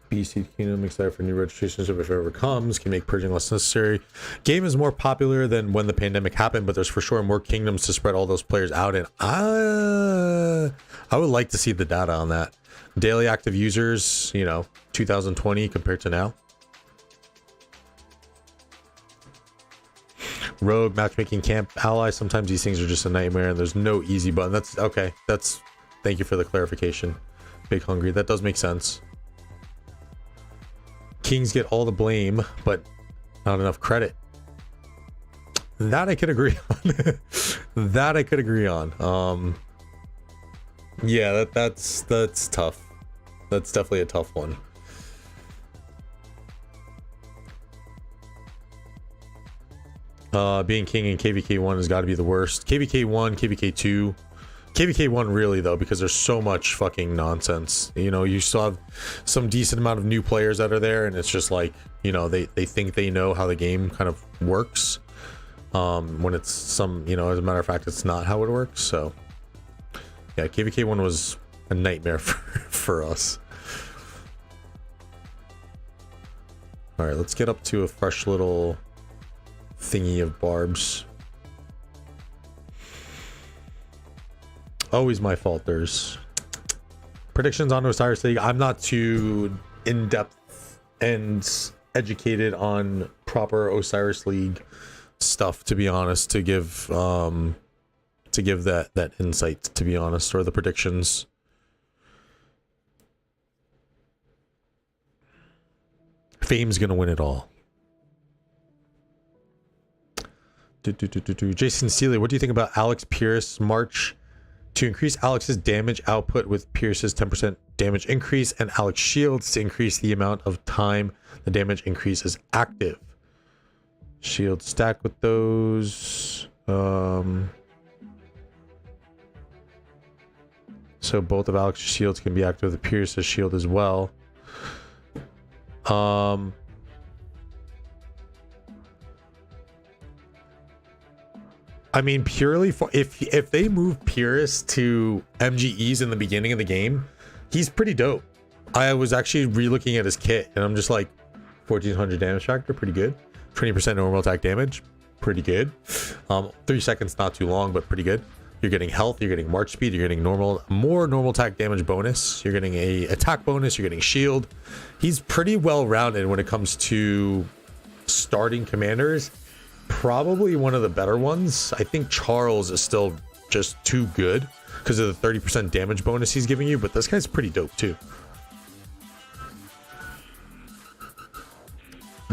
BC Kingdom excited for new registrations if it ever comes, can make purging less necessary. Game is more popular than when the pandemic happened, but there's for sure more kingdoms to spread all those players out in. I would like to see the data on that. Daily active users, you know, 2020 compared to now. Rogue matchmaking camp ally, sometimes these things are just a nightmare and there's no easy button. That's okay. That's, thank you for the clarification. Big Hungry, that does make sense. Kings get all the blame, but not enough credit. That I could agree on. That I could agree on. Yeah, that's tough. That's definitely a tough one. Being king in KVK1 has got to be the worst. KVK1, KVK2. KVK1 really though, because there's so much fucking nonsense. You know, you still have some decent amount of new players that are there, and it's just like, you know, they think they know how the game kind of works. When it's some, you know, as a matter of fact, it's not how it works. So yeah, KVK1 was a nightmare for us. All right, let's get up to a fresh little thingy of barbs. Always my fault. There's predictions on Osiris League. I'm not too in-depth and educated on proper Osiris League stuff, to be honest, to give that insight, to be honest, or the predictions. Fame's gonna win it all. Jason Seeley, what do you think about Alex Pierce March to increase Alex's damage output with Pierce's 10% damage increase, and Alex shields to increase the amount of time the damage increase is active? Shield stack with those. So both of Alex's shields can be active with Pierce's shield as well. I mean, purely for if they move Pierce to MGEs in the beginning of the game, he's pretty dope. I was actually re-looking at his kit, and I'm just like, 1400 damage factor, pretty good. 20% normal attack damage, pretty good. 3 seconds, not too long, but pretty good. You're getting health, you're getting march speed, you're getting more normal attack damage bonus. You're getting a attack bonus, you're getting shield. He's pretty well rounded when it comes to starting commanders. Probably one of the better ones. I think Charles is still just too good because of the 30% damage bonus he's giving you, but this guy's pretty dope too.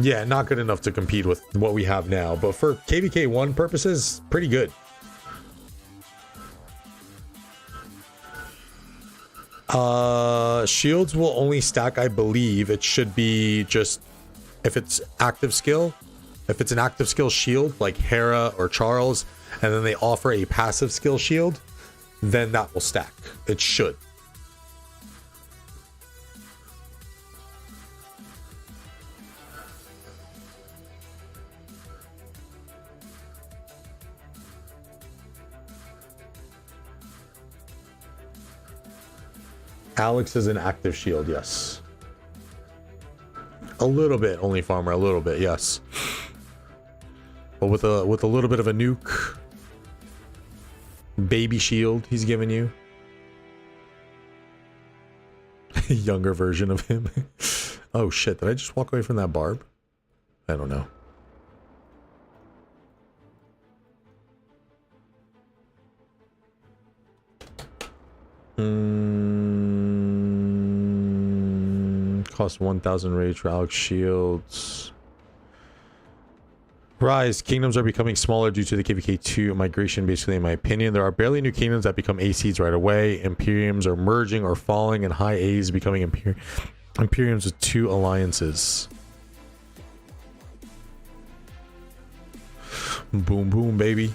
Yeah, not good enough to compete with what we have now, but for KVK1 purposes, pretty good. Shields will only stack, I believe. It should be just if it's active skill. If it's an active skill shield like Hera or Charles, and then they offer a passive skill shield, then that will stack. It should. Alex is an active shield, yes. A little bit, only farmer, a little bit, yes. But with a little bit of a nuke, baby shield he's giving you. Younger version of him. Oh shit, did I just walk away from that Barb? I don't know. Cost 1000 rage for Alex shields. Rise. Kingdoms are becoming smaller due to the KVK2 migration, basically, in my opinion. There are barely new kingdoms that become ACs right away. Imperiums are merging or falling, and high A's becoming Imperiums with 2 alliances. Boom, boom, baby.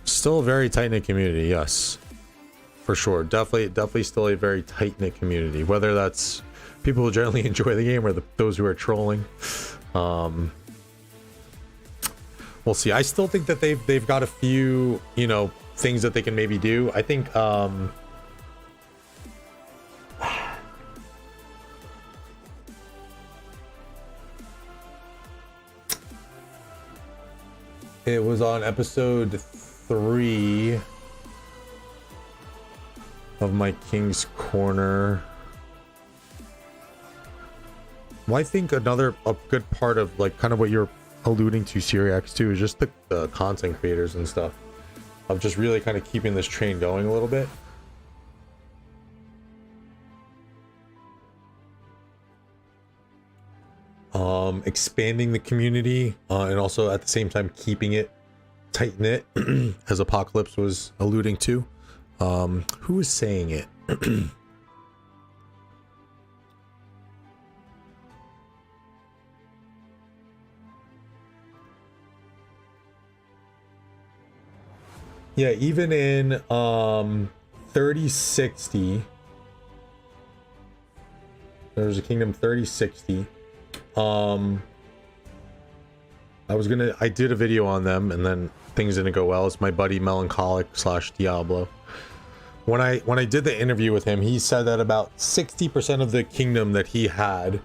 Still a very tight-knit community, yes, for sure. Definitely still a very tight-knit community, whether that's people who generally enjoy the game or those who are trolling. We'll see. I still think that they've got a few, you know, things that they can maybe do. I think it was on episode 3 of my King's Corner. Well, I think a good part of, like, kind of what you're alluding to, Syriax, too, is just the content creators and stuff, of just really kind of keeping this train going a little bit. Expanding the community, and also at the same time keeping it tight-knit, as Apocalypse was alluding to. Who was saying it? Yeah, even in 3060, there's a kingdom 3060. I did a video on them, and then things didn't go well. It's my buddy Melancholic / Diablo. When I did the interview with him, he said that about 60% of the kingdom that he had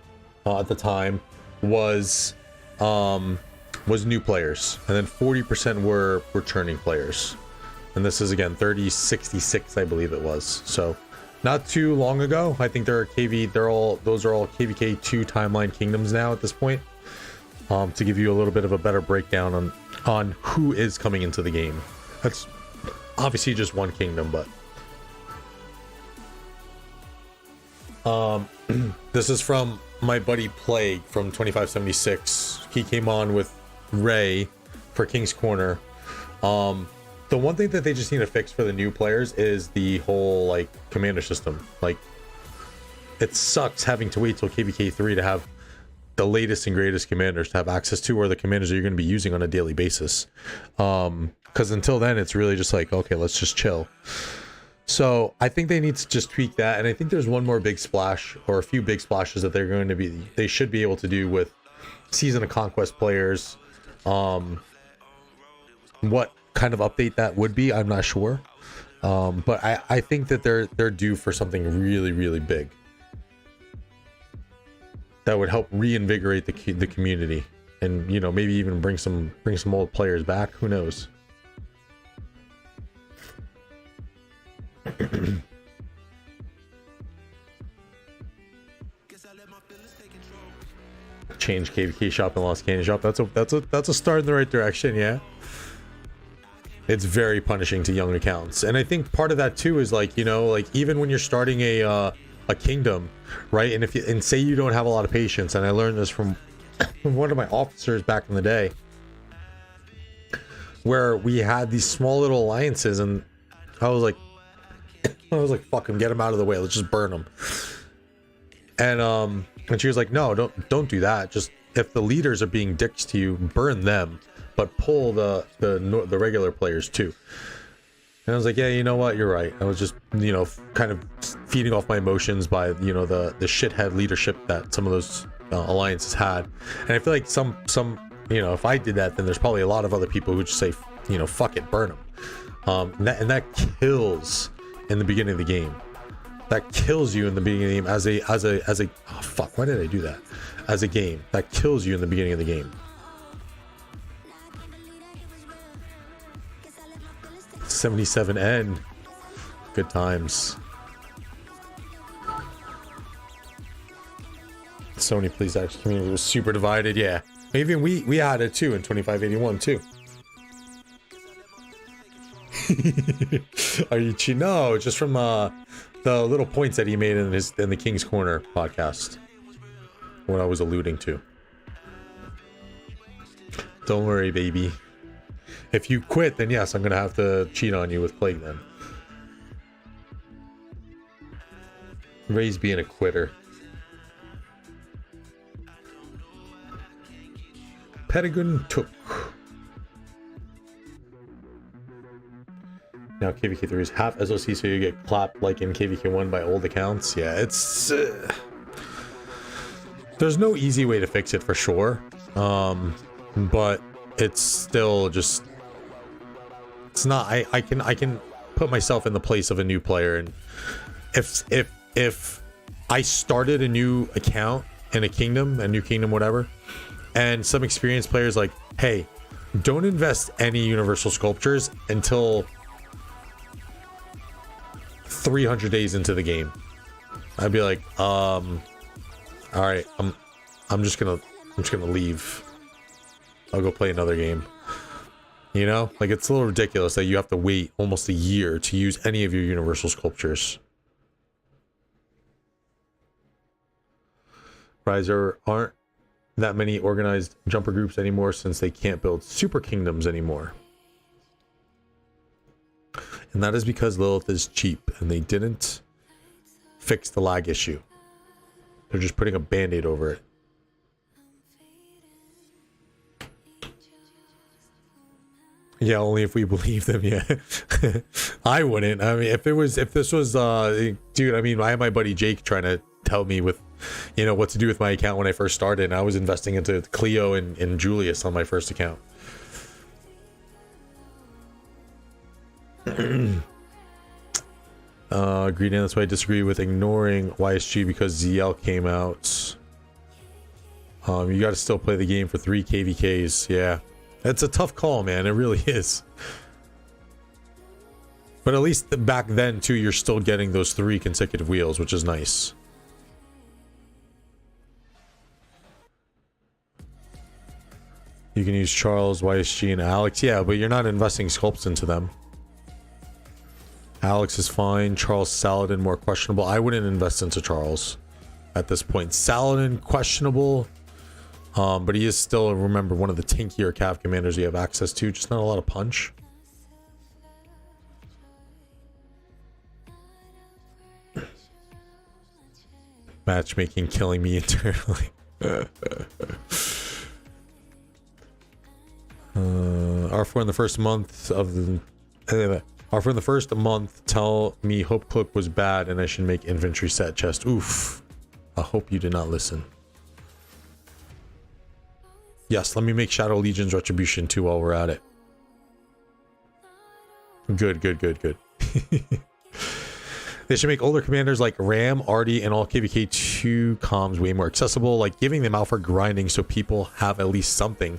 at the time was new players, and then 40% were returning players. And this is, again, 3066, I believe it was. So not too long ago. I think those are all KVK2 timeline kingdoms now at this point. To give you a little bit of a better breakdown on who is coming into the game. That's obviously just one kingdom, but this is from my buddy Plague from 2576. He came on with Ray for King's Corner. The one thing that they just need to fix for the new players is the whole, like, commander system. Like, it sucks having to wait till KVK3 to have the latest and greatest commanders to have access to, or the commanders that you're going to be using on a daily basis. Because until then, it's really just like, okay, let's just chill. So I think they need to just tweak that, and I think there's one more big splash, or a few big splashes that they should be able to do with Season of Conquest players. What kind of update that would be, I'm not sure. But I think that they're due for something really, really big that would help reinvigorate the community, and, you know, maybe even bring some old players back. Who knows? Change KVK shop and Lost Candy shop. That's a start in the right direction. Yeah. It's very punishing to young accounts, and I think part of that too is, like, you know, like, even when you're starting a kingdom, right? And say you don't have a lot of patience, and I learned this from one of my officers back in the day, where we had these small little alliances, and I was like, fuck them, get them out of the way, let's just burn them. And she was like, no, don't do that. Just, if the leaders are being dicks to you, burn them, but pull the regular players too. And I was like, yeah, you know what, you're right. I was just, you know, kind of feeding off my emotions by, you know, the shithead leadership that some of those alliances had. And I feel like some, you know, if I did that, then there's probably a lot of other people who just say, you know, fuck it, burn them. And that kills in the beginning of the game. That kills you in the beginning of the game as a oh fuck, why did I do that? As a game, that kills you in the beginning of the game. 77N, good times. Sony Please Action community was super divided. Yeah, even we had it too in 2581 too. Are you cheating? No, just from the little points that he made in the King's Corner podcast. What I was alluding to. Don't worry, baby. If you quit, then yes, I'm gonna have to cheat on you with Plague then. Ray's being a quitter. Pentagon took. Now KVK3 is half SOC, so you get clapped like in KVK1 by old accounts. Yeah, it's... there's no easy way to fix it for sure. But it's still just... It's not... I can put myself in the place of a new player, and if I started a new account in a new kingdom, whatever, and some experienced players like, hey, don't invest any universal sculptures until 300 days into the game, I'd be like, all right, I'm just gonna leave. I'll go play another game. You know, like, it's a little ridiculous that you have to wait almost a year to use any of your universal sculptures. Riser aren't that many organized jumper groups anymore since they can't build super kingdoms anymore. And that is because Lilith is cheap and they didn't fix the lag issue. They're just putting a band-aid over it. Yeah, only if we believe them, yeah. I wouldn't. I mean, if this was, dude, I mean, I had my buddy Jake trying to tell me what to do with my account when I first started, and I was investing into Cleo and Julius on my first account. Agreed, and that's why I disagree with ignoring YSG because ZL came out. You got to still play the game for 3 KVKs. Yeah, it's a tough call, man. It really is. But at least back then too, you're still getting those 3 consecutive wheels, which is nice. You can use Charles, YSG, and Alex. Yeah, but you're not investing sculpts into them. Alex is fine. Charles Saladin, more questionable. I wouldn't invest into Charles at this point. Saladin, questionable. But he is still, remember, one of the tankier Cav commanders you have access to. Just not a lot of punch. Matchmaking killing me internally. R4 in the first month of the... R4 in the first month, tell me Hope Cloak was bad and I should make infantry set chest. Oof. I hope you did not listen. Yes, let me make Shadow Legion's Retribution too while we're at it. Good, good, good, good. They should make older commanders like Ram, Artie, and all KVK2 comms way more accessible, like giving them out for grinding so people have at least something.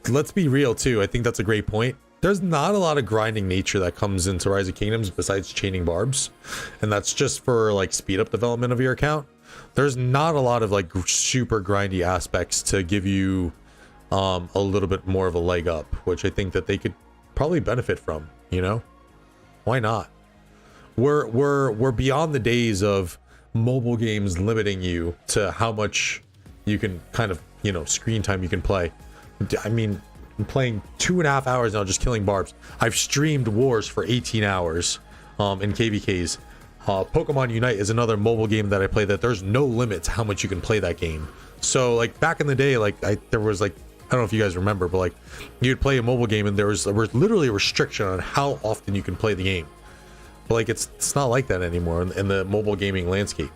Let's be real too, I think that's a great point. There's not a lot of grinding nature that comes into Rise of Kingdoms besides chaining barbs, and that's just for like speed up development of your account. There's not a lot of like super grindy aspects to give you a little bit more of a leg up, which I think that they could probably benefit from, you know? Why not? We're beyond the days of mobile games limiting you to how much you can kind of, you know, screen time you can play. I mean, I'm playing 2.5 hours now just killing barbs. I've streamed wars for 18 hours in KVKs. Pokemon Unite is another mobile game that I play that there's no limit to how much you can play that game. So like back in the day, like there was like, I don't know if you guys remember, but like you'd play a mobile game and there was literally a restriction on how often you can play the game. But like it's not like that anymore in the mobile gaming landscape.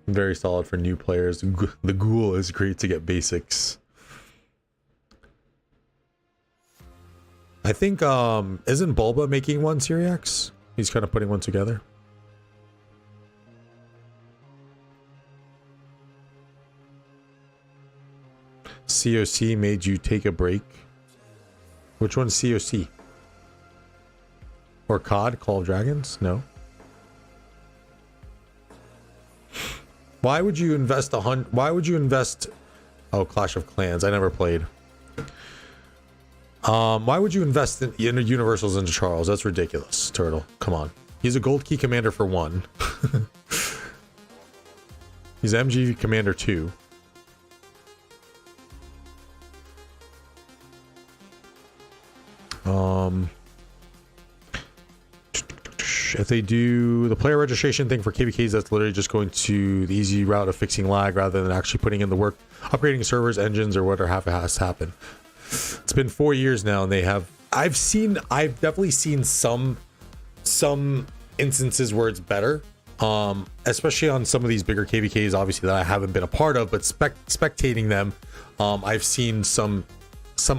Very solid for new players. The Ghoul is great to get basics. I think isn't Bulba making one, Syriax? He's kind of putting one together. COC made you take a break. Which one's COC? Or COD, Call of Dragons? No. Why would you invest why would you invest? Oh, Clash of Clans. I never played. Why would you invest in universals into Charles? That's ridiculous, Turtle. Come on. He's a gold key commander for 1. He's MGE commander 2. If they do the player registration thing for KVKs, that's literally just going to the easy route of fixing lag rather than actually putting in the work, upgrading servers, engines, or whatever has to happen. It's been 4 years now, and they have. I've definitely seen some instances where it's better, especially on some of these bigger KVKs, obviously that I haven't been a part of, but spectating them, I've seen some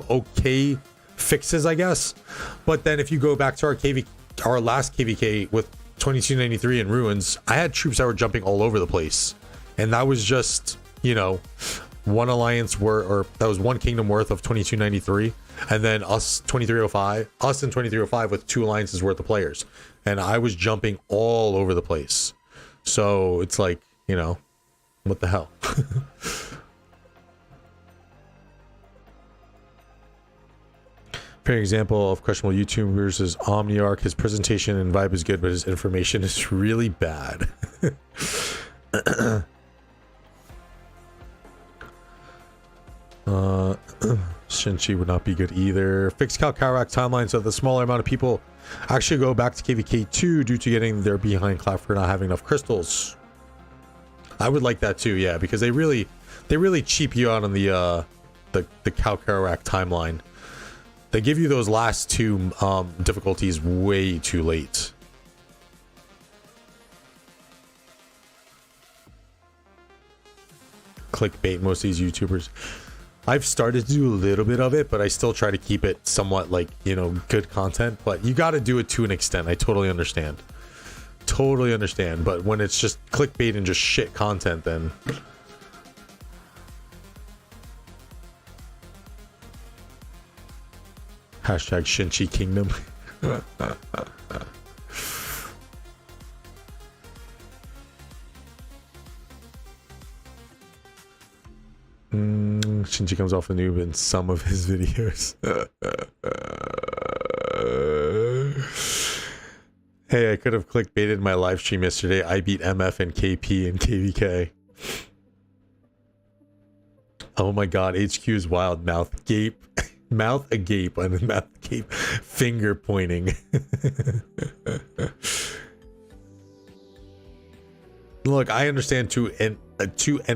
okay fixes, I guess. But then if you go back to our last KVK with 2293 in ruins, I had troops that were jumping all over the place, and that was just, you know, one alliance or that was one kingdom worth of 2293, and then us and 2305 with 2 alliances worth of players, and I was jumping all over the place. So it's like, you know, what the hell. Fair example of questionable YouTubers is Omniarch. His presentation and vibe is good, but his information is really bad. Shinchi would not be good either. Fixed Cavalry timeline so the smaller amount of people actually go back to KVK2 due to getting their behind clap for not having enough crystals. I would like that too, yeah, because they really cheap you out on the Cavalry timeline. They give you those last 2 difficulties way too late. Clickbait, most of these YouTubers. I've started to do a little bit of it, but I still try to keep it somewhat like, you know, good content. But you got to do it to an extent. I totally understand. Totally understand. But when it's just clickbait and just shit content, then... Hashtag Shinchi Kingdom. Shinji comes off a noob in some of his videos. Hey, I could have clickbaited my live stream yesterday. I beat MF and KP and KVK. Oh my god, HQ is wild. Mouth gape. Mouth agape and mouth gape. Finger pointing. Look, I understand to an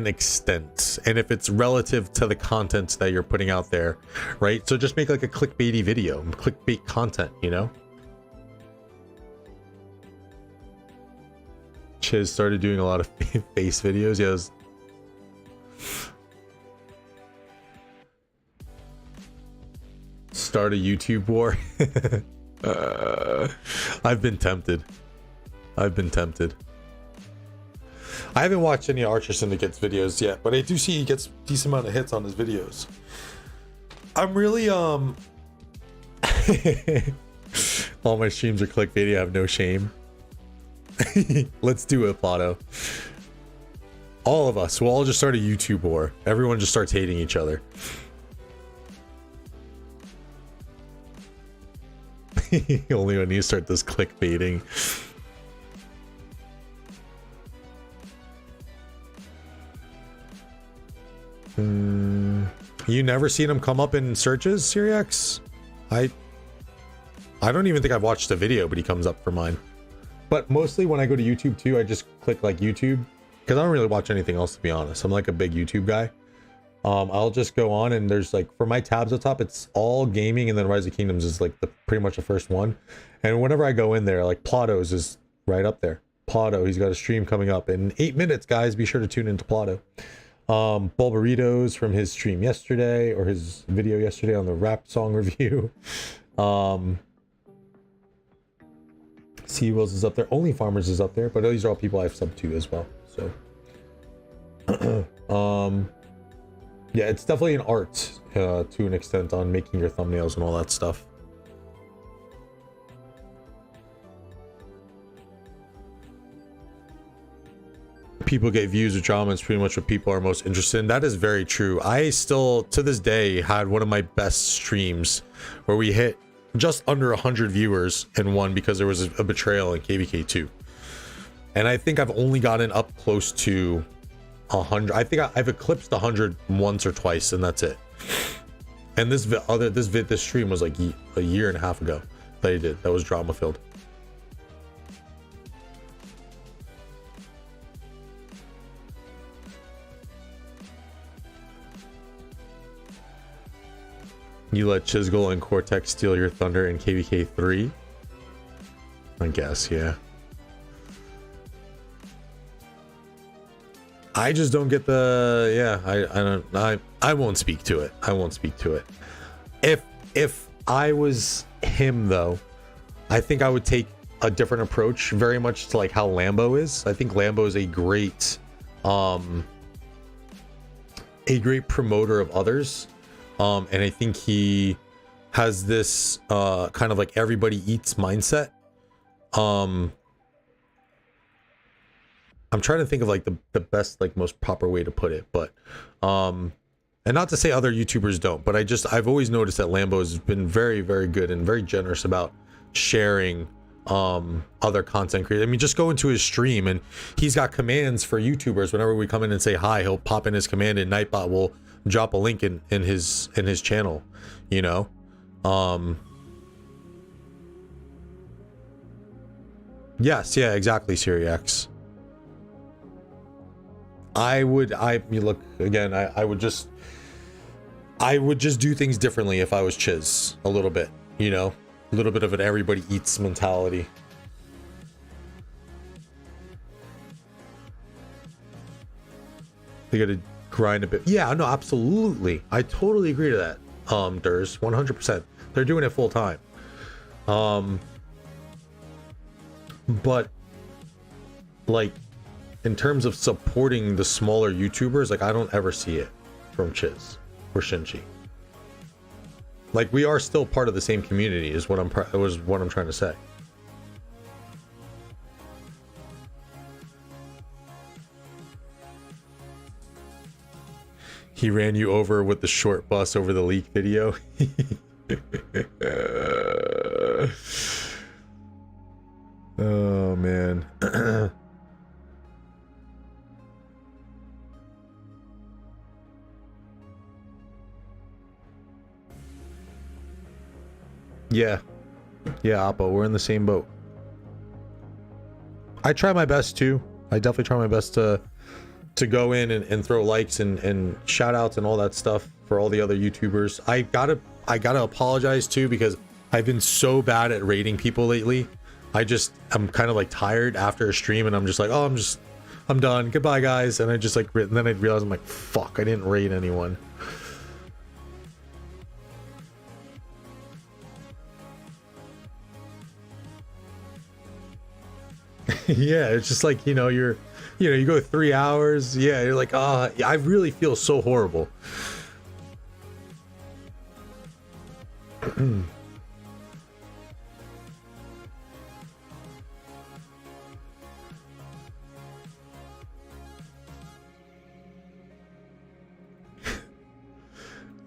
extent, and if it's relative to the content that you're putting out there, right? So just make like a clickbaity video, clickbait content, you know? Chiz started doing a lot of face videos. Yes. Start a YouTube war. I've been tempted. I haven't watched any Archer Syndicate's videos yet, but I do see he gets a decent amount of hits on his videos. I'm really all my streams are clickbaity. I have no shame. Let's do it, Plato. All of us. We'll all just start a YouTube war. Everyone just starts hating each other. Only when you start this clickbaiting. You never seen him come up in searches, Siriax? I don't even think I've watched a video, but he comes up for mine. But mostly when I go to YouTube too, I just click like YouTube because I don't really watch anything else, to be honest. I'm like a big YouTube guy. I'll just go on and there's like, for my tabs up top, it's all gaming, and then Rise of Kingdoms is like pretty much the first one. And whenever I go in there, like Plato's is right up there. Plato, he's got a stream coming up in 8 minutes, guys. Be sure to tune into Plato. Bulburitos from his stream yesterday, or his video yesterday on the rap song review. Sea Wills is up there. Only Farmers is up there, but these are all people I've subbed to as well. So yeah, it's definitely an art to an extent on making your thumbnails and all that stuff. people get views with drama. It's pretty much what people are most interested in. That is very true. I still, to this day, had one of my best streams where we hit just under 100 viewers in one because there was a betrayal in KVK2. And I think I've only gotten up close to 100. I think I've eclipsed 100 once or twice, and that's it. And this stream was like a year and a half ago that I did. That was drama filled. You let Chisgul and Cortex steal your thunder in KVK 3? I guess, yeah. I just don't get the, yeah, I won't speak to it. I won't speak to it. If I was him though, I think I would take a different approach, very much to like how Lambo is. I think Lambo is a great promoter of others. And I think he has this kind of like everybody eats mindset. I'm trying to think of like the best, like most proper way to put it, but and not to say other YouTubers don't, but I've always noticed that Lambo has been very, very good and very generous about sharing other content creators. I mean, just go into his stream and he's got commands for YouTubers. Whenever we come in and say hi, he'll pop in his command and Nightbot will drop a link in his channel, you know. Yes, yeah, exactly, Syriax. I mean, look, again, I would just do things differently if I was Chiz a little bit, you know, a little bit of an everybody eats mentality. They gotta grind a bit. Yeah, no, absolutely. I totally agree to that. Durs, 100%. They're doing it full time. But like, in terms of supporting the smaller YouTubers, like I don't ever see it from Chiz or Shinji. Like we are still part of the same community is what I'm trying to say. He ran you over with the short bus over the leak video. Oh man. Yeah, Oppo, we're in the same boat. I try my best too. I definitely try my best to go in and throw likes and shout outs and all that stuff for all the other YouTubers. I gotta apologize too, because I've been so bad at rating people lately. I'm kind of like tired after a stream and I'm just like, oh, I'm done. Goodbye guys. And I just like, and then I realized I'm like, fuck, I didn't rate anyone. Yeah, it's just like, you go 3 hours. Yeah, you're like, oh, I really feel so horrible.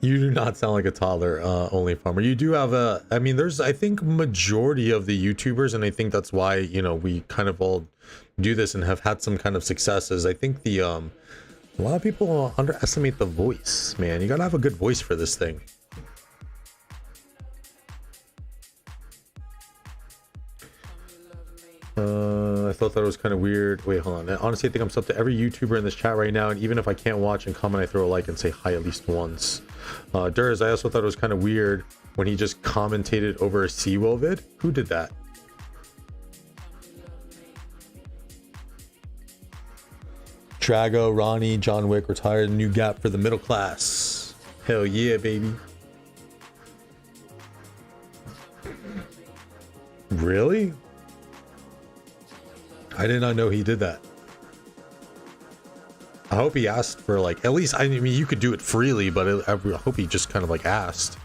You do not sound like a toddler only farmer. You do have I mean, there's, I think, majority of the YouTubers, and I think that's why, we kind of all do this and have had some kind of successes. I think a lot of people underestimate the voice, man. You gotta have a good voice for this thing. I thought that was kind of weird. Wait, hold on. Honestly, I think I'm sub to every YouTuber in this chat right now, and even if I can't watch and comment, I throw a like and say hi at least once. Durs, I also thought it was kind of weird when he just commentated over a Seawell vid. Who did that? Drago, Ronnie, John Wick retired, new gap for the middle class. Hell yeah, baby. Really? I did not know he did that. I hope he asked for, like, at least, I mean, you could do it freely, but I hope he just kind of like asked.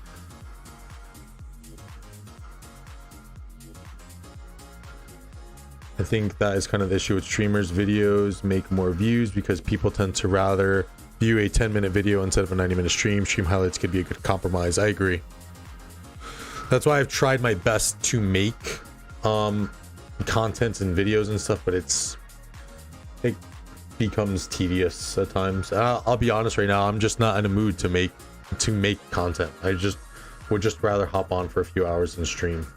I think that is kind of the issue with streamers. Videos make more views because people tend to rather view a 10-minute video instead of a 90-minute stream. Stream highlights could be a good compromise. I agree. That's why I've tried my best to make content and videos and stuff, but it becomes tedious at times. I'll be honest right now, I'm just not in a mood to make content. I would just rather hop on for a few hours and stream.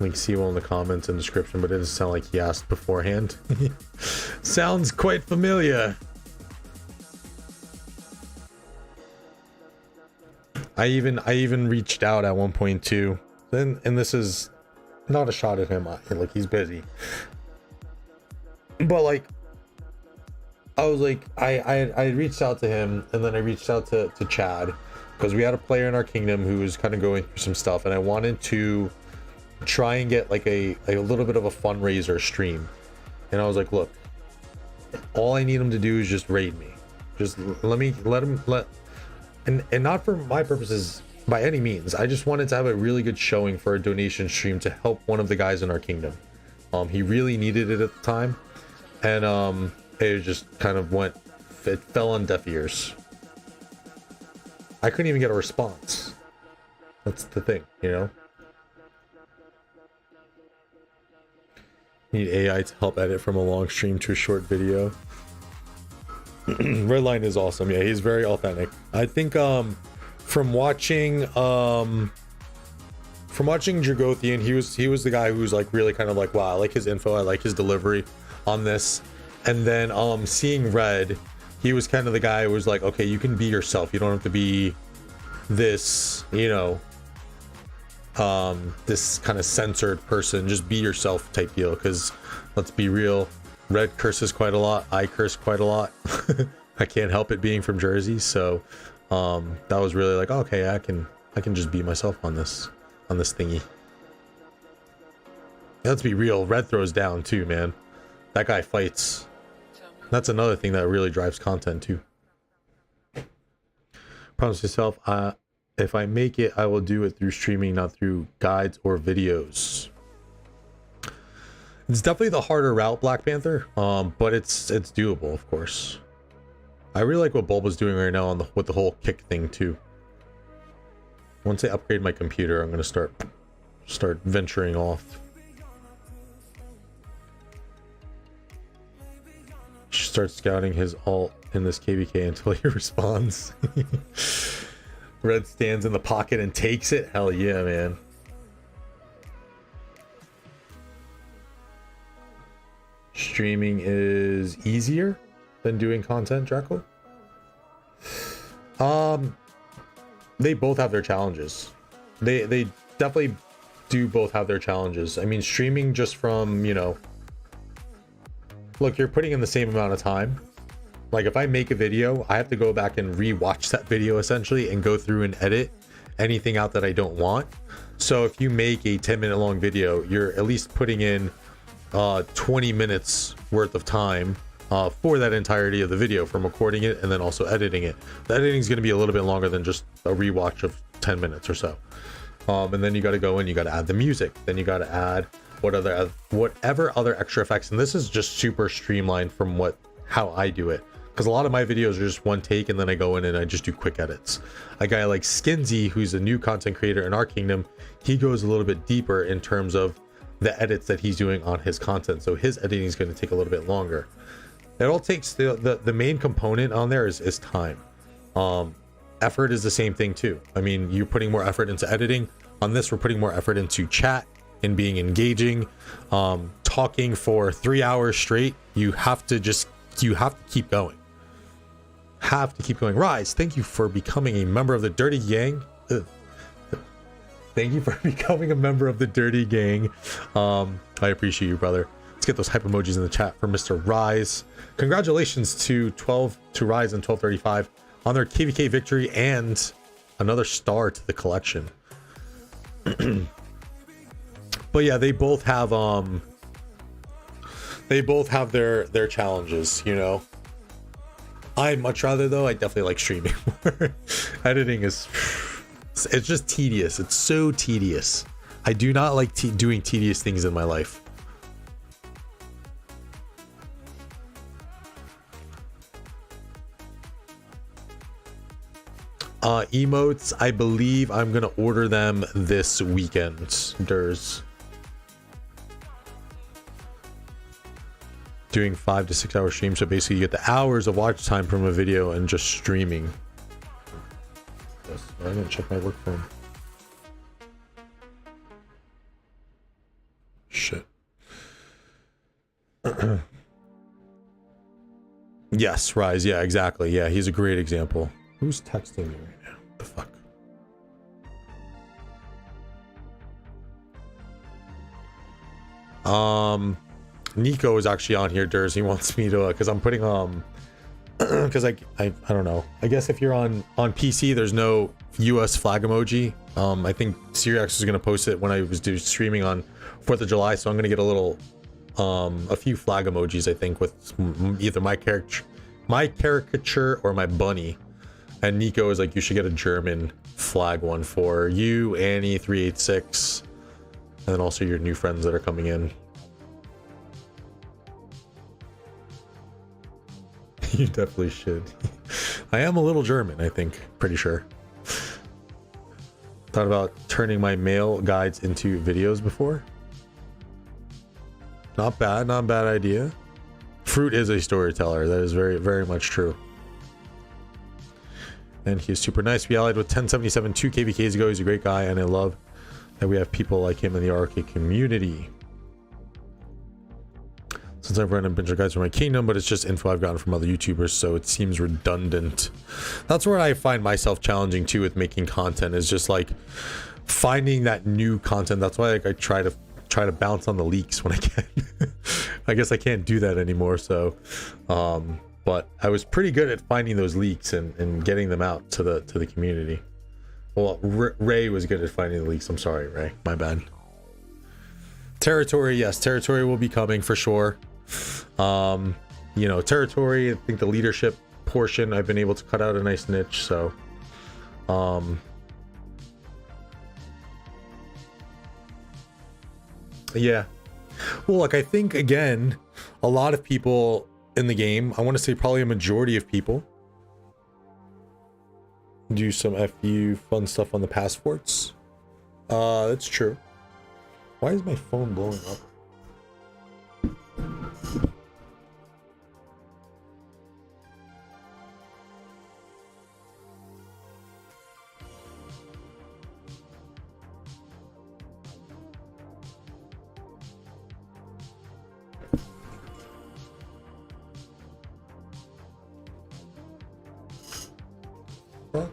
Link Sewell in the comments and description, but it doesn't sound like he asked beforehand. Sounds quite familiar. I even reached out at one point too. And this is not a shot at him. Like, he's busy. But like, I was like, I reached out to him, and then I reached out to Chad, because we had a player in our kingdom who was kind of going through some stuff, and I wanted to try and get like a little bit of a fundraiser stream. And I was like, look, all I need him to do is just raid me. Just let him and not for my purposes by any means. I just wanted to have a really good showing for a donation stream to help one of the guys in our kingdom. He really needed it at the time, and it just kind of it fell on deaf ears. I couldn't even get a response. That's the thing, you know? Need AI to help edit from a long stream to a short video. Redline is awesome. Yeah, he's very authentic. I think from watching Dragothian, he was the guy who was like really kind of like, wow, I like his info, I like his delivery on this. And then seeing Red, he was kind of the guy who was like, okay, you can be yourself, you don't have to be this, you know, this kind of censored person, just be yourself type deal. Because let's be real, Red curses quite a lot, I curse quite a lot. I can't help it being from Jersey, so that was really like, okay, I can just be myself on this thingy. Let's be real, Red throws down too, man. That guy fights. That's another thing that really drives content too. Promise yourself, if I make it, I will do it through streaming, not through guides or videos. It's definitely the harder route, Black Panther, but it's doable, of course. I really like what Bulb is doing right now with the whole kick thing too. Once I upgrade my computer, I'm gonna start venturing off. Start scouting his alt in this KVK until he responds. Red stands in the pocket and takes it. Hell yeah, man. Streaming is easier than doing content, Draco. They both have their challenges. They definitely do both have their challenges. I mean, streaming just from, you know, look, you're putting in the same amount of time. Like if I make a video, I have to go back and re-watch that video essentially and go through and edit anything out that I don't want. So if you make a 10-minute long video, you're at least putting in 20 minutes worth of time for that entirety of the video, from recording it and then also editing it. The editing is going to be a little bit longer than just a rewatch of 10 minutes or so. And then you got to go in, you got to add the music, then you got to add whatever other extra effects. And this is just super streamlined from how I do it, because a lot of my videos are just one take and then I go in and I just do quick edits. A guy like Skinsy, who's a new content creator in our kingdom, he goes a little bit deeper in terms of the edits that he's doing on his content, so his editing is going to take a little bit longer. It all takes the main component on there is time. Effort is the same thing too. I mean, you're putting more effort into editing. On this, we're putting more effort into chat and being engaging. Talking for 3 hours straight, you have to keep going. Have to keep going. Rise, thank you for becoming a member of the Dirty Gang. Thank you for becoming a member of the Dirty Gang. I appreciate you, brother. Let's get those hype emojis in the chat for Mr. Rise. Congratulations to Rise and 1235 on their KVK victory and another star to the collection. But yeah, they both have their challenges, you know. I'd much rather, though, I definitely like streaming more. Editing it's just tedious. It's so tedious. I do not like doing tedious things in my life. Emotes, I believe I'm gonna order them this weekend. Durs. Doing 5 to 6 hour streams, so basically you get the hours of watch time from a video and just streaming. Yes, I'm gonna check my work phone. Shit. Yes, Rise. Yeah, exactly. Yeah, he's a great example. Who's texting me right now? The fuck? Nico is actually on here, Durs. He wants me to, because I'm putting because I don't know. I guess if you're on PC, there's no US flag emoji. I think Siriax was gonna post it when I was streaming on 4th of July, so I'm gonna get a little a few flag emojis, I think, with either my caricature or my bunny. And Nico is like, you should get a German flag one for you, Annie 386, and then also your new friends that are coming in. You definitely should. I am a little German, I think. Pretty sure. Thought about turning my mail guides into videos before. Not bad, not a bad idea. Fruit is a storyteller. That is very, very much true. And he is super nice. We allied with 1077 2 KVKs ago. He's a great guy, and I love that we have people like him in the RK community. Since I've run a bunch of guides for my kingdom, but it's just info I've gotten from other YouTubers, so it seems redundant. That's where I find myself challenging too with making content, is just like finding that new content. That's why like I try to bounce on the leaks when I can. I guess I can't do that anymore, so but I was pretty good at finding those leaks and getting them out to the community. Well, Ray was good at finding the leaks. I'm sorry, Ray, my bad. Territory, yes, territory will be coming for sure. You know, territory, I think the leadership portion, I've been able to cut out a nice niche, so yeah. Well, like, I think again, a lot of people in the game, I want to say probably a majority of people, do some FU fun stuff on the passports. That's true. Why is my phone blowing up? Huh?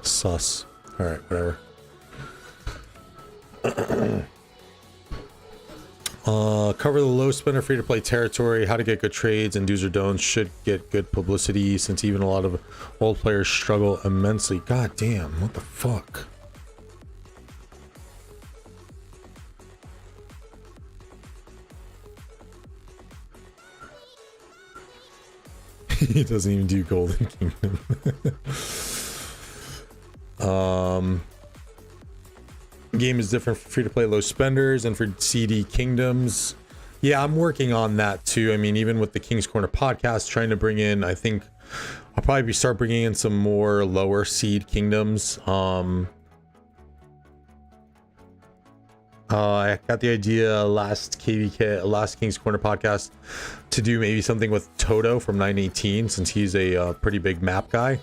Sus. All right, whatever. Cover the low spender free to play territory, how to get good trades, and do's or don'ts should get good publicity since even a lot of old players struggle immensely. God damn, what the fuck? He doesn't even do Golden Kingdom. Game is different for free to play low spenders and for CD kingdoms. Yeah, I'm working on that too. I mean, even with the King's Corner podcast, trying to bring in, I think I'll probably start bringing in some more lower seed kingdoms. I got the idea last King's Corner podcast to do maybe something with Toto from 918, since he's a pretty big map guy.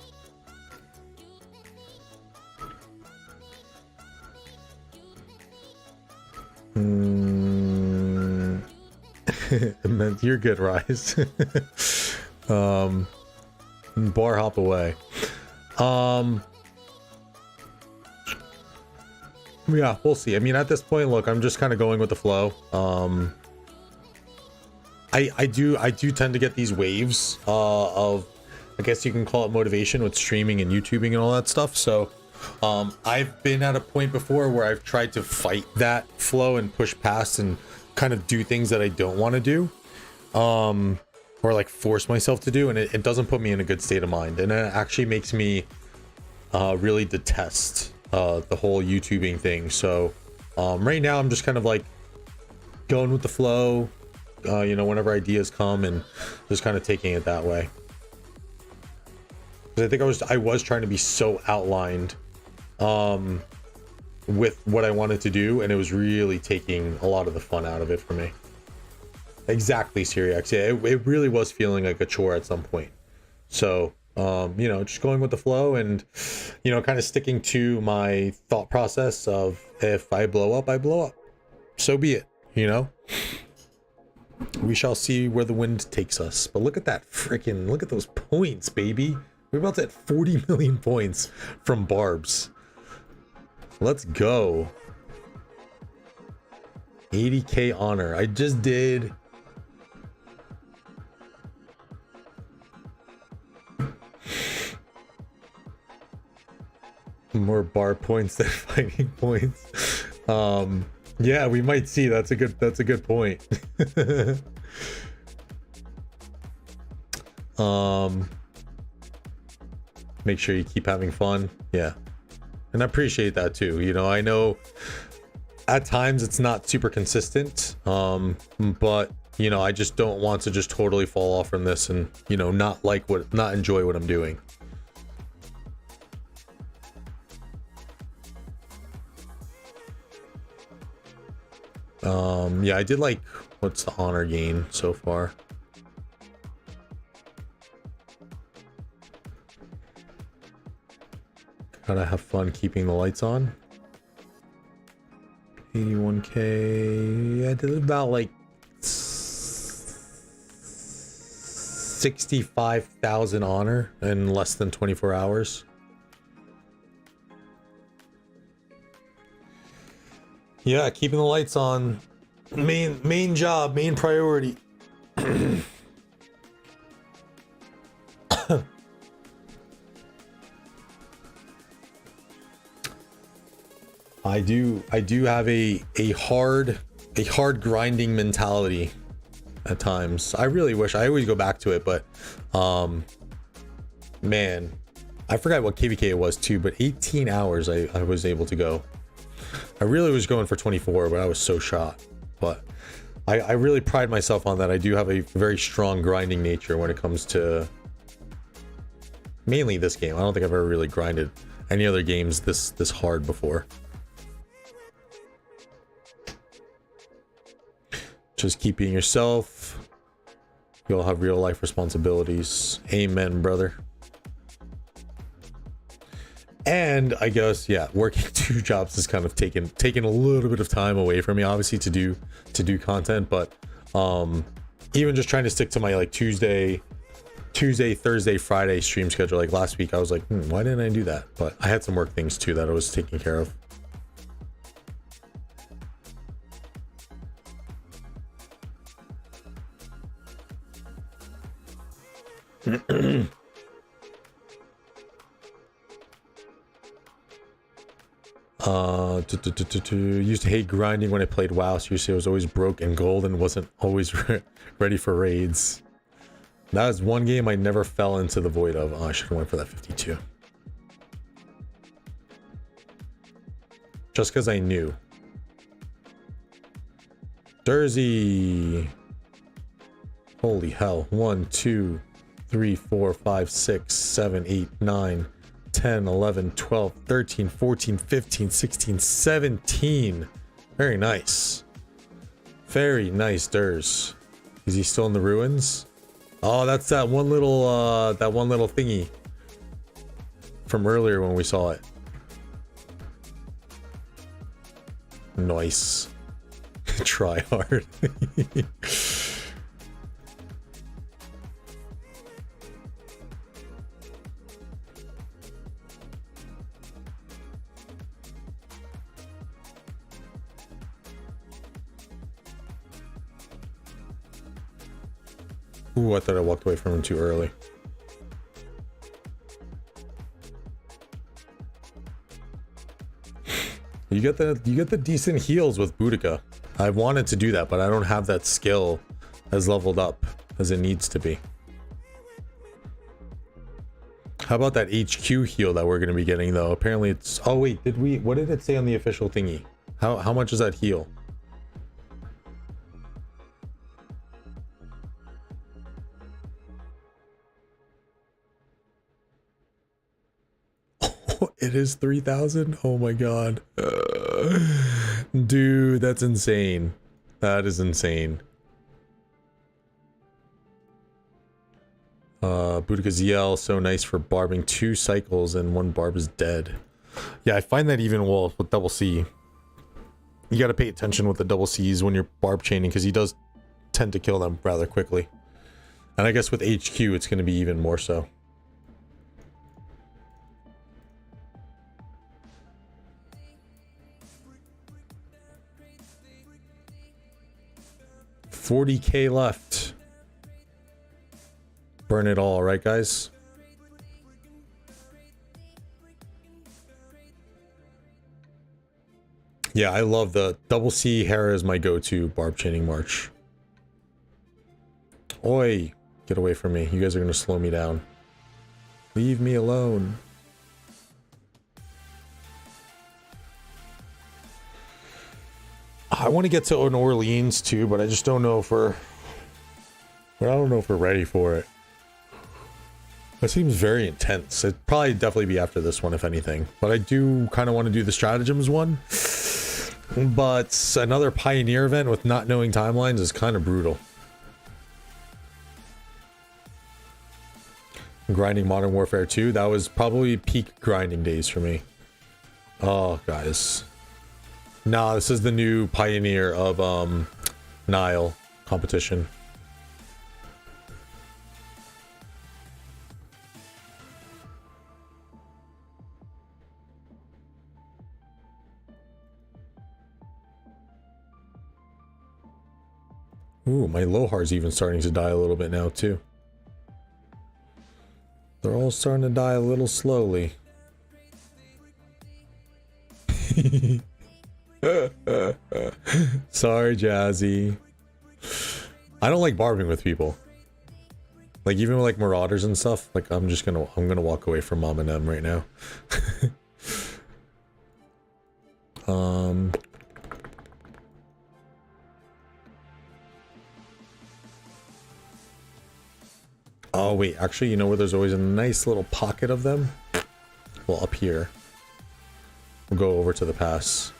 You're good, Rise. Bar hop away. Yeah, we'll see. I mean, at this point, look, I'm just kind of going with the flow. I do tend to get these waves of, I guess you can call it motivation with streaming and YouTubing and all that stuff. So I've been at a point before where I've tried to fight that flow and push past and kind of do things that I don't want to do, or like force myself to do, and it doesn't put me in a good state of mind, and it actually makes me really detest the whole YouTubing thing. So right now I'm just kind of like going with the flow, you know, whenever ideas come, and just kind of taking it that way. Because I think I was trying to be so outlined with what I wanted to do, and it was really taking a lot of the fun out of it for me. Exactly, Syriax. Yeah, it really was feeling like a chore at some point. So you know, just going with the flow and, you know, kind of sticking to my thought process of, if I blow up, I blow up. So be it, you know? We shall see where the wind takes us. But look at that freaking, look at those points, baby. We're about to hit 40 million points from Barbs. Let's go. 80k honor. I just did... more bar points than fighting points. Yeah, we might see. That's a good point. Make sure you keep having fun. Yeah, and I appreciate that too. You know, I know at times it's not super consistent, but you know, I just don't want to just totally fall off from this and, you know, not enjoy what I'm doing. Yeah, I did like, what's the honor gain so far? Gotta have fun keeping the lights on. 81k. Yeah, I did about like 65,000 honor in less than 24 hours. Yeah, keeping the lights on. Main job, main priority. I do have a hard grinding mentality at times. I really wish I always go back to it, but man, I forgot what KVK it was too, but 18 hours I was able to go. I really was going for 24, but I was so shot. But I really pride myself on that. I do have a very strong grinding nature when it comes to mainly this game. I don't think I've ever really grinded any other games this hard before. Just keep being yourself. You'll have real life responsibilities. Amen, brother. And I guess, yeah, working 2 jobs is kind of taking a little bit of time away from me, obviously, to do content. But even just trying to stick to my like Tuesday, Thursday, Friday stream schedule. Like last week, I was like, why didn't I do that? But I had some work things too that I was taking care of. Used to hate grinding when I played WoW. Seriously, I was always broke and gold and wasn't always ready for raids. That was one game I never fell into the void of. Oh, I should have went for that 52. Just because I knew. Jersey. Holy hell. 1, 2, 3, 4, 5, 6, 7, 8, 9, 10, 11, 12, 13, 14, 15, 16, 17. Very nice. Very nice, Durs. Is he still in the ruins? Oh, that's that one little thingy from earlier when we saw it. Nice. Try hard. Ooh, I thought I walked away from him too early. You get the decent heals with Boudica. I wanted to do that, but I don't have that skill as leveled up as it needs to be. How about that HQ heal that we're going to be getting though? Apparently it's, oh wait, what did it say on the official thingy? How much is that heal? It is 3,000. Oh my god. Dude, that's insane. That is insane. Boudica's yell, so nice for barbing 2 cycles and 1 barb is dead. Yeah, I find that even well with double C. You gotta pay attention with the double C's when you're barb chaining, because he does tend to kill them rather quickly. And I guess with HQ it's gonna be even more so. $40K left. Burn it all, right guys? Yeah, I love the double C. Hera is my go-to barb chaining march. Oi, get away from me. You guys are gonna slow me down. Leave me alone. I want to get to New Orleans too, but I just don't know if we're ready for it. It seems very intense. It'd probably definitely be after this one, if anything. But I do kind of want to do the stratagems one. But another Pioneer event with not knowing timelines is kind of brutal. Grinding Modern Warfare 2, that was probably peak grinding days for me. Oh, guys. Nah, this is the new Pioneer of Nile competition. Ooh, my Lohar's even starting to die a little bit now, too. They're all starting to die a little slowly. Sorry, Jazzy. I don't like barbing with people. Like, even with, like, marauders and stuff, like, I'm gonna walk away from Mom and M right now. Oh, wait, actually, you know where there's always a nice little pocket of them? Well, up here. We'll go over to the pass.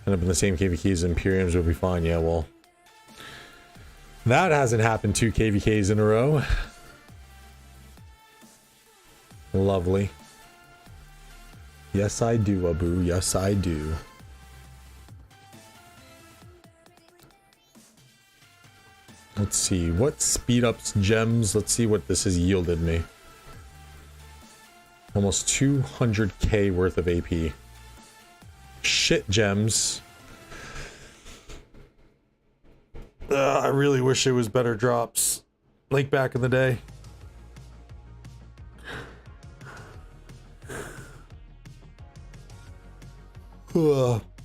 End up in the same KVKs as Imperiums will be fine. Yeah, well. That hasn't happened 2 KVKs in a row. Lovely. Yes, I do, Abu. Yes, I do. Let's see. What speed ups gems? Let's see what this has yielded me. Almost 200k worth of AP. Shit gems. I really wish it was better drops. Like back in the day.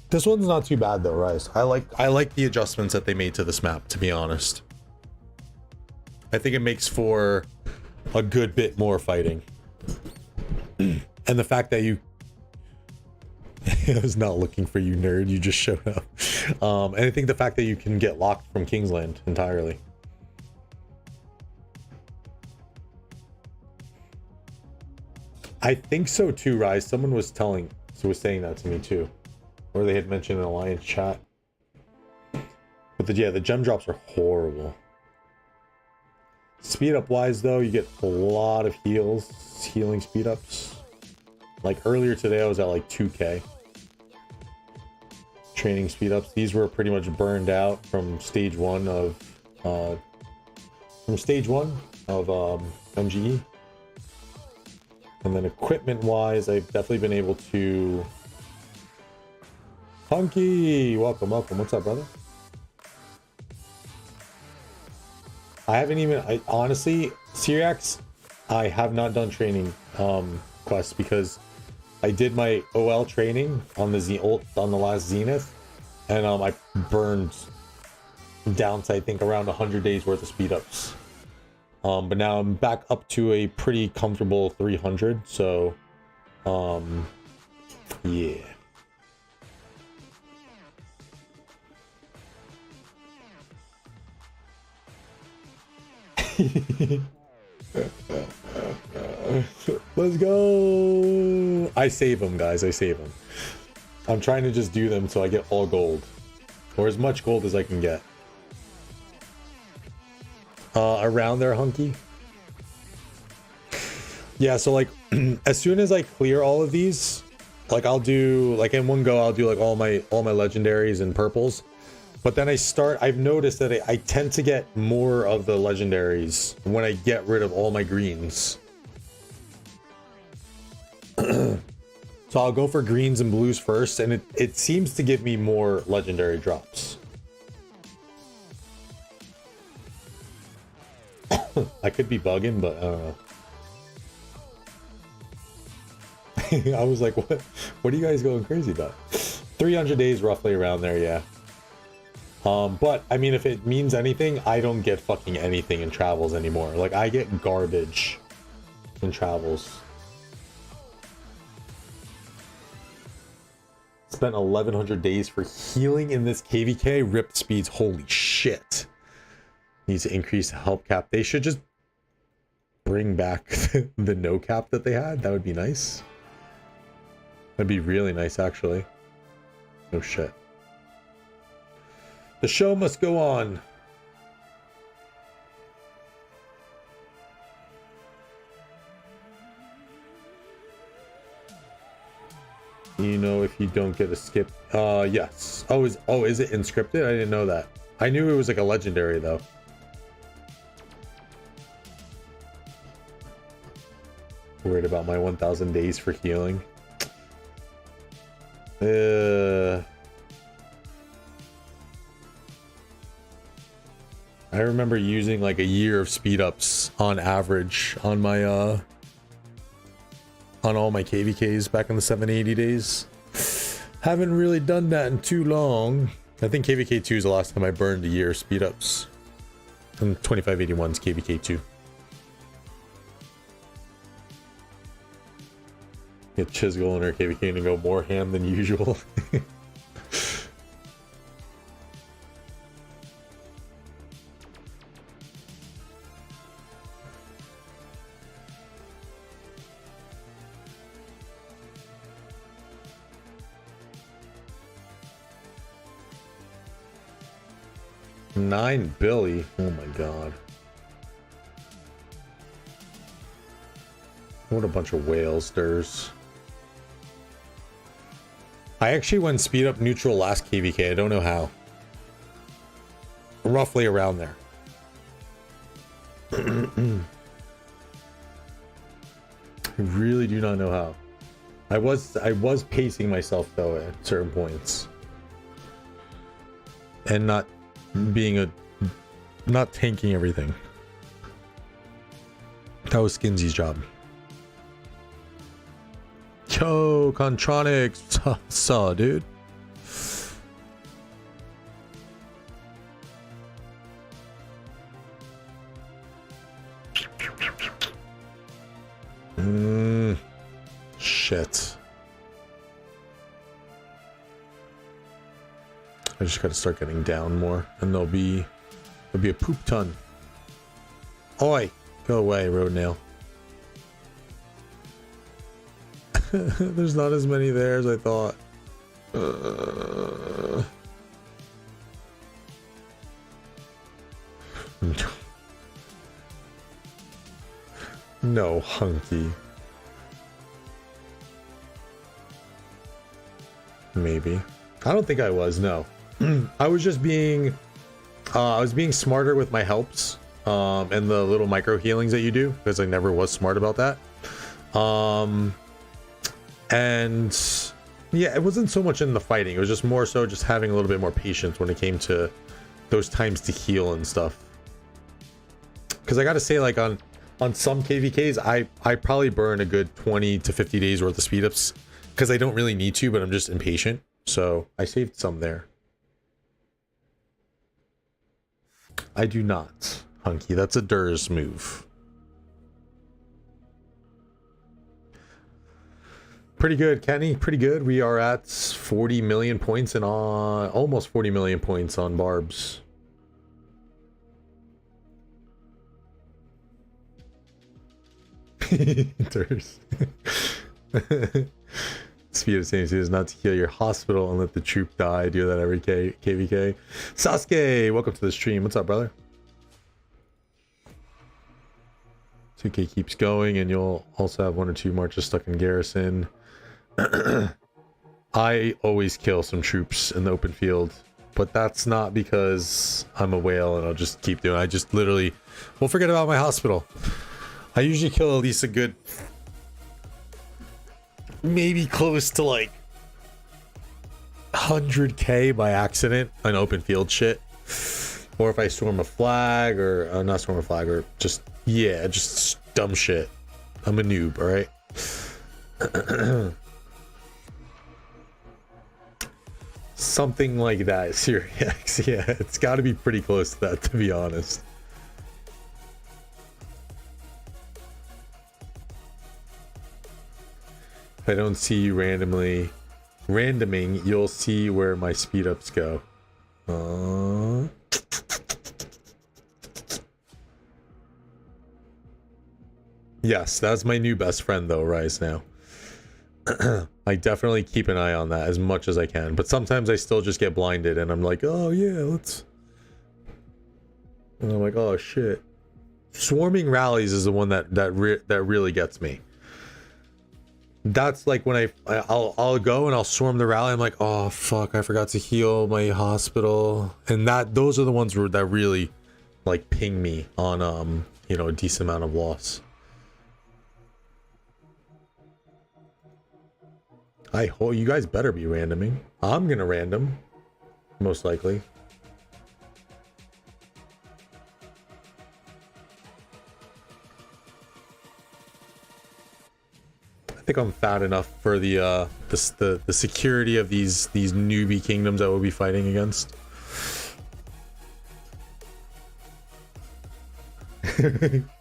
This one's not too bad though, Rise. I like the adjustments that they made to this map, to be honest. I think it makes for a good bit more fighting. And the fact that you... I was not looking for you, nerd. You just showed up. And I think the fact that you can get locked from Kingsland entirely. I think so too, Rise. Someone was saying that to me too. Or they had mentioned in Alliance chat. But the gem drops are horrible. Speed up wise though, you get a lot of healing speed ups. Like earlier today I was at like 2k. Training speed ups. These were pretty much burned out from stage 1 of MGE. And then equipment wise, I've definitely been able to... Punky! Welcome. What's up, brother? I haven't even, honestly, Syriax, I have not done training quests because I did my OL training on the last Zenith, and I burned down to I think around 100 days worth of speed ups. But now I'm back up to a pretty comfortable 300, so yeah. Let's go. I save them, guys. I save them. I'm trying to just do them so I get all gold, or as much gold as I can get. Around there, Hunky. Yeah, so like as soon as I clear all of these, like I'll do like in one go I'll do like all my legendaries and purples. But then I've noticed that I tend to get more of the legendaries when I get rid of all my greens. So I'll go for greens and blues first, and it seems to give me more legendary drops. I could be bugging, but I don't know. I was like, what are you guys going crazy about? 300 days roughly around there, yeah. But I mean, if it means anything, I don't get fucking anything in travels anymore. Like, I get garbage in travels. Spent 1100 days for healing in this KVK. Ripped speeds, holy shit. Needs to increase the help cap. They should just bring back the no cap that they had. That would be nice. That'd be really nice, actually. Oh shit. The show must go on. You know, if you don't get a skip, yes. Oh, is it inscripted? I didn't know that. I knew it was like a legendary though. Worried about my 1000 days for healing. I remember using like a year of speed ups on average on my on all my KVKs back in the 780 days. Haven't really done that in too long. I think KVK 2 is the last time I burned a year of speed ups. And 2581's KVK 2. Get Chisgul in her KVK and go more ham than usual. $9 billion. Oh my god. What a bunch of whale stirs. I actually went speed up neutral last KVK. I don't know how. Roughly around there. I really do not know how. I was pacing myself though at certain points. And not tanking everything. That was Skinsy's job. Yo, Contronics, saw, dude. Shit. I just gotta start getting down more, and there'll be a poop ton. Oi, go away, road nail. There's not as many there as I thought. No, Hunky. Maybe. I don't think I was, no. I was just being I was being smarter with my helps and the little micro healings that you do, because I never was smart about that. And yeah, it wasn't so much in the fighting. It was just more so just having a little bit more patience when it came to those times to heal and stuff. because I gotta say, like on some kvks I probably burn a good 20 to 50 days worth of speed ups because I don't really need to, but I'm just impatient, so I saved some there. I do not, Hunky. That's a Durs move. Pretty good, Kenny. Pretty good. We are at 40 million points and almost 40 million points on Barbs. Durs. Speed of same is not to heal your hospital and let the troop die. Do that every KVK. Sasuke, welcome to the stream. What's up, brother? 2K keeps going, and you'll also have 1 or 2 marches stuck in garrison. I always kill some troops in the open field, but that's not because I'm a whale and I'll just keep doing it. I just literally will forget about my hospital. I usually kill at least a good, maybe close to like 100k by accident on open field shit, or if I storm a flag, or not storm a flag, or just, yeah, just dumb shit. I'm a noob, all right. Something like that. Syriax, yeah, it's got to be pretty close to that, to be honest. If I don't see you randoming, you'll see where my speed ups go. Yes, that's my new best friend though, Rise now. I definitely keep an eye on that as much as I can, but sometimes I still just get blinded and I'm like, oh yeah, let's, and I'm like, oh shit. Swarming rallies is the one that really gets me. That's like when I'll go and I'll swarm the rally. I'm like, oh fuck, I forgot to heal my hospital, and those are the ones that really like ping me on you know, a decent amount of loss. I hope you guys better be randoming. I'm gonna random, most likely. I think I'm fat enough for the security of these newbie kingdoms that we'll be fighting against.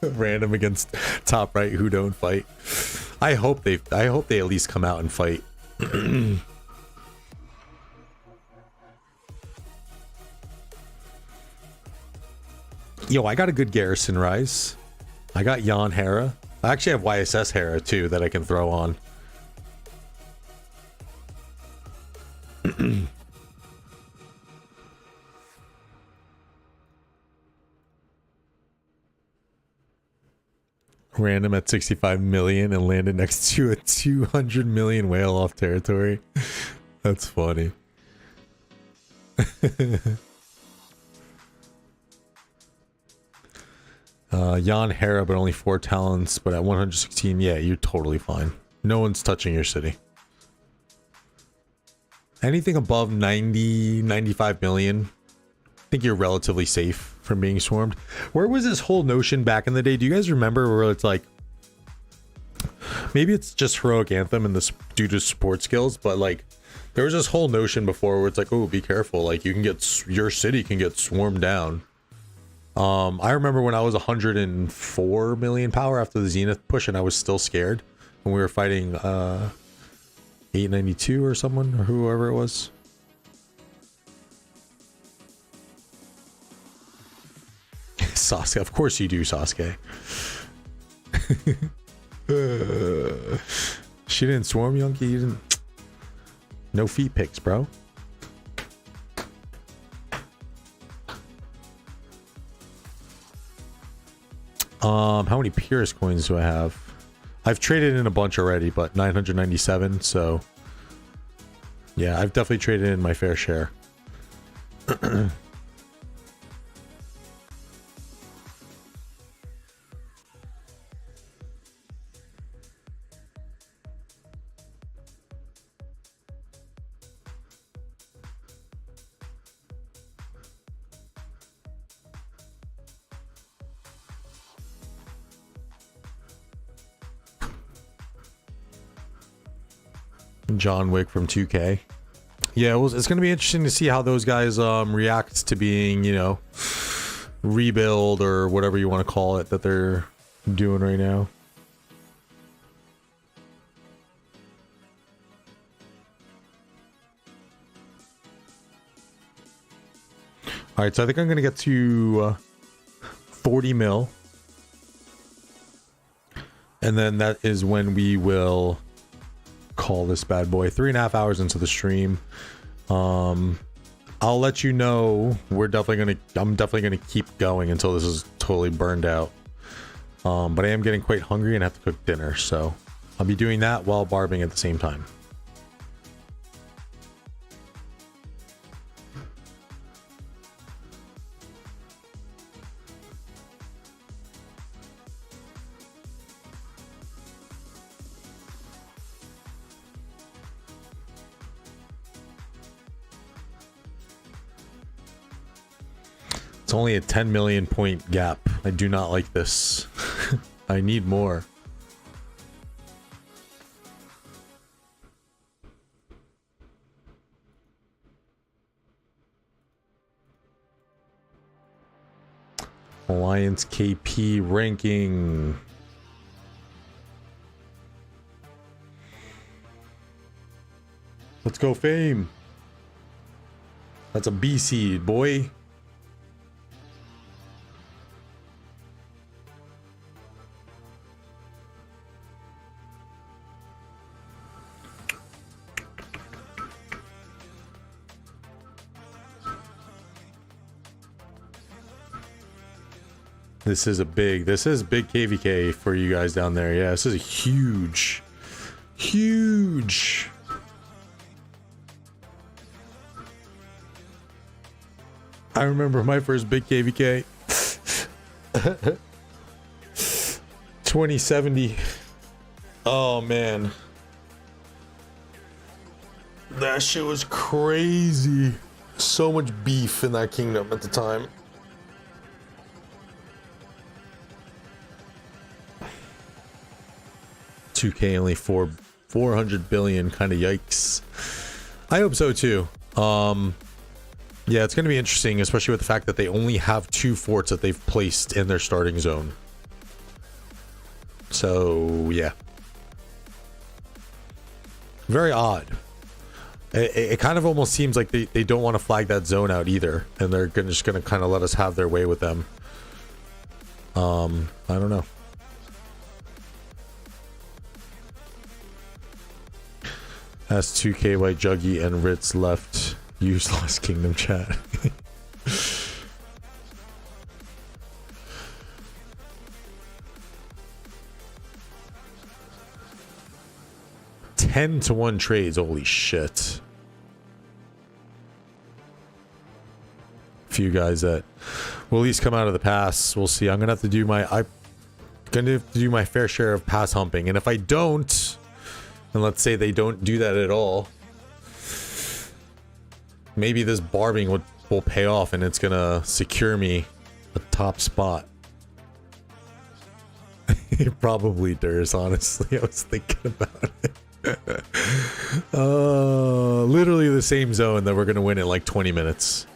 Random against top right who don't fight. I hope they at least come out and fight. Yo, I got a good garrison, Rise. I got Jan Hera. I actually have YSS Hera too that I can throw on. Random at 65 million and landed next to a 200 million whale off territory. That's funny. Jan Hera, but only 4 talents, but at 116, yeah, you're totally fine. No one's touching your city. Anything above 90, 95 million, I think you're relatively safe from being swarmed. Where was this whole notion back in the day? Do you guys remember where it's like, maybe it's just heroic anthem and this due to support skills, but like there was this whole notion before where it's like, oh, be careful, like you can get, your city can get swarmed down. I remember when I was 104 million power after the Zenith push and I was still scared when we were fighting 892 or someone, or whoever it was. Sasuke, of course you do, Sasuke. She didn't swarm, Yunky. You didn't. No feet pics, bro. How many Purist coins do I have? I've traded in a bunch already, but 997, so yeah, I've definitely traded in my fair share. John Wick from 2K. Yeah, it's going to be interesting to see how those guys react to being, you know, rebuild or whatever you want to call it that they're doing right now. All right, so I think I'm going to get to 40 mil. And then that is when we will call this bad boy. 3.5 hours into the stream. I'll let you know. I'm definitely gonna keep going until this is totally burned out. But I am getting quite hungry and have to cook dinner, so I'll be doing that while barbing at the same time. It's only a 10 million point gap. I do not like this. I need more. Alliance KP ranking. Let's go, Fame. That's a B seed, boy. This is big KVK for you guys down there. Yeah, this is a huge. I remember my first big KVK. 2070. Oh man. That shit was crazy. So much beef in that kingdom at the time. $2K only 400 billion, kind of yikes. I hope so too. Yeah, it's going to be interesting, especially with the fact that they only have 2 forts that they've placed in their starting zone. So yeah, very odd. It kind of almost seems like they don't want to flag that zone out either, and they're just going to kind of let us have their way with them. I don't know. S2K White Juggy and Ritz left. Use Lost Kingdom chat. $10-to-1 trades. Holy shit. A few guys that will at least come out of the pass. We'll see. I'm gonna have to do my fair share of pass humping, and if I don't, and let's say they don't do that at all, maybe this barbing will pay off and it's gonna secure me a top spot. It probably does, honestly. I was thinking about it. Literally the same zone that we're gonna win in like 20 minutes.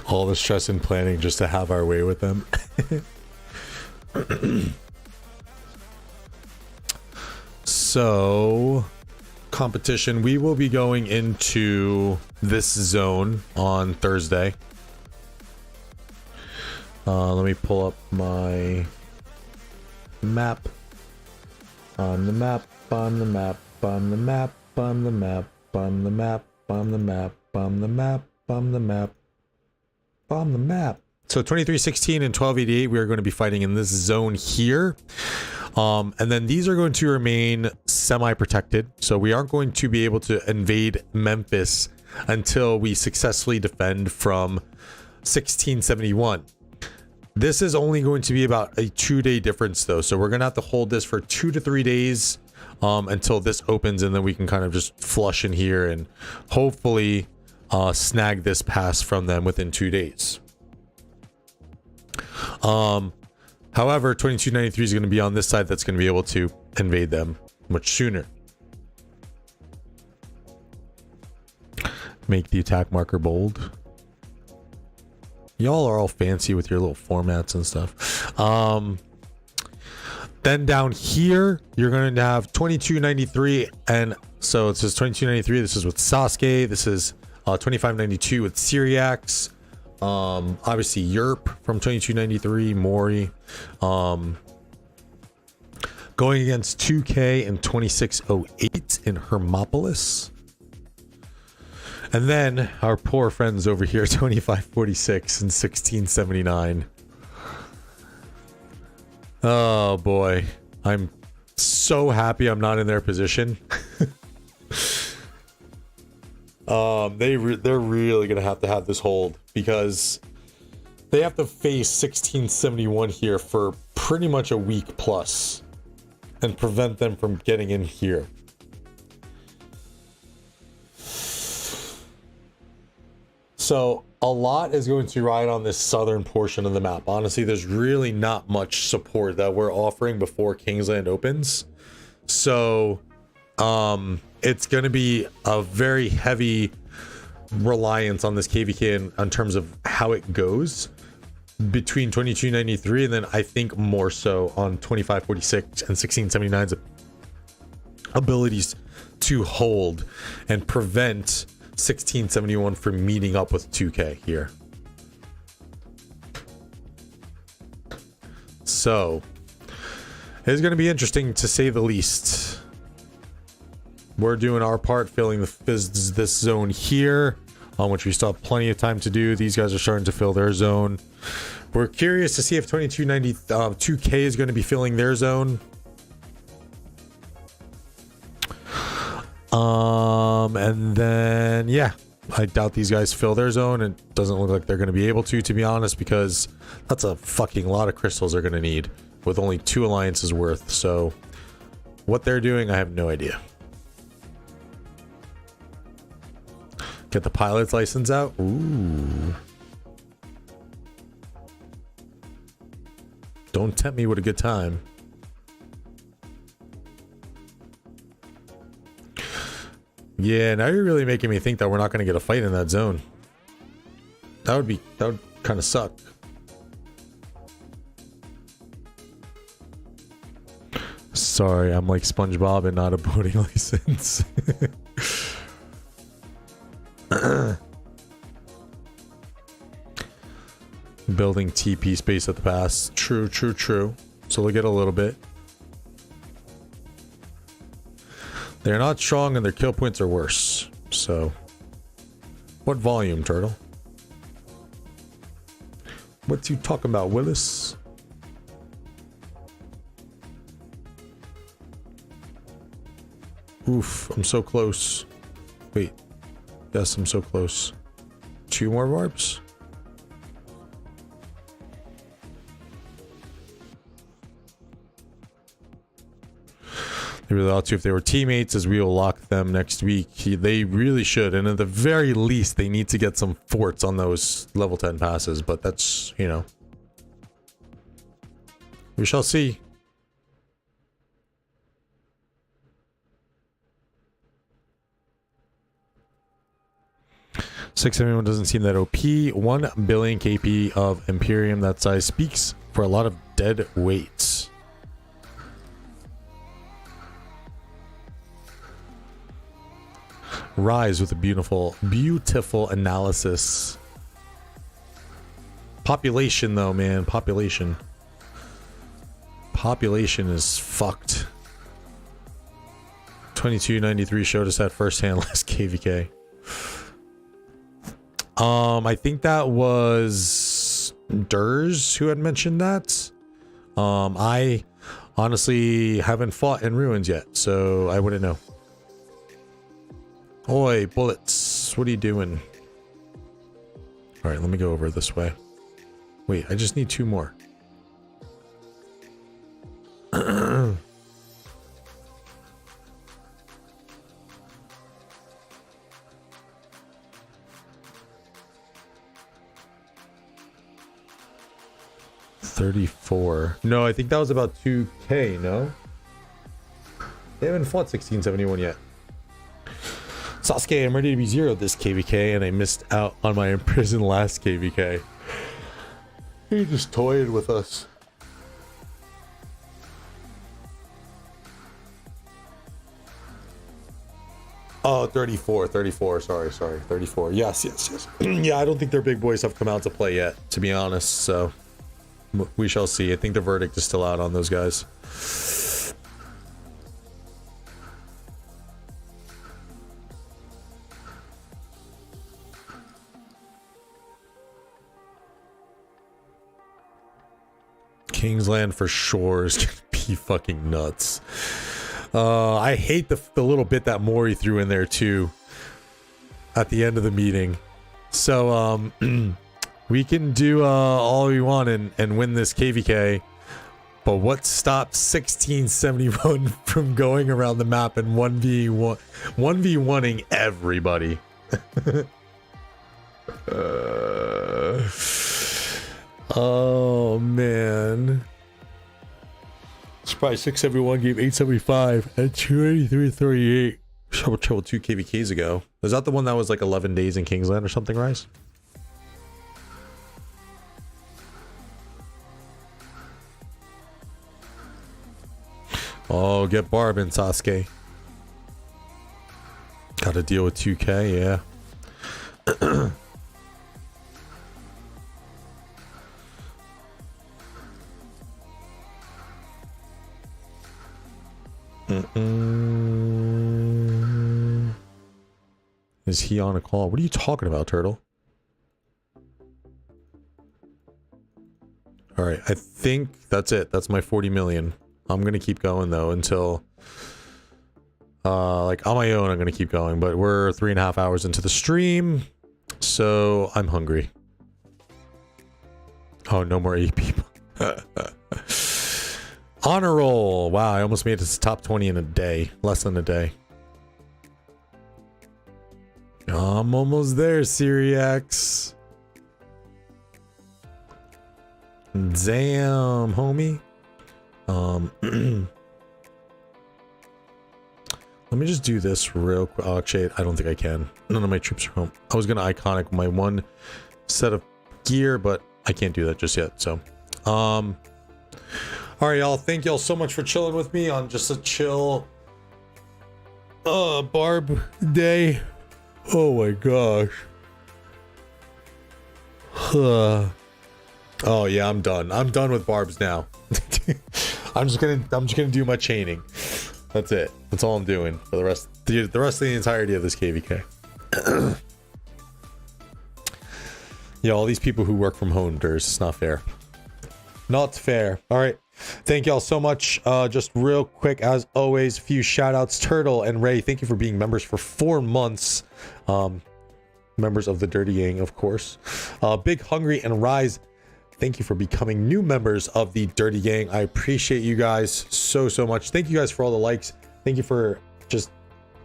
All the stress and planning just to have our way with them. So, competition. We will be going into this zone on Thursday. Let me pull up my map. On the map, on the map, on the map, on the map, on the map, on the map, on the map, on the map. On the map. So 2316 and 1288, we are going to be fighting in this zone here. And then these are going to remain semi-protected. So we aren't going to be able to invade Memphis until we successfully defend from 1671. This is only going to be about a 2-day difference though. So we're going to have to hold this for 2 to 3 days until this opens, and then we can kind of just flush in here and hopefully snag this pass from them within 2 days. However, 2293 is going to be on this side. That's going to be able to invade them much sooner. Make the attack marker bold. Y'all are all fancy with your little formats and stuff. Then down here, you're going to have 2293. And so it says 2293. This is with Sasuke. This is 2592 with Syriacs. Obviously Yerp from 2293, Mori. Going against 2K and 2608 in Hermopolis. And then our poor friends over here, 2546 and 1679. Oh boy, I'm so happy I'm not in their position. They're really gonna have to have this hold, because they have to face 1671 here for pretty much a week plus and prevent them from getting in here. So a lot is going to ride on this southern portion of the map. Honestly, there's really not much support that we're offering before Kingsland opens. So it's going to be a very heavy reliance on this KVK in terms of how it goes between 2293 and then I think more so on 2546 and 1679's abilities to hold and prevent 1671 from meeting up with 2K here. So it's going to be interesting to say the least. We're doing our part, filling this zone here, on which we still have plenty of time to do. These guys are starting to fill their zone. We're curious to see if 2290 2K is going to be filling their zone. And then yeah, I doubt these guys fill their zone. It doesn't look like they're going to be able to be honest, because that's a fucking lot of crystals they're going to need with only 2 alliances worth. So what they're doing, I have no idea. Get the pilot's license out. Ooh. Don't tempt me with a good time. Yeah, now you're really making me think that we're not going to get a fight in that zone. That would kind of suck. Sorry, I'm like SpongeBob and not a boating license. Building TP space at the pass. True. So they'll get a little bit. They're not strong and their kill points are worse. So, what volume, Turtle? What you talking about, Willis? Oof, I'm so close. Wait. Yes, I'm so close. 2 more barbs? They really ought to. If they were teammates, as we will lock them next week, they really should. And at the very least, they need to get some forts on those level 10 passes. But that's, you know, we shall see. $671 doesn't seem that OP. 1 billion KP of Imperium that size speaks for a lot of dead weights. Rise with a beautiful analysis. Population though, man. Population is fucked. 2293 showed us that firsthand last KVK. I think that was Durs who had mentioned that. I Honestly, haven't fought in ruins yet, so I wouldn't know. Oi, bullets. What are you doing? All right, let me go over this way. Wait, I just need 2 more. 34. No, I think that was about 2K, no? They haven't fought 1671 yet. Sasuke, I'm ready to be 0 this KVK, and I missed out on my imprisoned last KVK. He just toyed with us. Oh, 34, sorry, 34. Yes. Yeah, I don't think their big boys have come out to play yet, to be honest, so we shall see. I think the verdict is still out on those guys. Kingsland for sure is gonna be fucking nuts. I hate the little bit that Mori threw in there too at the end of the meeting. So we can do all we want and win this KVK, but what stopped 1671 from going around the map and 1v1ing everybody? Oh man. Surprise 671 gave 875 and 283.38. Trouble 2 KVKs ago. Was that the one that was like 11 days in Kingsland or something, Rice? Oh, get Barb and Sasuke. Gotta deal with 2K, yeah. Is he on a call? What are you talking about, Turtle? All right, I think that's it. That's my 40 million. I'm gonna keep going though until like on my own I'm gonna keep going, but we're 3.5 hours into the stream, so I'm hungry. Oh, no more 8 people. Honor roll. Wow, I almost made it to top 20 in a day. Less than a day. I'm almost there, Syriax. Damn, homie. Let me just do this real quick. Oh, actually, I don't think I can. None of my troops are home. I was gonna iconic my one set of gear, but I can't do that just yet. So, all right, y'all. Thank y'all so much for chilling with me on just a chill, Barb day. Oh my gosh. Oh yeah, I'm done. I'm done with Barbs now. I'm just gonna do my chaining. That's it. That's all I'm doing for the rest of the entirety of this KVK. Yeah, all these people who work from home, it's not fair. Not fair. All right. Thank y'all so much. Just real quick, as always, a few shout outs. Turtle and Ray, thank you for being members for 4 months. Members of the Dirty Gang, of course. Big Hungry and Rise, thank you for becoming new members of the Dirty Gang. I appreciate you guys so much. Thank you guys for all the likes. Thank you for just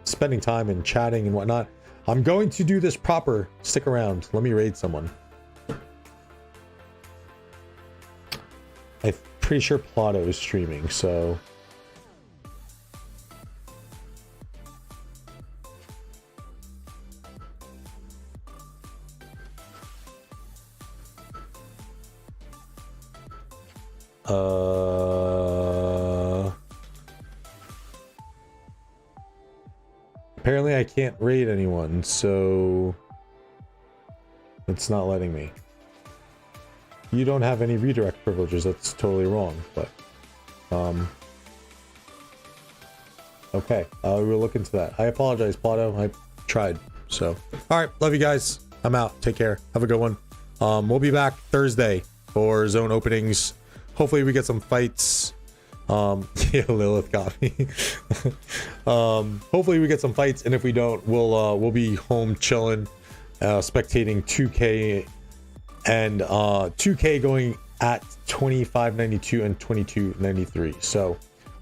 spending time and chatting and whatnot. I'm going to do this proper. Stick around. Let me raid someone. I'm pretty sure Plato is streaming, so... Apparently I can't raid anyone, so it's not letting me. You don't have any redirect privileges. That's totally wrong, but okay, we'll look into that. I apologize, Plato. I tried. So all right, love you guys. I'm out. Take care. Have a good one. We'll be back Thursday for zone openings. Hopefully we get some fights Yeah, Lilith got me. Hopefully we get some fights, and if we don't, we'll be home chilling, spectating 2K and 2K going at 25.92 and 22.93. So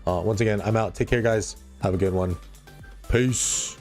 once again, I'm out. Take care, guys. Have a good one. Peace.